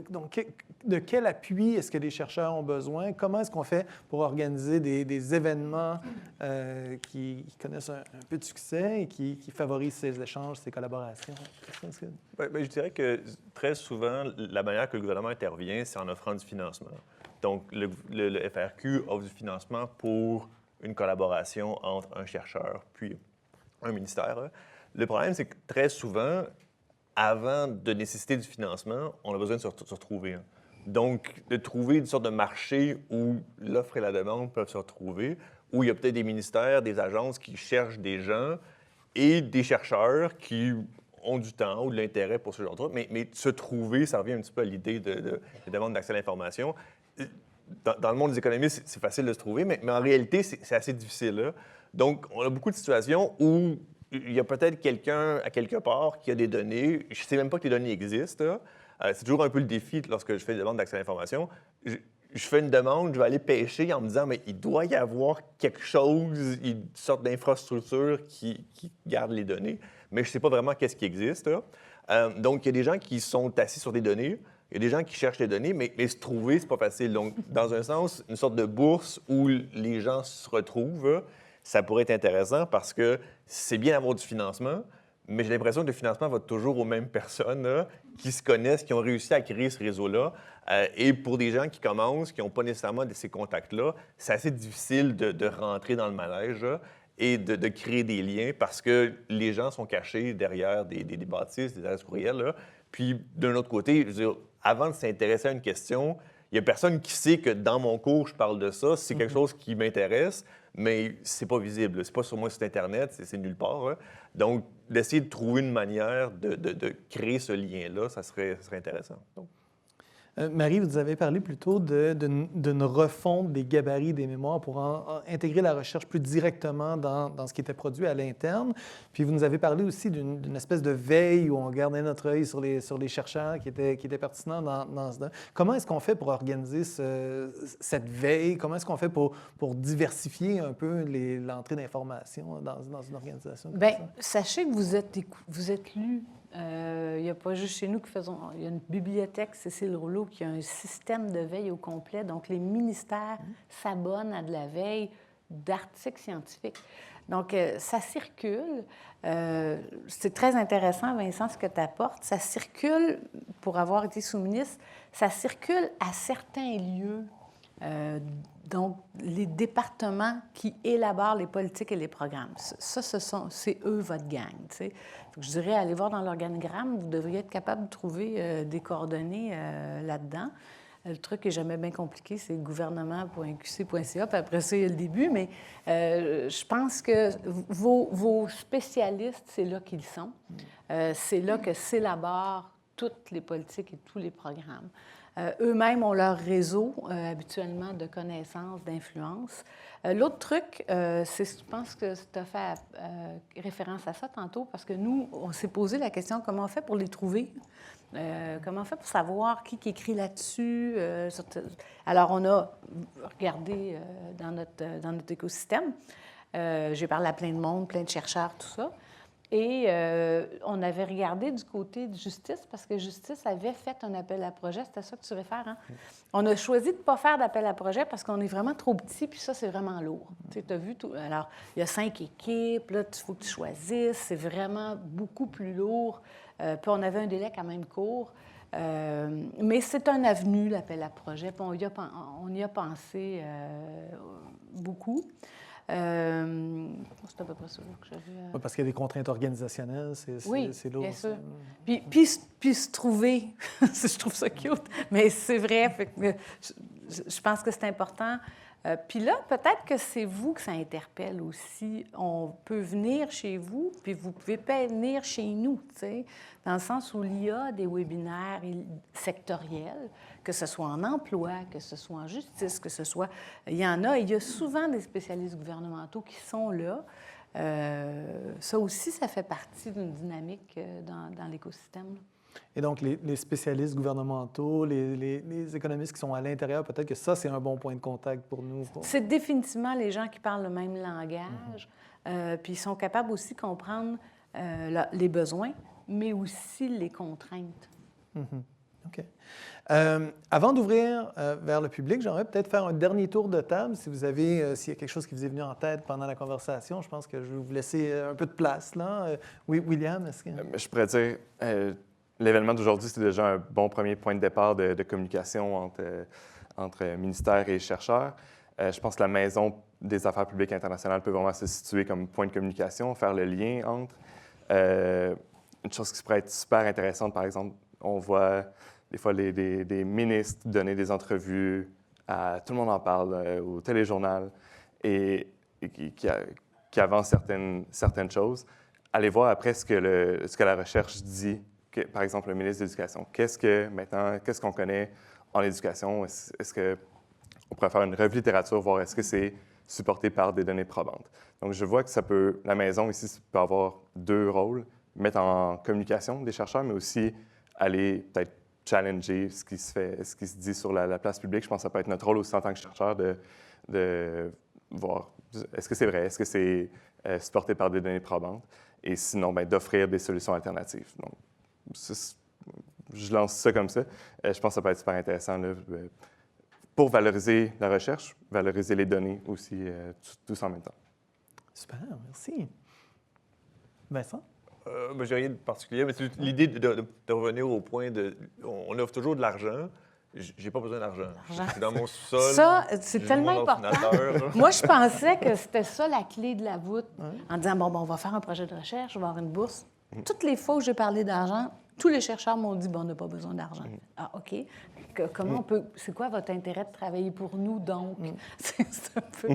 donc, de quel appui est-ce que les chercheurs ont besoin? Comment est-ce qu'on fait pour organiser des événements qui connaissent un peu de succès et qui favorisent ces échanges, ces collaborations? Je dirais que très souvent, la manière que le gouvernement intervient, c'est en offrant du financement. Donc, le FRQ offre du financement pour une collaboration entre un chercheur puis un ministère. Le problème, c'est que très souvent, avant de nécessiter du financement, on a besoin de se retrouver. Donc, de trouver une sorte de marché où l'offre et la demande peuvent se retrouver, où il y a peut-être des ministères, des agences qui cherchent des gens et des chercheurs qui ont du temps ou de l'intérêt pour ce genre de truc. Mais se trouver, ça revient un petit peu à l'idée de demande d'accès à l'information. Dans le monde des économistes, c'est facile de se trouver, mais en réalité, c'est assez difficile. Là. Donc, on a beaucoup de situations où il y a peut-être quelqu'un à quelque part qui a des données. Je ne sais même pas que les données existent. C'est toujours un peu le défi lorsque je fais des demandes d'accès à l'information. Je fais une demande, je vais aller pêcher en me disant, mais il doit y avoir quelque chose, une sorte d'infrastructure qui garde les données, mais je ne sais pas vraiment qu'est-ce qui existe. Donc, il y a des gens qui sont assis sur des données, il y a des gens qui cherchent les données, mais se trouver, c'est pas facile. Donc, dans un sens, une sorte de bourse où les gens se retrouvent, ça pourrait être intéressant parce que c'est bien d'avoir du financement, mais j'ai l'impression que le financement va toujours aux mêmes personnes qui se connaissent, qui ont réussi à créer ce réseau-là. Et pour des gens qui commencent, qui n'ont pas nécessairement ces contacts-là, c'est assez difficile de rentrer dans le manège et de créer des liens parce que les gens sont cachés derrière des bâtisses, des adresses courriels. Puis, d'un autre côté, je veux dire, avant de s'intéresser à une question, il n'y a personne qui sait que dans mon cours, je parle de ça. C'est quelque chose qui m'intéresse, mais c'est pas visible. C'est pas sur mon site Internet, c'est nulle part. Donc, d'essayer de trouver une manière de créer ce lien-là, ça serait intéressant. Donc. Marie, vous avez parlé plutôt d'une refonte des gabarits des mémoires pour intégrer la recherche plus directement dans ce qui était produit à l'interne. Puis vous nous avez parlé aussi d'une espèce de veille où on gardait notre œil sur les chercheurs qui étaient pertinents dans ce... Comment est-ce qu'on fait pour organiser cette veille? Comment est-ce qu'on fait pour diversifier un peu l'entrée d'informations dans une organisation comme Bien, ça? sachez que vous êtes lus. Il n'y a pas juste chez nous qui faisons... Il y a une bibliothèque, Cécile Rouleau, qui a un système de veille au complet. Donc, les ministères s'abonnent à de la veille d'articles scientifiques. Donc, ça circule. C'est très intéressant, Vincent, ce que tu apportes. Ça circule, pour avoir été sous-ministre, ça circule à certains lieux. Donc, les départements qui élaborent les politiques et les programmes. Ça, c'est eux, votre gang. T'sais. Donc, je dirais, allez voir dans l'organigramme, vous devriez être capable de trouver des coordonnées là-dedans. Le truc n'est jamais bien compliqué, c'est gouvernement.qc.ca, puis après ça, il y a le début, mais je pense que vos spécialistes, c'est là qu'ils sont. C'est là que s'élaborent toutes les politiques et tous les programmes. Eux-mêmes ont leur réseau, habituellement, de connaissances, d'influence. L'autre truc, je pense que tu as fait référence à ça tantôt, parce que nous, on s'est posé la question, comment on fait pour les trouver? Comment on fait pour savoir qui écrit là-dessus? Alors, on a regardé dans notre écosystème. J'ai parlé à plein de monde, plein de chercheurs, tout ça. Et on avait regardé du côté de Justice, parce que Justice avait fait un appel à projet. C'était ça que tu réfères, hein? On a choisi de ne pas faire d'appel à projet parce qu'on est vraiment trop petit, puis ça, c'est vraiment lourd. Tu as vu tout. Alors, il y a 5 équipes, là, il faut que tu choisisses. C'est vraiment beaucoup plus lourd. Puis on avait un délai quand même court. Mais c'est un avenue, l'appel à projet. Puis on y a pensé beaucoup. C'est à peu près ça que j'avais... Parce qu'il y a des contraintes organisationnelles, oui, c'est lourd. Bien sûr. Puis se trouver, je trouve ça cute, mais c'est vrai, fait que, je pense que c'est important. Puis là, peut-être que c'est vous que ça interpelle aussi. On peut venir chez vous, puis vous pouvez pas venir chez nous, tu sais, dans le sens où il y a des webinaires sectoriels, que ce soit en emploi, que ce soit en justice, que ce soit... Il y a souvent des spécialistes gouvernementaux qui sont là. Ça aussi, ça fait partie d'une dynamique dans l'écosystème. Et donc, les spécialistes gouvernementaux, les économistes qui sont à l'intérieur, peut-être que ça, c'est un bon point de contact pour nous. C'est définitivement les gens qui parlent le même langage, puis ils sont capables aussi de comprendre les besoins, mais aussi les contraintes. OK. Avant d'ouvrir vers le public, j'aimerais peut-être faire un dernier tour de table. Si vous avez, s'il y a quelque chose qui vous est venu en tête pendant la conversation, je pense que je vais vous laisser un peu de place, là. Oui, William, est-ce que... Je pourrais dire... L'événement d'aujourd'hui, c'est déjà un bon premier point de départ de communication entre ministères et chercheurs. Je pense que la Maison des affaires publiques internationales peut vraiment se situer comme point de communication, faire le lien entre. Une chose qui pourrait être super intéressante, par exemple, on voit des fois des ministres donner des entrevues à tout le monde en parle, au téléjournal, et qui avancent certaines choses. Allez voir après ce que la recherche dit. Par exemple, le ministre de l'Éducation. Qu'est-ce qu'on connaît en éducation? Est-ce qu'on pourrait faire une revue littérature, voir est-ce que c'est supporté par des données probantes? Donc, je vois que la Maison ici peut avoir 2 rôles, mettre en communication des chercheurs, mais aussi aller peut-être challenger ce qui se dit sur la place publique. Je pense que ça peut être notre rôle aussi en tant que chercheur de voir est-ce que c'est vrai, est-ce que c'est supporté par des données probantes, et sinon, d'offrir des solutions alternatives. Donc, je lance ça comme ça. Je pense que ça peut être super intéressant là, pour valoriser la recherche, valoriser les données aussi, tous en même temps. Super, merci. Vincent? Je n'ai rien de particulier, mais c'est l'idée de revenir au point de... On offre toujours de l'argent. J'ai pas besoin d'argent. Je suis dans mon sous-sol. Ça, c'est tellement important. Moi, je pensais que c'était ça la clé de la voûte, en disant, bon, on va faire un projet de recherche, on va avoir une bourse. Toutes les fois où j'ai parlé d'argent, tous les chercheurs m'ont dit, on n'a pas besoin d'argent. Ah, OK. Comment on peut... C'est quoi votre intérêt de travailler pour nous, donc? C'est un peu...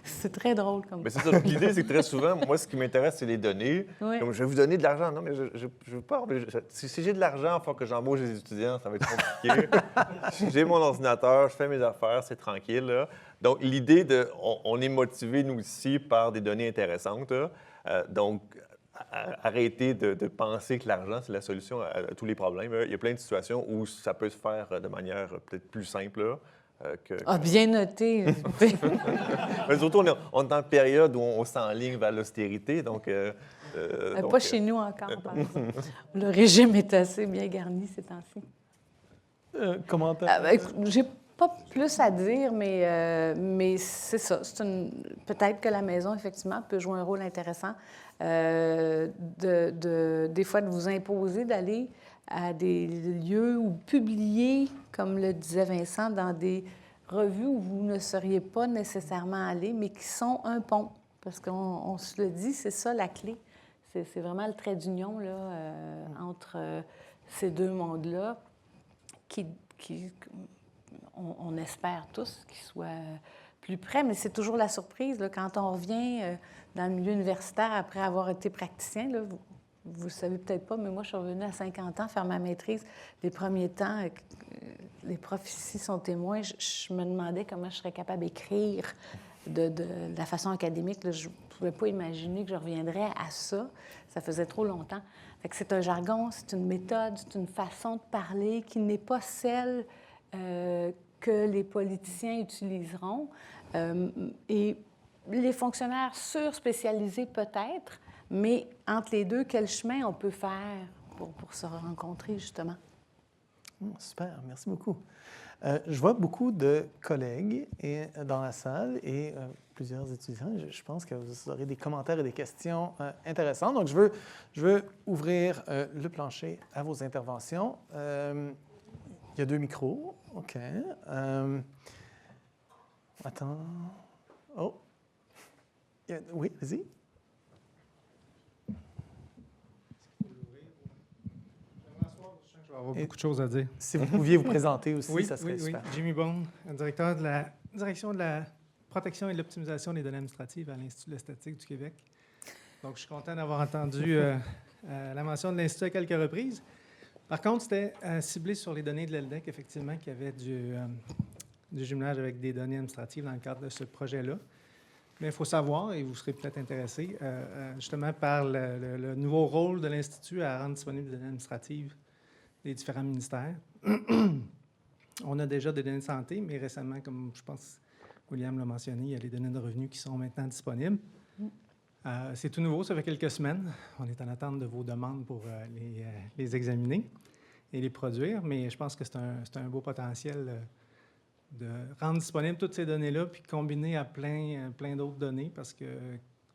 c'est très drôle comme Mais c'est ça. L'idée, c'est que très souvent, moi, ce qui m'intéresse, c'est les données. Oui. Comme, je vais vous donner de l'argent. Non, mais je veux pas. Si j'ai de l'argent, il faut que j'embauche des étudiants, ça va être compliqué. J'ai mon ordinateur, je fais mes affaires, c'est tranquille. Là. Donc, l'idée on est motivé, nous aussi, par des données intéressantes. Donc, arrêter de penser que l'argent, c'est la solution à tous les problèmes. Il y a plein de situations où ça peut se faire de manière peut-être plus simple. Là, Ah, bien noté. Mais surtout, on est en période où on s'enligne vers l'austérité. Donc, Pas chez nous encore, par exemple. Le régime est assez bien garni ces temps-ci. Commentaire? J'ai pas plus à dire, mais c'est ça. Peut-être que la maison, effectivement, peut jouer un rôle intéressant. Des fois, de vous imposer d'aller à des lieux ou publier, comme le disait Vincent, dans des revues où vous ne seriez pas nécessairement allé, mais qui sont un pont. Parce qu'on se le dit, c'est ça la clé. C'est vraiment le trait d'union là, entre ces deux mondes-là on espère tous qu'ils soient plus près, mais c'est toujours la surprise. Là, quand on revient dans le milieu universitaire après avoir été praticien, là, vous ne le savez peut-être pas, mais moi, je suis revenue à 50 ans faire ma maîtrise. Les premiers temps, les profs ici sont témoins, je me demandais comment je serais capable d'écrire de la façon académique. Là, je ne pouvais pas imaginer que je reviendrais à ça. Ça faisait trop longtemps. Fait que c'est un jargon, c'est une méthode, c'est une façon de parler qui n'est pas celle que les politiciens utiliseront. Et les fonctionnaires surspécialisés peut-être, mais entre les deux, quel chemin on peut faire pour se rencontrer, justement? Super, merci beaucoup. Je vois beaucoup de collègues dans la salle et plusieurs étudiants. Je pense que vous aurez des commentaires et des questions intéressantes. Donc, je veux ouvrir le plancher à vos interventions. Il y a 2 micros. OK. Attends. Oh. Oui, vas-y. Je vais avoir beaucoup de choses à dire. Si vous pouviez vous présenter aussi, Oui, ça serait super. Jimmy Bond, directeur de la Direction de la protection et de l'optimisation des données administratives à l'Institut de la statistique du Québec. Donc, je suis content d'avoir entendu la mention de l'Institut à quelques reprises. Par contre, c'était ciblé sur les données de l'ELDEC, effectivement, qui avait du jumelage avec des données administratives dans le cadre de ce projet-là. Mais il faut savoir, et vous serez peut-être intéressé, justement par le nouveau rôle de l'Institut à rendre disponibles des données administratives des différents ministères. On a déjà des données de santé, mais récemment, comme je pense William l'a mentionné, il y a les données de revenus qui sont maintenant disponibles. C'est tout nouveau, ça fait quelques semaines. On est en attente de vos demandes pour les examiner et les produire, mais je pense que c'est un beau potentiel de rendre disponibles toutes ces données-là, puis combiner à plein d'autres données, parce que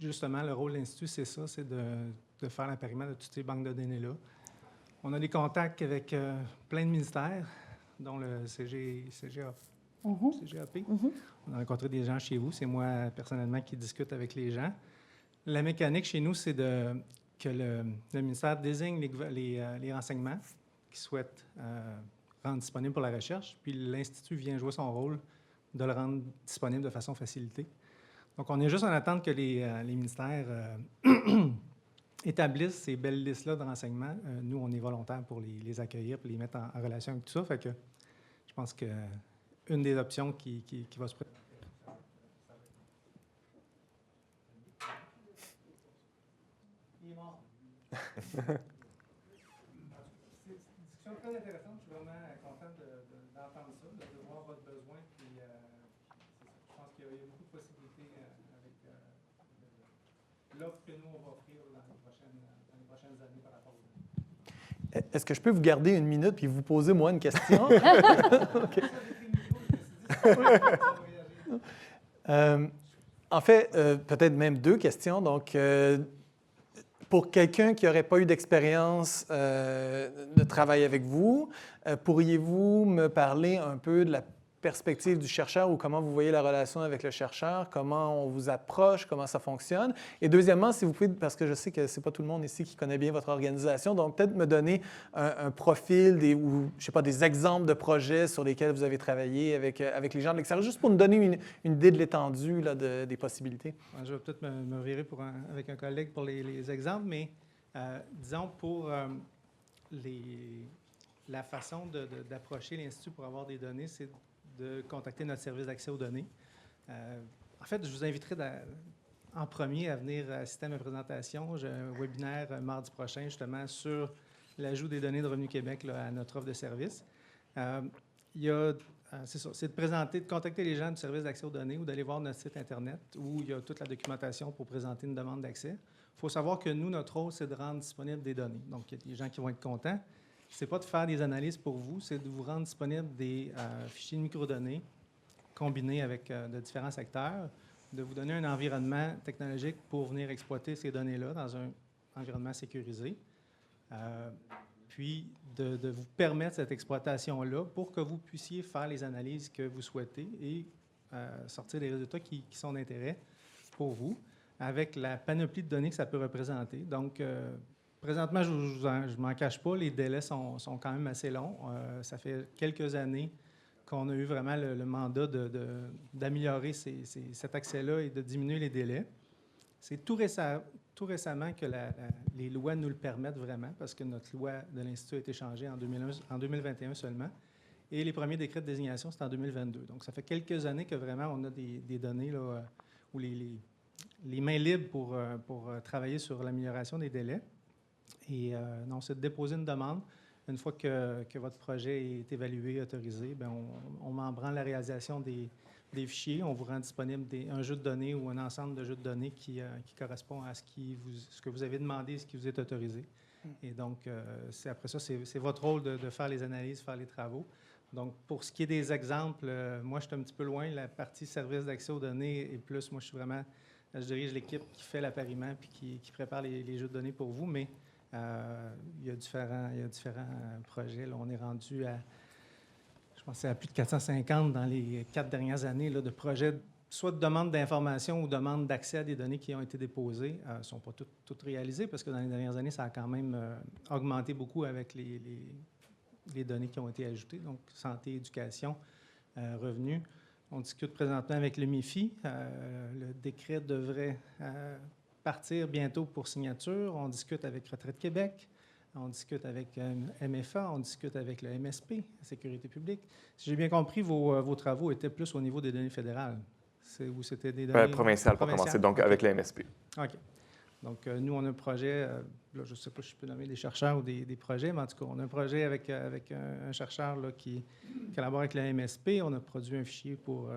justement, le rôle de l'Institut, c'est ça, c'est de faire l'appariement de toutes ces banques de données-là. On a des contacts avec plein de ministères, dont le CGAP. On a rencontré des gens chez vous. C'est moi, personnellement, qui discute avec les gens. La mécanique chez nous, c'est que le ministère désigne les renseignements qu'il souhaite rendre disponibles pour la recherche, puis l'Institut vient jouer son rôle de le rendre disponible de façon facilitée. Donc, on est juste en attente que les ministères établissent ces belles listes-là de renseignements. Nous, on est volontaires pour les accueillir, pour les mettre en relation avec tout ça. Fait que je pense qu'une des options qui va se présenter. Il est mort. C'est une discussion très intéressante. Je suis vraiment content d'entendre ça, de voir votre besoin. Puis, je pense qu'il y a beaucoup de possibilités avec l'offre que nous, on va offrir dans les prochaines années par rapport aux... Est-ce que je peux vous garder 1 minute puis vous poser, moi, une question? OK. En fait, peut-être même 2 questions. Donc, pour quelqu'un qui n'aurait pas eu d'expérience de travail avec vous, pourriez-vous me parler un peu de la perspective du chercheur ou comment vous voyez la relation avec le chercheur, comment on vous approche, comment ça fonctionne. Et deuxièmement, si vous pouvez, parce que je sais que ce n'est pas tout le monde ici qui connaît bien votre organisation, donc peut-être me donner un profil ou, je sais pas, des exemples de projets sur lesquels vous avez travaillé avec les gens de l'extérieur, juste pour nous donner une idée de l'étendue là, des possibilités. Je vais peut-être me virer avec un collègue pour les exemples, mais disons pour la façon d'approcher l'Institut pour avoir des données, c'est de contacter notre service d'accès aux données. En fait, je vous inviterai en premier à venir assister à ma présentation. J'ai un webinaire mardi prochain, justement, sur l'ajout des données de Revenu Québec là, à notre offre de service. C'est ça, c'est de contacter les gens du service d'accès aux données ou d'aller voir notre site Internet où il y a toute la documentation pour présenter une demande d'accès. Il faut savoir que nous, notre rôle, c'est de rendre disponibles des données. Donc, il y a des gens qui vont être contents. Ce n'est pas de faire des analyses pour vous, c'est de vous rendre disponible des fichiers de microdonnées combinés avec de différents secteurs, de vous donner un environnement technologique pour venir exploiter ces données-là dans un environnement sécurisé, puis de vous permettre cette exploitation-là pour que vous puissiez faire les analyses que vous souhaitez et sortir des résultats qui sont d'intérêt pour vous, avec la panoplie de données que ça peut représenter. Donc, présentement, je ne m'en cache pas, les délais sont quand même assez longs. Ça fait quelques années qu'on a eu vraiment le mandat d'améliorer cet accès-là et de diminuer les délais. C'est tout récemment que les lois nous le permettent vraiment, parce que notre loi de l'Institut a été changée en 2021 seulement. Et les premiers décrets de désignation, c'est en 2022. Donc, ça fait quelques années que vraiment on a des données là, où les mains libres pour travailler sur l'amélioration des délais. Et non, c'est de déposer une demande. Une fois que votre projet est évalué, autorisé, bien, on met en branle la réalisation des fichiers. On vous rend disponible un jeu de données ou un ensemble de jeux de données qui correspond à ce que vous avez demandé, ce qui vous est autorisé. Et donc, après ça, c'est votre rôle de faire les analyses, faire les travaux. Donc, pour ce qui est des exemples, moi, je suis un petit peu loin. La partie service d'accès aux données et plus, moi, je dirige l'équipe qui fait l'appariement puis qui prépare les jeux de données pour vous, mais il y a différents projets. Là, on est rendu à, je pense, à plus de 450 dans les 4 dernières années là, de projets, soit de demandes d'information ou de demandes d'accès à des données qui ont été déposées. Ne sont pas toutes réalisées parce que dans les dernières années, ça a quand même augmenté beaucoup avec les données qui ont été ajoutées, donc santé, éducation, revenus. On discute présentement avec le MIFI. Le décret devrait partir bientôt pour signature. On discute avec Retraite Québec, on discute avec MFA, on discute avec le MSP, la Sécurité publique. Si j'ai bien compris, vos travaux étaient plus au niveau des données fédérales. Ou c'était des données provinciales pour commencer, donc avec le MSP. OK. Donc, nous, on a un projet, là, je ne sais pas si je peux nommer des chercheurs ou des projets, mais en tout cas, on a un projet avec un chercheur là, qui collabore avec le MSP. On a produit un fichier pour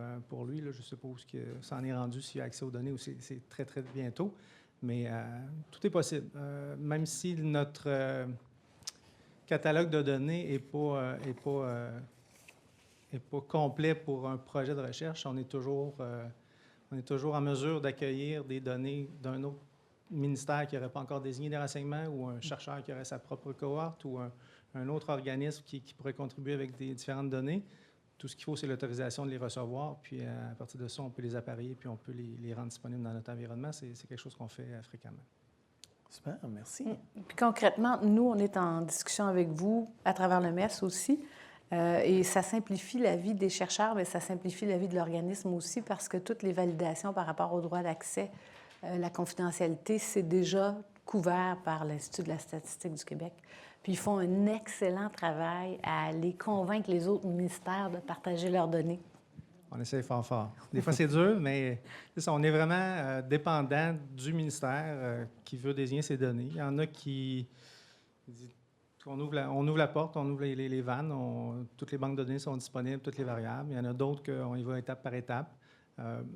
lui. Là, je ne sais pas où ça en est rendu, s'il y a accès aux données ou c'est très, très bientôt. Mais tout est possible. Même si notre catalogue de données n'est pas complet pour un projet de recherche, on est toujours en mesure d'accueillir des données d'un autre ministère qui n'aurait pas encore désigné des renseignements ou un chercheur qui aurait sa propre cohorte ou un autre organisme qui pourrait contribuer avec des différentes données. Tout ce qu'il faut, c'est l'autorisation de les recevoir, puis à partir de ça, on peut les appareiller, puis on peut les rendre disponibles dans notre environnement. C'est quelque chose qu'on fait fréquemment. Super, merci. Puis concrètement, nous, on est en discussion avec vous à travers le MES aussi. Et ça simplifie la vie des chercheurs, mais ça simplifie la vie de l'organisme aussi parce que toutes les validations par rapport au droit d'accès, la confidentialité, c'est déjà couvert par l'Institut de la statistique du Québec. Puis ils font un excellent travail à aller convaincre les autres ministères de partager leurs données. On essaie fort. Des fois, c'est dur, mais c'est ça, on est vraiment dépendant du ministère qui veut désigner ces données. Il y en a qui... On ouvre la porte, on ouvre les vannes, toutes les banques de données sont disponibles, toutes les variables. Il y en a d'autres qu'on y va étape par étape.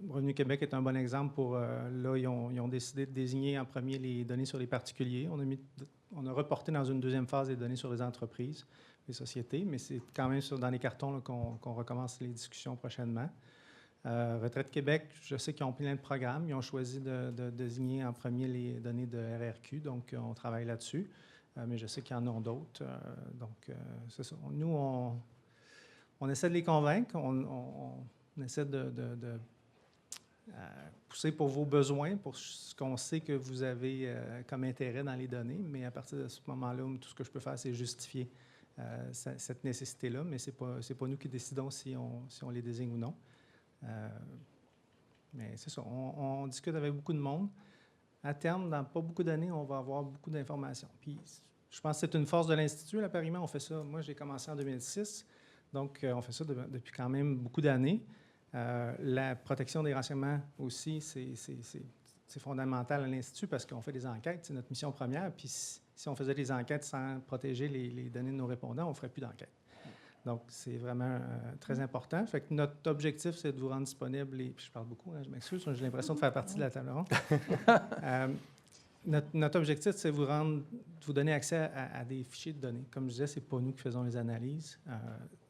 Revenu Québec est un bon exemple pour... là, ils ont décidé de désigner en premier les données sur les particuliers. On a reporté dans une deuxième phase les données sur les entreprises, les sociétés, mais c'est quand même dans les cartons qu'on recommence les discussions prochainement. Retraite Québec, je sais qu'ils ont plein de programmes. Ils ont choisi de désigner en premier les données de RRQ, donc on travaille là-dessus. Mais je sais qu'il y en a d'autres. Donc, c'est ça. Nous, on on essaie de les convaincre, on essaie de pousser pour vos besoins, pour ce qu'on sait que vous avez comme intérêt dans les données, mais à partir de ce moment-là, tout ce que je peux faire, c'est justifier cette nécessité-là, mais ce n'est pas nous qui décidons si on les désigne ou non. Mais c'est ça, on discute avec beaucoup de monde. À terme, dans pas beaucoup d'années, on va avoir beaucoup d'informations. Puis, je pense que c'est une force de l'Institut, l'appareillement. On fait ça. Moi, j'ai commencé en 2006, donc on fait ça depuis quand même beaucoup d'années. La protection des renseignements aussi, c'est fondamental à l'Institut parce qu'on fait des enquêtes. C'est notre mission première. Puis, si on faisait des enquêtes sans protéger les données de nos répondants, on ne ferait plus d'enquête. Donc, c'est vraiment très important. Fait que notre objectif, c'est de vous rendre disponible. Puis je parle beaucoup, hein, je m'excuse, j'ai l'impression de faire partie de la table ronde. Notre objectif, c'est de vous donner accès à des fichiers de données. Comme je disais, ce n'est pas nous qui faisons les analyses.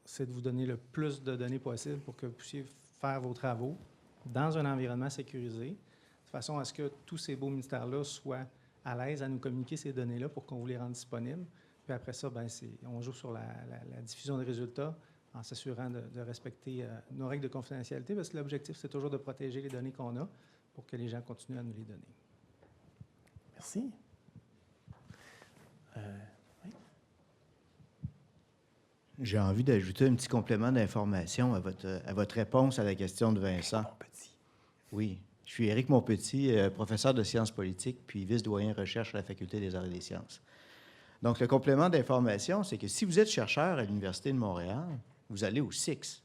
C'est de vous donner le plus de données possible pour que vous puissiez faire vos travaux dans un environnement sécurisé, de façon à ce que tous ces beaux ministères-là soient à l'aise à nous communiquer ces données-là pour qu'on vous les rende disponibles. Puis après ça, on joue sur la diffusion des résultats en s'assurant de respecter nos règles de confidentialité, parce que l'objectif, c'est toujours de protéger les données qu'on a pour que les gens continuent à nous les donner. Merci. Oui. J'ai envie d'ajouter un petit complément d'information à votre réponse à la question de Vincent. Monpetit. Oui. Je suis Éric Monpetit, professeur de sciences politiques, puis vice-doyen recherche à la Faculté des arts et des sciences. Donc, le complément d'information, c'est que si vous êtes chercheur à l'Université de Montréal, vous allez au SIX.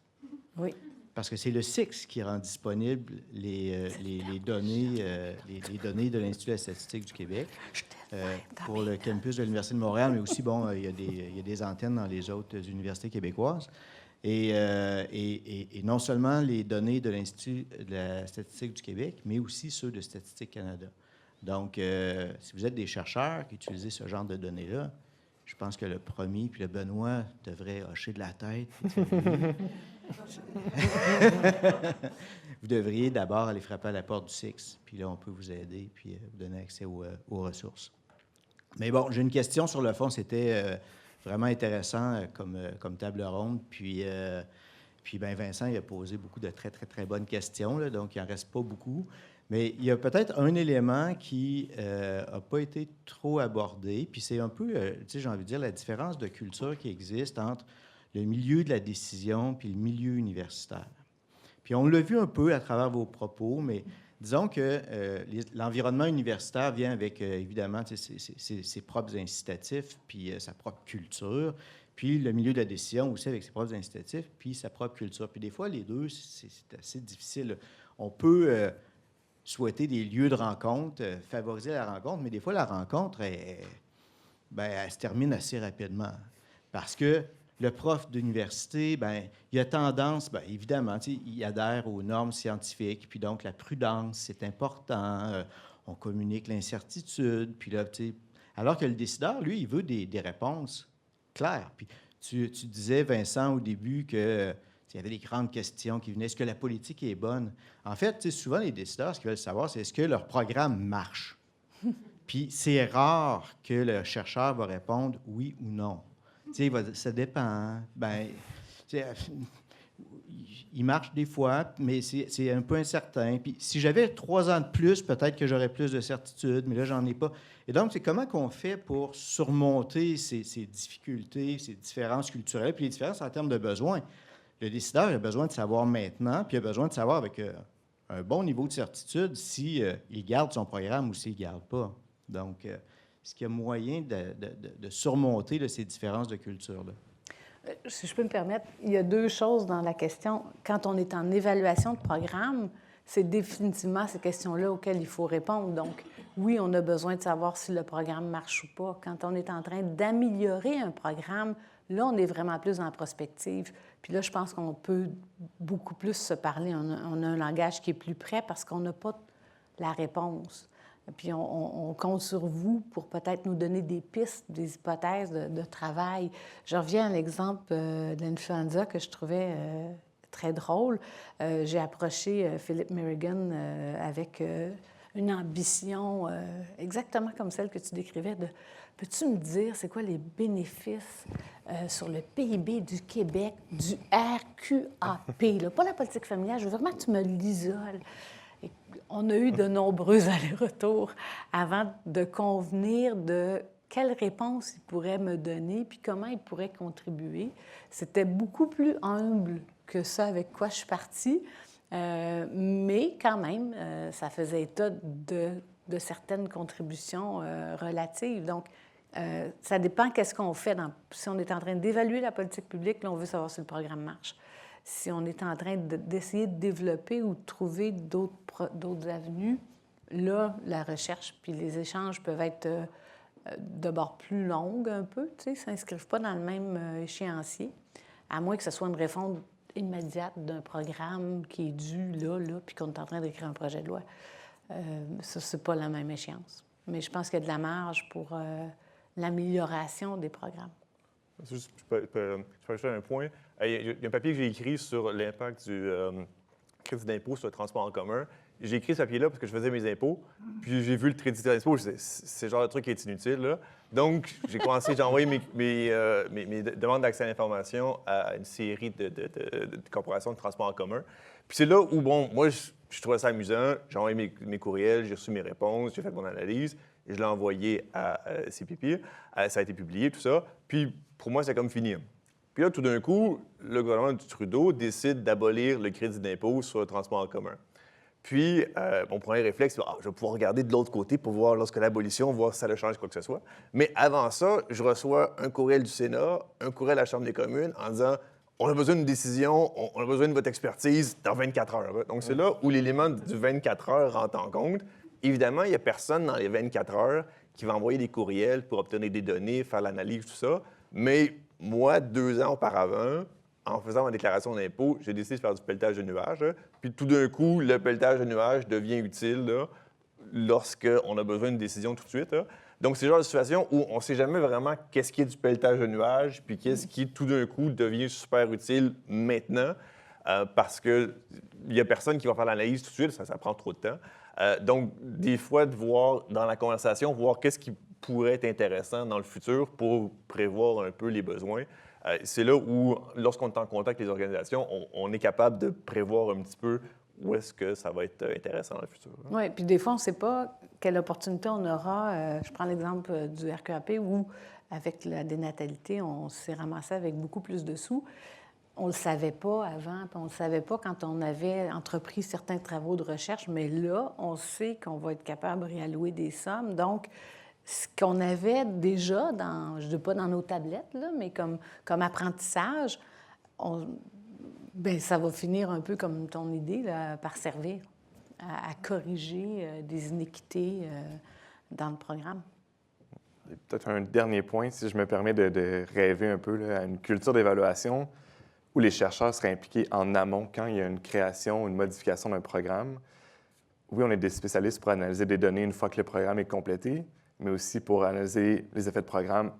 Oui. Parce que c'est le SIX qui rend disponibles les données de l'Institut de la statistique du Québec pour le campus de l'Université de Montréal, mais aussi, bon, il y a des antennes dans les autres universités québécoises. Et non seulement les données de l'Institut de la statistique du Québec, mais aussi ceux de Statistique Canada. Donc, si vous êtes des chercheurs qui utilisez ce genre de données-là, je pense que le premier puis le Benoît devraient hocher de la tête. Vous devriez d'abord aller frapper à la porte du SIX, puis là, on peut vous aider, puis vous donner accès aux ressources. Mais bon, j'ai une question sur le fond. C'était vraiment intéressant comme table ronde. Puis Vincent, il a posé beaucoup de très, très, très bonnes questions, là, donc il n'en reste pas beaucoup. Mais il y a peut-être un élément qui n'a pas été trop abordé, puis c'est un peu, j'ai envie de dire, la différence de culture qui existe entre le milieu de la décision puis le milieu universitaire. Puis on l'a vu un peu à travers vos propos, mais disons que l'environnement universitaire vient avec, évidemment, ses propres incitatifs, puis sa propre culture, puis le milieu de la décision aussi avec ses propres incitatifs, puis sa propre culture. Puis des fois, les deux, c'est assez difficile. On peut souhaiter des lieux de rencontre, favoriser la rencontre, mais des fois, la rencontre, elle se termine assez rapidement. Parce que le prof d'université, il a tendance, évidemment, il adhère aux normes scientifiques, puis donc la prudence, c'est important, on communique l'incertitude, puis là, alors que le décideur, lui, il veut des réponses claires. Puis tu disais, Vincent, au début, que il y avait des grandes questions qui venaient. Est-ce que la politique est bonne? En fait, souvent, les décideurs, ce qu'ils veulent savoir, c'est est-ce que leur programme marche? Puis c'est rare que le chercheur va répondre oui ou non. Ça dépend. Il marche des fois, mais c'est un peu incertain. Puis si j'avais 3 ans de plus, peut-être que j'aurais plus de certitude, mais là, j'en ai pas. Et donc, c'est comment qu'on fait pour surmonter ces difficultés, ces différences culturelles, puis les différences en termes de besoins. Le décideur a besoin de savoir maintenant, puis il a besoin de savoir avec un bon niveau de certitude s'il garde son programme ou s'il ne garde pas. Donc, est-ce qu'il y a moyen de surmonter ces différences de culture-là? Si je peux me permettre, il y a 2 choses dans la question. Quand on est en évaluation de programme, c'est définitivement ces questions-là auxquelles il faut répondre. Donc, oui, on a besoin de savoir si le programme marche ou pas. Quand on est en train d'améliorer un programme, là, on est vraiment plus en prospective. Puis là, je pense qu'on peut beaucoup plus se parler. On a un langage qui est plus près parce qu'on n'a pas la réponse. Puis on compte sur vous pour peut-être nous donner des pistes, des hypothèses de travail. Je reviens à l'exemple de l'influenza que je trouvais très drôle. J'ai approché Philip Merrigan avec une ambition exactement comme celle que tu décrivais de peux-tu me dire c'est quoi les bénéfices sur le PIB du Québec, du RQAP, là, pas la politique familiale, je veux vraiment que tu me l'isoles. Et on a eu de nombreux allers-retours avant de convenir de quelle réponse il pourrait me donner puis comment il pourrait contribuer. C'était beaucoup plus humble que ça avec quoi je suis partie, mais quand même, ça faisait état de certaines contributions relatives. Donc, ça dépend qu'est-ce qu'on fait. Si on est en train d'évaluer la politique publique, là, on veut savoir si le programme marche. Si on est en train d'essayer de développer ou de trouver d'autres avenues, là, la recherche puis les échanges peuvent être de bord plus longues un peu, tu sais, ne s'inscrivent pas dans le même échéancier, à moins que ce soit une réforme immédiate d'un programme qui est dû là, puis qu'on est en train d'écrire un projet de loi. Ça, c'est pas la même échéance. Mais je pense qu'il y a de la marge pour l'amélioration des programmes. Je peux ajouter un point. Il y a un papier que j'ai écrit sur l'impact du crédit d'impôt sur le transport en commun. J'ai écrit ce papier-là parce que je faisais mes impôts, puis j'ai vu le crédit d'impôt, c'est le genre de truc qui est inutile, là. Donc, j'ai envoyé mes demandes d'accès à l'information à une série de corporations de transport en commun. Puis c'est là où, bon, moi, je trouvais ça amusant. J'ai envoyé mes courriels, j'ai reçu mes réponses, j'ai fait mon analyse, et je l'ai envoyé à CPP. Ça a été publié, tout ça. Puis, pour moi, c'est comme fini. Puis là, tout d'un coup, le gouvernement du Trudeau décide d'abolir le crédit d'impôt sur le transport en commun. Puis, mon premier réflexe, c'est je vais pouvoir regarder de l'autre côté pour voir, lorsque l'abolition, voir si ça le change quoi que ce soit. Mais avant ça, je reçois un courriel du Sénat, un courriel à la Chambre des communes en disant on a besoin d'une décision, on a besoin de votre expertise dans 24 heures. Donc, c'est là où l'élément du 24 heures rentre en compte. Évidemment, il n'y a personne dans les 24 heures qui va envoyer des courriels pour obtenir des données, faire l'analyse, tout ça. Mais moi, 2 ans auparavant, en faisant ma déclaration d'impôt, j'ai décidé de faire du pelletage de nuages. Puis tout d'un coup, le pelletage de nuages devient utile lorsqu'on a besoin d'une décision tout de suite. Là. Donc, c'est le genre de situation où on ne sait jamais vraiment qu'est-ce qui est du pelletage de nuages, puis qu'est-ce qui, tout d'un coup, devient super utile maintenant, parce qu'il n'y a personne qui va faire l'analyse tout de suite, ça prend trop de temps. Donc, des fois, de voir dans la conversation, voir qu'est-ce qui pourrait être intéressant dans le futur pour prévoir un peu les besoins. C'est là où, lorsqu'on est en contact avec les organisations, on est capable de prévoir un petit peu où est-ce que ça va être intéressant dans le futur. Oui, puis des fois, on ne sait pas quelle opportunité on aura. Je prends l'exemple du RQAP où, avec la dénatalité, on s'est ramassé avec beaucoup plus de sous. On ne le savait pas avant, puis on ne le savait pas quand on avait entrepris certains travaux de recherche, mais là, on sait qu'on va être capable de réallouer des sommes. Donc, ce qu'on avait déjà, je ne dis pas dans nos tablettes, là, mais comme apprentissage, ça va finir un peu comme ton idée, là, par servir à corriger des inéquités dans le programme. Peut-être un dernier point, si je me permets de rêver un peu là, à une culture d'évaluation où les chercheurs seraient impliqués en amont quand il y a une création ou une modification d'un programme. Oui, on est des spécialistes pour analyser des données une fois que le programme est complété, mais aussi pour analyser les effets de programme,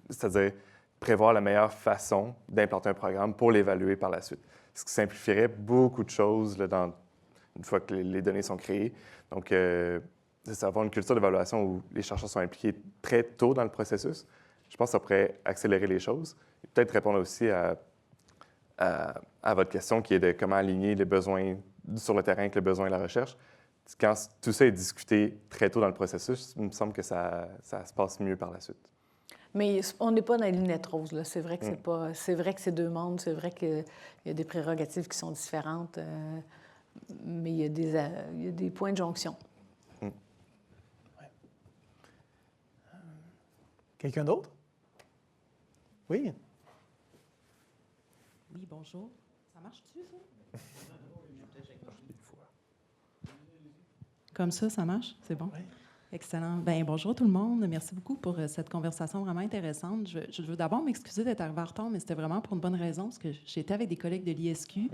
c'est-à-dire prévoir la meilleure façon d'implanter un programme pour l'évaluer par la suite. Ce qui simplifierait beaucoup de choses là, une fois que les données sont créées. Donc, c'est avoir une culture d'évaluation où les chercheurs sont impliqués très tôt dans le processus. Je pense que ça pourrait accélérer les choses. Et peut-être répondre aussi à votre question qui est de comment aligner les besoins sur le terrain avec le besoin de la recherche. Quand tout ça est discuté très tôt dans le processus, il me semble que ça se passe mieux par la suite. Mais on n'est pas dans les lunettes roses, là. C'est vrai que c'est vrai que c'est deux mondes, c'est vrai qu'il y a des prérogatives qui sont différentes, mais il y a des points de jonction. Ouais. Quelqu'un d'autre? Oui? Oui, bonjour. Ça marche-tu, ça? Comme ça marche? C'est bon? Oui. Excellent. Bien, bonjour tout le monde. Merci beaucoup pour cette conversation vraiment intéressante. Je veux d'abord m'excuser d'être arrivée en retard, mais c'était vraiment pour une bonne raison, parce que j'étais avec des collègues de l'ISQ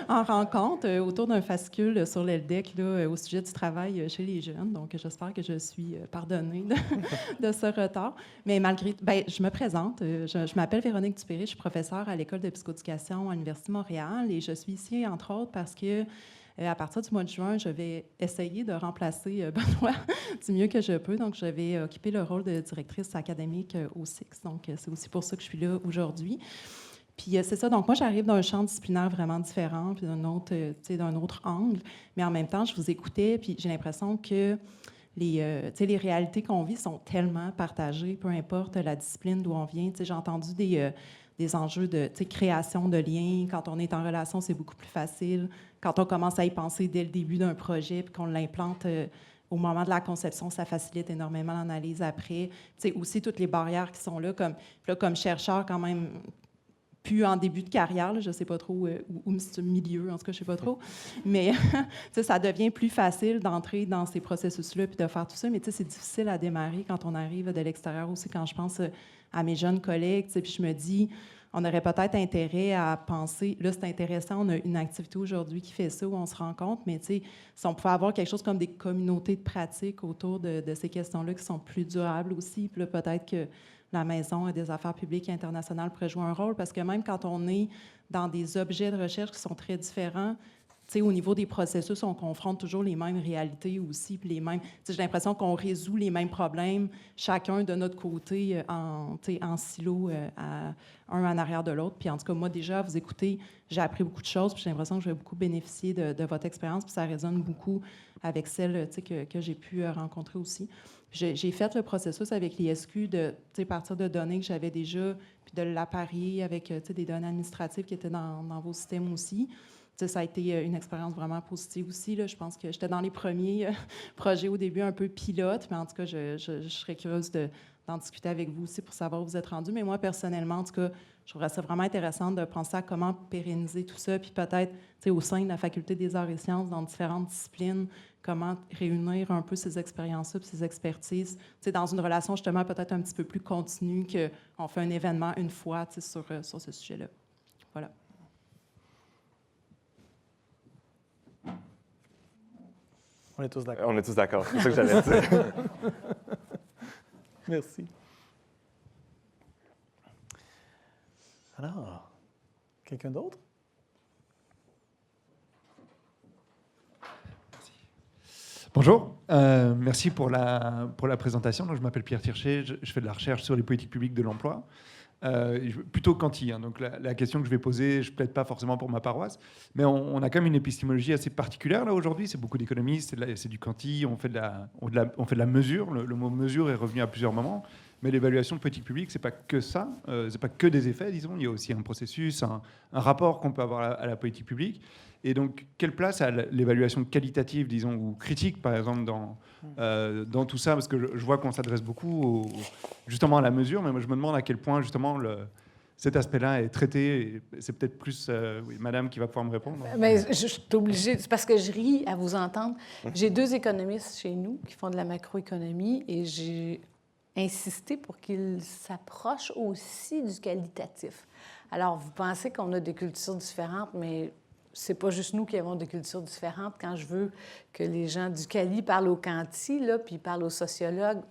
en rencontre autour d'un fascicule sur l'ELDEC là, au sujet du travail chez les jeunes. Donc, j'espère que je suis pardonnée de ce retard. Mais malgré tout, je me présente. Je m'appelle Véronique Dupéré. Je suis professeure à l'École de psychoéducation à l'Université de Montréal et je suis ici, entre autres, parce que À partir du mois de juin, je vais essayer de remplacer Benoît du mieux que je peux. Donc, je vais occuper le rôle de directrice académique au SIX. Donc, c'est aussi pour ça que je suis là aujourd'hui. Puis c'est ça, donc moi, j'arrive d'un champ disciplinaire vraiment différent, puis d'un autre angle, mais en même temps, je vous écoutais, puis j'ai l'impression que les réalités qu'on vit sont tellement partagées, peu importe la discipline d'où on vient. J'ai entendu des enjeux de création de liens. Quand on est en relation, c'est beaucoup plus facile. Quand on commence à y penser dès le début d'un projet, puis qu'on l'implante au moment de la conception, ça facilite énormément l'analyse après. Aussi, toutes les barrières qui sont là, comme chercheur quand même, plus en début de carrière, là, je ne sais pas trop où c'est le milieu, en tout cas, je ne sais pas trop. Mais ça devient plus facile d'entrer dans ces processus-là puis de faire tout ça. Mais c'est difficile à démarrer quand on arrive de l'extérieur aussi. Quand je pense à mes jeunes collègues, puis je me dis, on aurait peut-être intérêt à penser, là, c'est intéressant, on a une activité aujourd'hui qui fait ça, où on se rencontre, mais si on pouvait avoir quelque chose comme des communautés de pratique autour de ces questions-là qui sont plus durables aussi, puis là, peut-être que la Maison des affaires publiques et internationales pourrait jouer un rôle, parce que même quand on est dans des objets de recherche qui sont très différents, au niveau des processus, on confronte toujours les mêmes réalités aussi, puis les mêmes. J'ai l'impression qu'on résout les mêmes problèmes, chacun de notre côté, en silo, un en arrière de l'autre. Puis en tout cas, moi, déjà, à vous écouter, j'ai appris beaucoup de choses, puis j'ai l'impression que je vais beaucoup bénéficier de votre expérience, puis ça résonne beaucoup avec celle que j'ai pu rencontrer aussi. J'ai fait le processus avec l'ISQ de partir de données que j'avais déjà, puis de l'apparier avec des données administratives qui étaient dans vos systèmes aussi. Ça a été une expérience vraiment positive aussi. Là. Je pense que j'étais dans les premiers projets au début un peu pilote, mais en tout cas, je serais curieuse d'en discuter avec vous aussi pour savoir où vous êtes rendu. Mais moi, personnellement, en tout cas, je trouverais ça vraiment intéressant de penser à comment pérenniser tout ça, puis peut-être au sein de la Faculté des arts et sciences, dans différentes disciplines, comment réunir un peu ces expériences-là, ces expertises, dans une relation justement peut-être un petit peu plus continue qu'on fait un événement une fois sur ce sujet-là. Voilà. On est tous d'accord. On est tous d'accord, c'est ça que j'allais dire. Merci. Alors, quelqu'un d'autre? Bonjour, merci pour la présentation. Donc, je m'appelle Pierre Tirchet, je fais de la recherche sur les politiques publiques de l'emploi, plutôt quanti. Donc la question que je vais poser, je ne plaide pas forcément pour ma paroisse, mais on a quand même une épistémologie assez particulière là aujourd'hui. C'est beaucoup d'économistes, c'est du quanti, on fait de la mesure. Le mot mesure est revenu à plusieurs moments, mais l'évaluation de politique publique, c'est pas que ça, c'est pas que des effets, disons. Il y a aussi un processus, un rapport qu'on peut avoir à la politique publique. Et donc, quelle place a l'évaluation qualitative, disons, ou critique, par exemple, dans tout ça? Parce que je vois qu'on s'adresse beaucoup justement à la mesure, mais moi, je me demande à quel point, justement, cet aspect-là est traité. C'est peut-être plus madame qui va pouvoir me répondre. Mais je suis obligée, c'est parce que je ris à vous entendre. J'ai 2 économistes chez nous qui font de la macroéconomie et j'ai insisté pour qu'ils s'approchent aussi du qualitatif. Alors, vous pensez qu'on a des cultures différentes, mais c'est pas juste nous qui avons des cultures différentes. Quand je veux que les gens du Cali parlent au Quanti, là, puis parlent aux sociologues,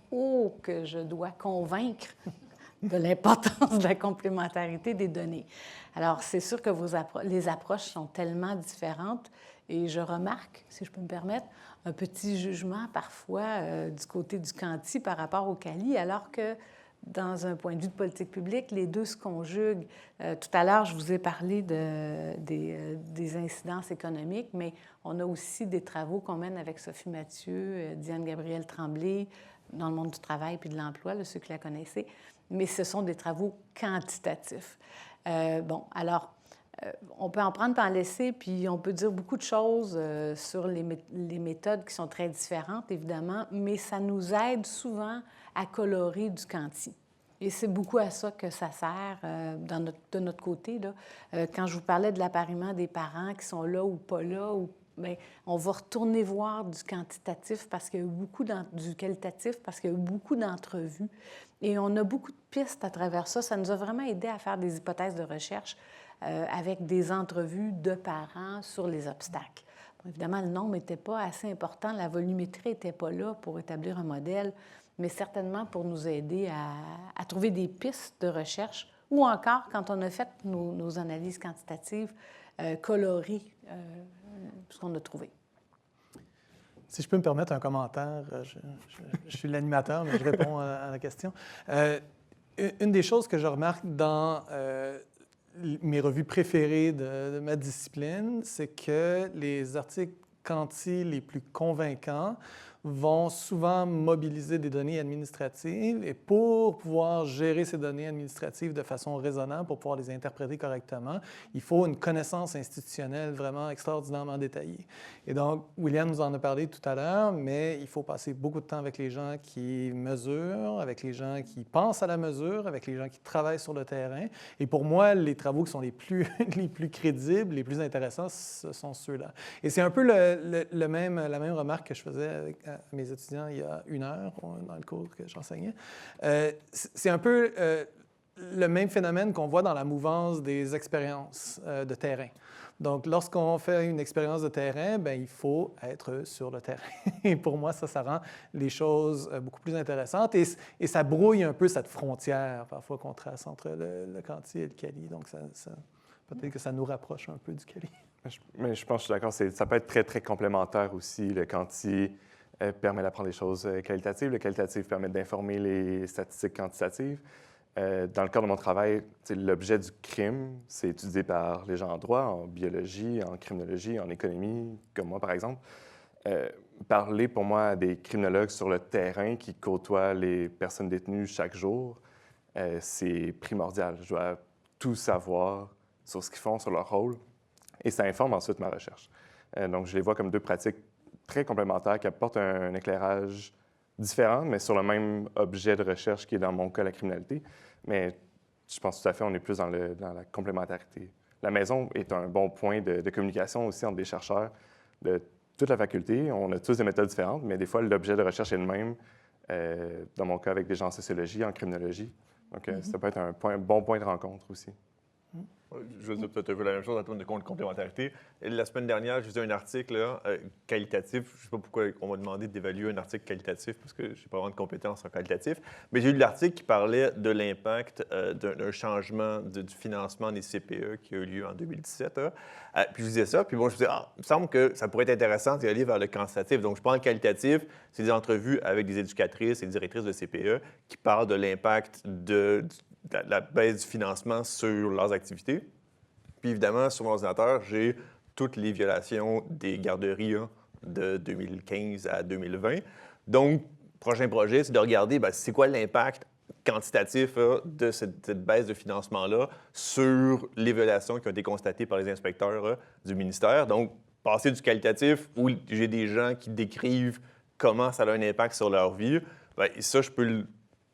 que je dois convaincre de l'importance de la complémentarité des données. Alors, c'est sûr que les approches sont tellement différentes et je remarque, si je peux me permettre, un petit jugement parfois du côté du Quanti par rapport au Cali, alors que dans un point de vue de politique publique, les deux se conjuguent. Tout à l'heure, je vous ai parlé des incidences économiques, mais on a aussi des travaux qu'on mène avec Sophie Mathieu, Diane-Gabrielle Tremblay, dans le monde du travail puis de l'emploi, là, ceux qui la connaissaient, mais ce sont des travaux quantitatifs. Alors, on peut en prendre et en laisser, puis on peut dire beaucoup de choses sur les méthodes qui sont très différentes, évidemment, mais ça nous aide souvent à colorer du quanti. Et c'est beaucoup à ça que ça sert de notre côté. Là. Quand je vous parlais de l'appariement des parents qui sont là ou pas là, bien, on va retourner voir du quantitatif parce qu'il y a eu beaucoup du qualitatif parce qu'il y a eu beaucoup d'entrevues. Et on a beaucoup de pistes à travers ça. Ça nous a vraiment aidé à faire des hypothèses de recherche avec des entrevues de parents sur les obstacles. Bon, évidemment, le nombre n'était pas assez important, la volumétrie n'était pas là pour établir un modèle, mais certainement pour nous aider à trouver des pistes de recherche ou encore, quand on a fait nos analyses quantitatives, colorer a trouvé. Si je peux me permettre un commentaire, je suis l'animateur, mais je réponds à la question. Une des choses que je remarque dans mes revues préférées de ma discipline, c'est que les articles quanti les plus convaincants vont souvent mobiliser des données administratives et pour pouvoir gérer ces données administratives de façon raisonnable, pour pouvoir les interpréter correctement, il faut une connaissance institutionnelle vraiment extraordinairement détaillée. Et donc, William nous en a parlé tout à l'heure, mais il faut passer beaucoup de temps avec les gens qui mesurent, avec les gens qui pensent à la mesure, avec les gens qui travaillent sur le terrain. Et pour moi, les travaux qui sont les plus crédibles, les plus intéressants, ce sont ceux-là. Et c'est un peu la même remarque que je faisais avec à mes étudiants il y a 1 heure dans le cours que j'enseignais. C'est un peu le même phénomène qu'on voit dans la mouvance des expériences de terrain. Donc, lorsqu'on fait une expérience de terrain, bien, il faut être sur le terrain. Et pour moi, ça rend les choses beaucoup plus intéressantes et ça brouille un peu cette frontière parfois qu'on trace entre le quanti et le quali. Donc, peut-être que ça nous rapproche un peu du quali. Mais je pense que je suis d'accord, ça peut être très, très complémentaire aussi. Le quanti permet d'apprendre des choses qualitatives. Le qualitatif permet d'informer les statistiques quantitatives. Dans le cadre de mon travail, l'objet du crime, c'est étudié par les gens en droit, en biologie, en criminologie, en économie, comme moi, par exemple. Parler, pour moi, à des criminologues sur le terrain qui côtoient les personnes détenues chaque jour, c'est primordial. Je dois tout savoir sur ce qu'ils font, sur leur rôle, et ça informe ensuite ma recherche. Donc, je les vois comme 2 pratiques très complémentaires qui apportent un éclairage différent, mais sur le même objet de recherche qui est dans mon cas la criminalité. Mais je pense tout à fait on est plus dans la complémentarité. La maison est un bon point de communication aussi entre des chercheurs de toute la faculté. On a tous des méthodes différentes, mais des fois, l'objet de recherche est le même. Dans mon cas, avec des gens en sociologie, en criminologie. Donc, ça peut être un bon point de rencontre aussi. Je veux dire peut-être un peu la même chose en termes de complémentarité. La semaine dernière, j'ai vu un article là, qualitatif. Je ne sais pas pourquoi on m'a demandé d'évaluer un article qualitatif parce que je n'ai pas vraiment de compétences en qualitatif. Mais j'ai lu l'article qui parlait de l'impact d'un changement du financement des CPE qui a eu lieu en 2017. Puis je disais ça. Puis bon, je me disais, il me semble que ça pourrait être intéressant d'y aller vers le quantitatif. Donc, je prends le qualitatif. C'est des entrevues avec des éducatrices et directrices de CPE qui parlent de l'impact de la baisse du financement sur leurs activités. Puis évidemment, sur mon ordinateur, j'ai toutes les violations des garderies de 2015 à 2020. Donc, prochain projet, c'est de regarder c'est quoi l'impact quantitatif de cette baisse de financement-là sur les violations qui ont été constatées par les inspecteurs du ministère. Donc, passer du qualitatif où j'ai des gens qui décrivent comment ça a un impact sur leur vie, et ça, je peux le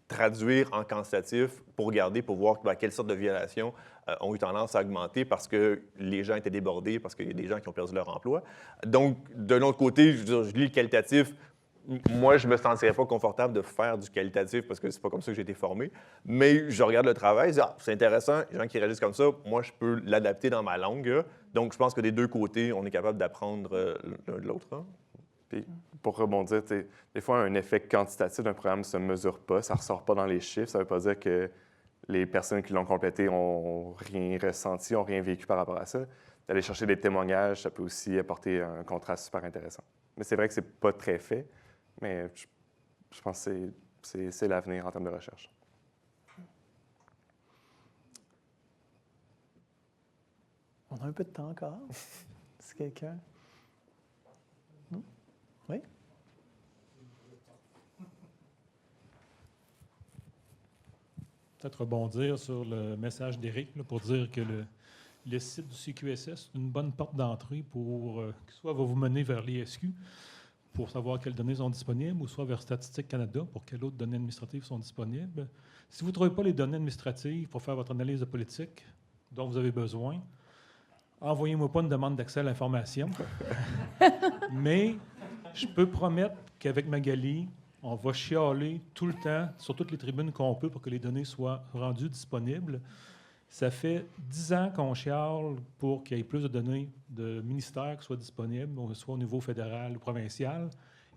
traduire en quantitatif pour regarder, pour voir quelles sortes de violations ont eu tendance à augmenter parce que les gens étaient débordés, parce qu'il y a des gens qui ont perdu leur emploi. Donc, d'un autre côté, je lis le qualitatif. Moi, je ne me sentirais pas confortable de faire du qualitatif parce que c'est pas comme ça que j'ai été formé. Mais je regarde le travail, je dis, c'est intéressant, les gens qui réagissent comme ça, moi, je peux l'adapter dans ma langue. Donc, je pense que des 2 côtés, on est capable d'apprendre l'un de l'autre. Puis, pour rebondir, des fois, un effet quantitatif d'un programme ne se mesure pas, ça ne ressort pas dans les chiffres. Ça ne veut pas dire que les personnes qui l'ont complété n'ont rien ressenti, n'ont rien vécu par rapport à ça. D'aller chercher des témoignages, ça peut aussi apporter un contraste super intéressant. Mais c'est vrai que ce n'est pas très fait, mais je pense que c'est l'avenir en termes de recherche. On a un peu de temps encore. C'est quelqu'un? Non? Oui? Peut-être rebondir sur le message d'Éric pour dire que le site du CQSS est une bonne porte d'entrée pour, soit va vous mener vers l'ISQ pour savoir quelles données sont disponibles, ou soit vers Statistique Canada pour quelles autres données administratives sont disponibles. Si vous ne trouvez pas les données administratives pour faire votre analyse de politique dont vous avez besoin, envoyez-moi pas une demande d'accès à l'information. Mais je peux promettre qu'avec Magali, on va chialer tout le temps sur toutes les tribunes qu'on peut pour que les données soient rendues disponibles. Ça fait 10 ans qu'on chiale pour qu'il y ait plus de données de ministères qui soient disponibles, soit au niveau fédéral ou provincial.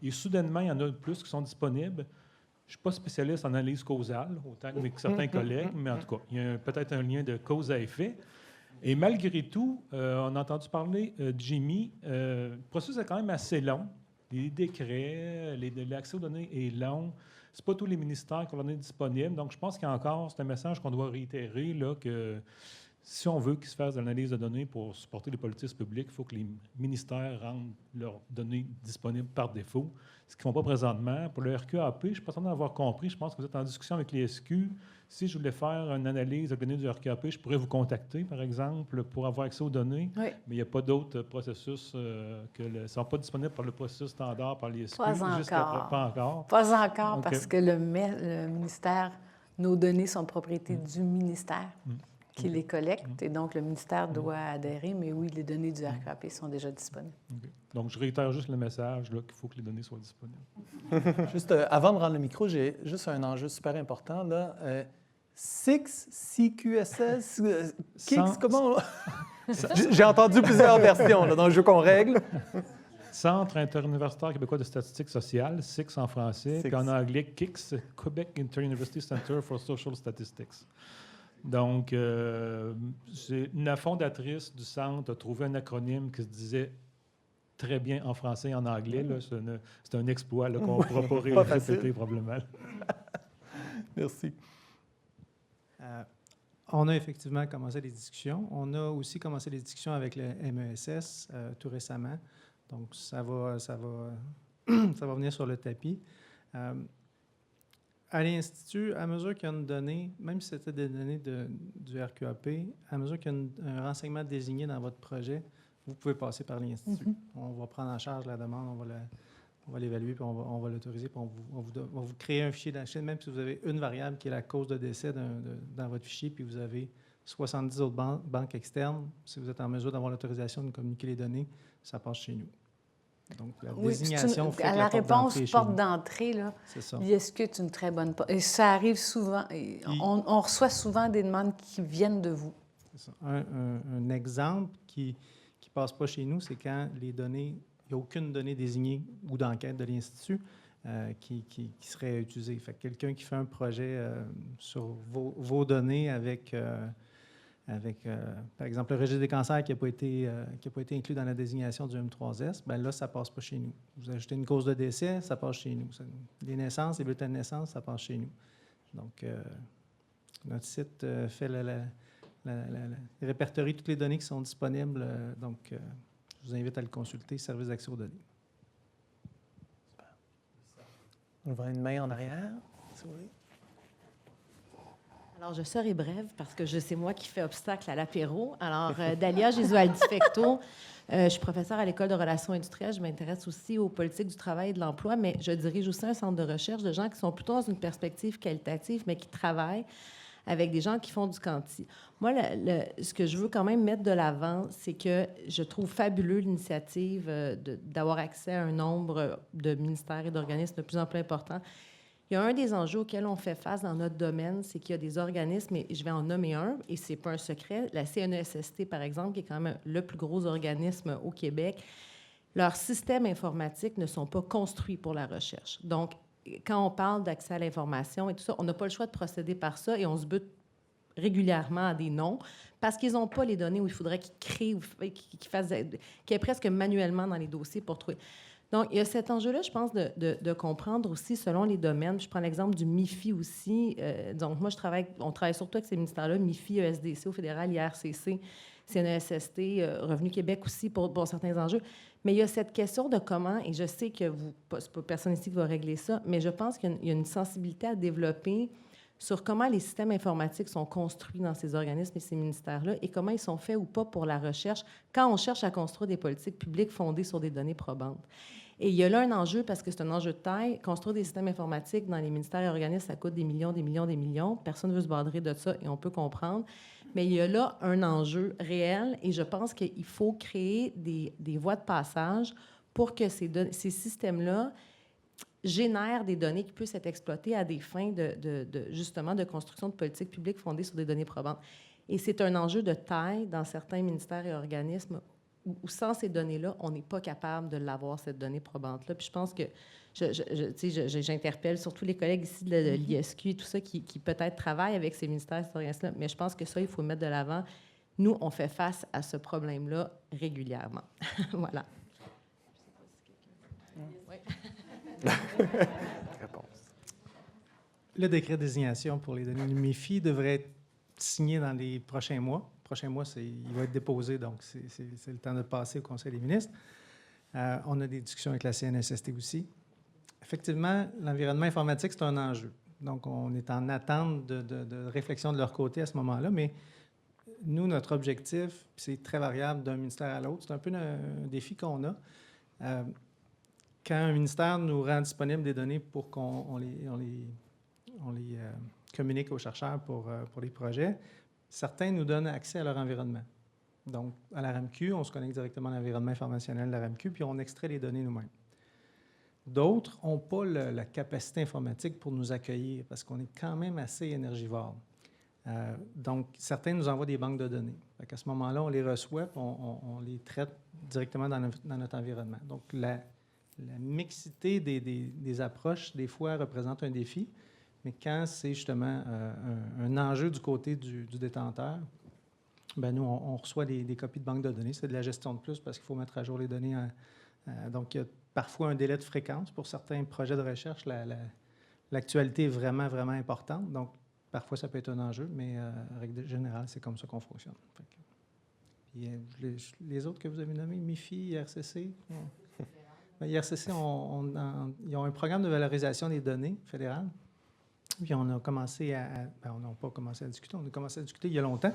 Et soudainement, il y en a plus qui sont disponibles. Je ne suis pas spécialiste en analyse causale, autant que certains collègues, mais en tout cas, il y a peut-être un lien de cause à effet. Et malgré tout, on a entendu parler de Jimmy. Le processus est quand même assez long. Les décrets, l'accès aux données est long. Ce pas tous les ministères qui ont donné disponibles. Donc, je pense qu'il y a encore, c'est un message qu'on doit réitérer, là, que si on veut qu'ils se fassent de l'analyse de données pour supporter les politiques publiques, il faut que les ministères rendent leurs données disponibles par défaut, ce qu'ils ne font pas présentement. Pour le RQAP, je ne suis pas certain d'avoir compris. Je pense que vous êtes en discussion avec les SQ. Si je voulais faire une analyse de données du RQAP, je pourrais vous contacter, par exemple, pour avoir accès aux données. Oui. Mais il n'y a pas d'autres processus qui ne sont pas disponibles par le processus standard, par les SQ. Pas encore. Pas encore, parce que le ministère, nos données sont propriété du ministère qui les collecte, et donc le ministère doit adhérer, mais oui, les données du RQAP sont déjà disponibles. Okay. Donc, je réitère juste le message qu'il faut que les données soient disponibles. Juste avant de rendre le micro, j'ai juste un enjeu super important, là. Six, CQSS, KIX, comment? J'ai entendu plusieurs versions, là, donc je veux qu'on règle. Centre interuniversitaire québécois de statistiques sociales, SIX en français, puis en anglais, KIX, Quebec Interuniversity Center for Social Statistics. Donc, la fondatrice du centre a trouvé un acronyme qui se disait très bien en français et en anglais. Là. C'est un exploit là, qu'on ne pourra pas répéter probablement. Merci. On a effectivement commencé les discussions. On a aussi commencé les discussions avec le MESS tout récemment. Donc, ça va venir sur le tapis. À l'Institut, à mesure qu'il y a une donnée, même si c'était des données du RQAP, à mesure qu'il y a un renseignement désigné dans votre projet, vous pouvez passer par l'Institut. On va prendre en charge la demande, on va l'évaluer, puis on va l'autoriser, puis on va vous créer un fichier dans la chaîne, même si vous avez une variable qui est la cause de décès dans votre fichier, puis vous avez 70 autres banques externes. Si vous êtes en mesure d'avoir l'autorisation de communiquer les données, ça passe chez nous. Donc, la désignation fait à la réponse porte d'entrée, là, l'ISQ est une très bonne porte. Et ça arrive souvent. On reçoit souvent des demandes qui viennent de vous. C'est ça. Un exemple qui ne passe pas chez nous, c'est quand les données, il n'y a aucune donnée désignée ou d'enquête de l'Institut qui serait utilisée. Fait que quelqu'un qui fait un projet sur vos données avec par exemple, le registre des cancers qui n'a pas été inclus dans la désignation du M3S, bien là, ça ne passe pas chez nous. Vous ajoutez une cause de décès, ça passe chez nous. Les naissances, les bulletins de naissance, ça passe chez nous. Donc, notre site fait répertorie toutes les données qui sont disponibles. Donc, je vous invite à le consulter, Service d'accès aux données. On va une main en arrière, si vous voulez. Alors, je serai brève parce que c'est moi qui fais obstacle à l'apéro. Alors, Dalia Gesualdi-Fecteau, je suis professeure à l'École de relations industrielles. Je m'intéresse aussi aux politiques du travail et de l'emploi, mais je dirige aussi un centre de recherche de gens qui sont plutôt dans une perspective qualitative, mais qui travaillent avec des gens qui font du quanti. Moi, ce que je veux quand même mettre de l'avant, c'est que je trouve fabuleux l'initiative d'avoir accès à un nombre de ministères et d'organismes de plus en plus important. Il y a un des enjeux auxquels on fait face dans notre domaine, c'est qu'il y a des organismes, et je vais en nommer un, et ce n'est pas un secret, la CNESST, par exemple, qui est quand même le plus gros organisme au Québec, leurs systèmes informatiques ne sont pas construits pour la recherche. Donc, quand on parle d'accès à l'information et tout ça, on n'a pas le choix de procéder par ça, et on se bute régulièrement à des noms, parce qu'ils n'ont pas les données où il faudrait qu'ils créent, qu'ils aient presque manuellement dans les dossiers pour trouver. Donc, il y a cet enjeu-là, je pense, de comprendre aussi selon les domaines. Je prends l'exemple du MIFI aussi. Donc, moi, on travaille surtout avec ces ministères-là, MIFI, ESDC au fédéral, IRCC, CNESST, Revenu Québec aussi pour certains enjeux. Mais il y a cette question de comment, et je sais que c'est pas personne ici qui va régler ça, mais je pense qu'il y a une sensibilité à développer sur comment les systèmes informatiques sont construits dans ces organismes et ces ministères-là et comment ils sont faits ou pas pour la recherche quand on cherche à construire des politiques publiques fondées sur des données probantes. Et il y a là un enjeu, parce que c'est un enjeu de taille. Construire des systèmes informatiques dans les ministères et organismes, ça coûte des millions, des millions, des millions. Personne ne veut se borderer de ça et on peut comprendre. Mais il y a là un enjeu réel et je pense qu'il faut créer des voies de passage pour que ces systèmes-là génèrent des données qui puissent être exploitées à des fins justement de construction de politiques publiques fondées sur des données probantes. Et c'est un enjeu de taille dans certains ministères et organismes où sans ces données-là, on n'est pas capable de l'avoir, cette donnée probante-là. Puis je pense que j'interpelle surtout les collègues ici de l'ISQ et tout ça qui peut-être travaillent avec ces ministères et ces organismes-là, mais je pense que ça, il faut mettre de l'avant. Nous, on fait face à ce problème-là régulièrement. Voilà. Le décret de désignation pour les données du MIFI devrait être signé dans les prochains mois. Prochain mois, il va être déposé, donc c'est le temps de passer au Conseil des ministres. On a des discussions avec la CNSST aussi. Effectivement, l'environnement informatique, c'est un enjeu. Donc, on est en attente de réflexion de leur côté à ce moment-là, mais nous, notre objectif, c'est très variable d'un ministère à l'autre. C'est un peu un défi qu'on a. Quand un ministère nous rend disponible des données pour qu'on les communique aux chercheurs pour les projets, certains nous donnent accès à leur environnement. Donc, à la RAMQ, on se connecte directement à l'environnement informationnel de la RAMQ, puis on extrait les données nous-mêmes. D'autres n'ont pas la capacité informatique pour nous accueillir parce qu'on est quand même assez énergivore. Donc, certains nous envoient des banques de données. À ce moment-là, on les reçoit et on les traite directement dans notre environnement. Donc, la mixité des approches, des fois, représente un défi, mais quand c'est justement un enjeu du côté du détenteur, bien, nous, on reçoit des copies de banques de données. C'est de la gestion de plus parce qu'il faut mettre à jour les données. Donc, il y a parfois un délai de fréquence. Pour certains projets de recherche, l'actualité est vraiment, vraiment importante. Donc, parfois, ça peut être un enjeu, mais en règle générale, c'est comme ça qu'on fonctionne. Puis, les autres que vous avez nommés, MIFI, IRCC, IRCC, ils ont un programme de valorisation des données fédérales. Puis on a commencé on n'a pas commencé à discuter, on a commencé à discuter il y a longtemps.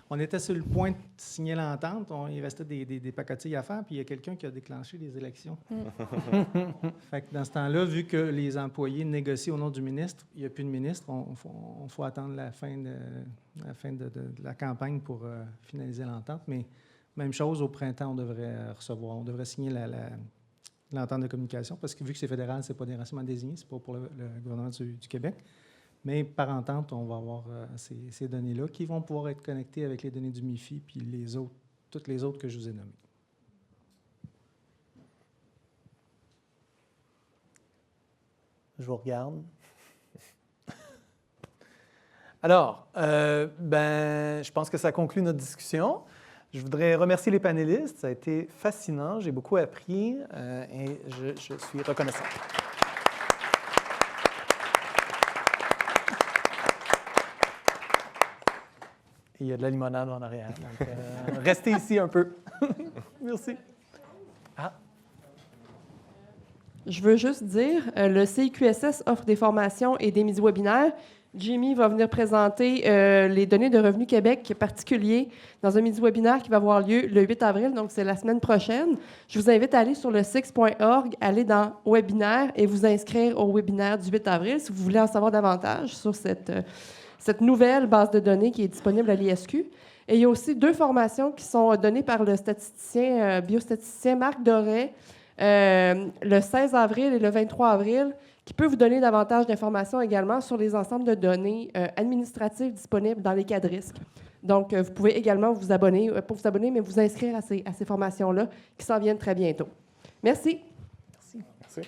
On était sur le point de signer l'entente, il restait des pacotilles à faire, puis il y a quelqu'un qui a déclenché les élections. Fait que dans ce temps-là, vu que les employés négocient au nom du ministre, il n'y a plus de ministre, on faut attendre la fin de la campagne pour finaliser l'entente. Mais même chose, au printemps, on devrait signer l'entente de communication, parce que vu que c'est fédéral, ce n'est pas des renseignements désignés, ce n'est pas pour le gouvernement du Québec. Mais par entente, on va avoir ces données-là qui vont pouvoir être connectées avec les données du MIFI puis toutes les autres que je vous ai nommées. Je vous regarde. Alors, je pense que ça conclut notre discussion. Je voudrais remercier les panélistes. Ça a été fascinant. J'ai beaucoup appris et je suis reconnaissant. Il y a de la limonade en arrière. Donc, restez ici un peu. Merci. Je veux juste dire, le CIQSS offre des formations et des midi-webinaires. Jimmy va venir présenter les données de Revenu Québec particuliers dans un midi-webinaire qui va avoir lieu le 8 avril, donc c'est la semaine prochaine. Je vous invite à aller sur le six.org, aller dans « Webinaire » et vous inscrire au webinaire du 8 avril si vous voulez en savoir davantage sur cette nouvelle base de données qui est disponible à l'ISQ. Et il y a aussi 2 formations qui sont données par le biostatisticien Marc Doré, le 16 avril et le 23 avril, qui peut vous donner davantage d'informations également sur les ensembles de données administratives disponibles dans les cas de risque. Donc, vous pouvez également vous abonner, mais vous inscrire à ces formations-là qui s'en viennent très bientôt. Merci. Merci.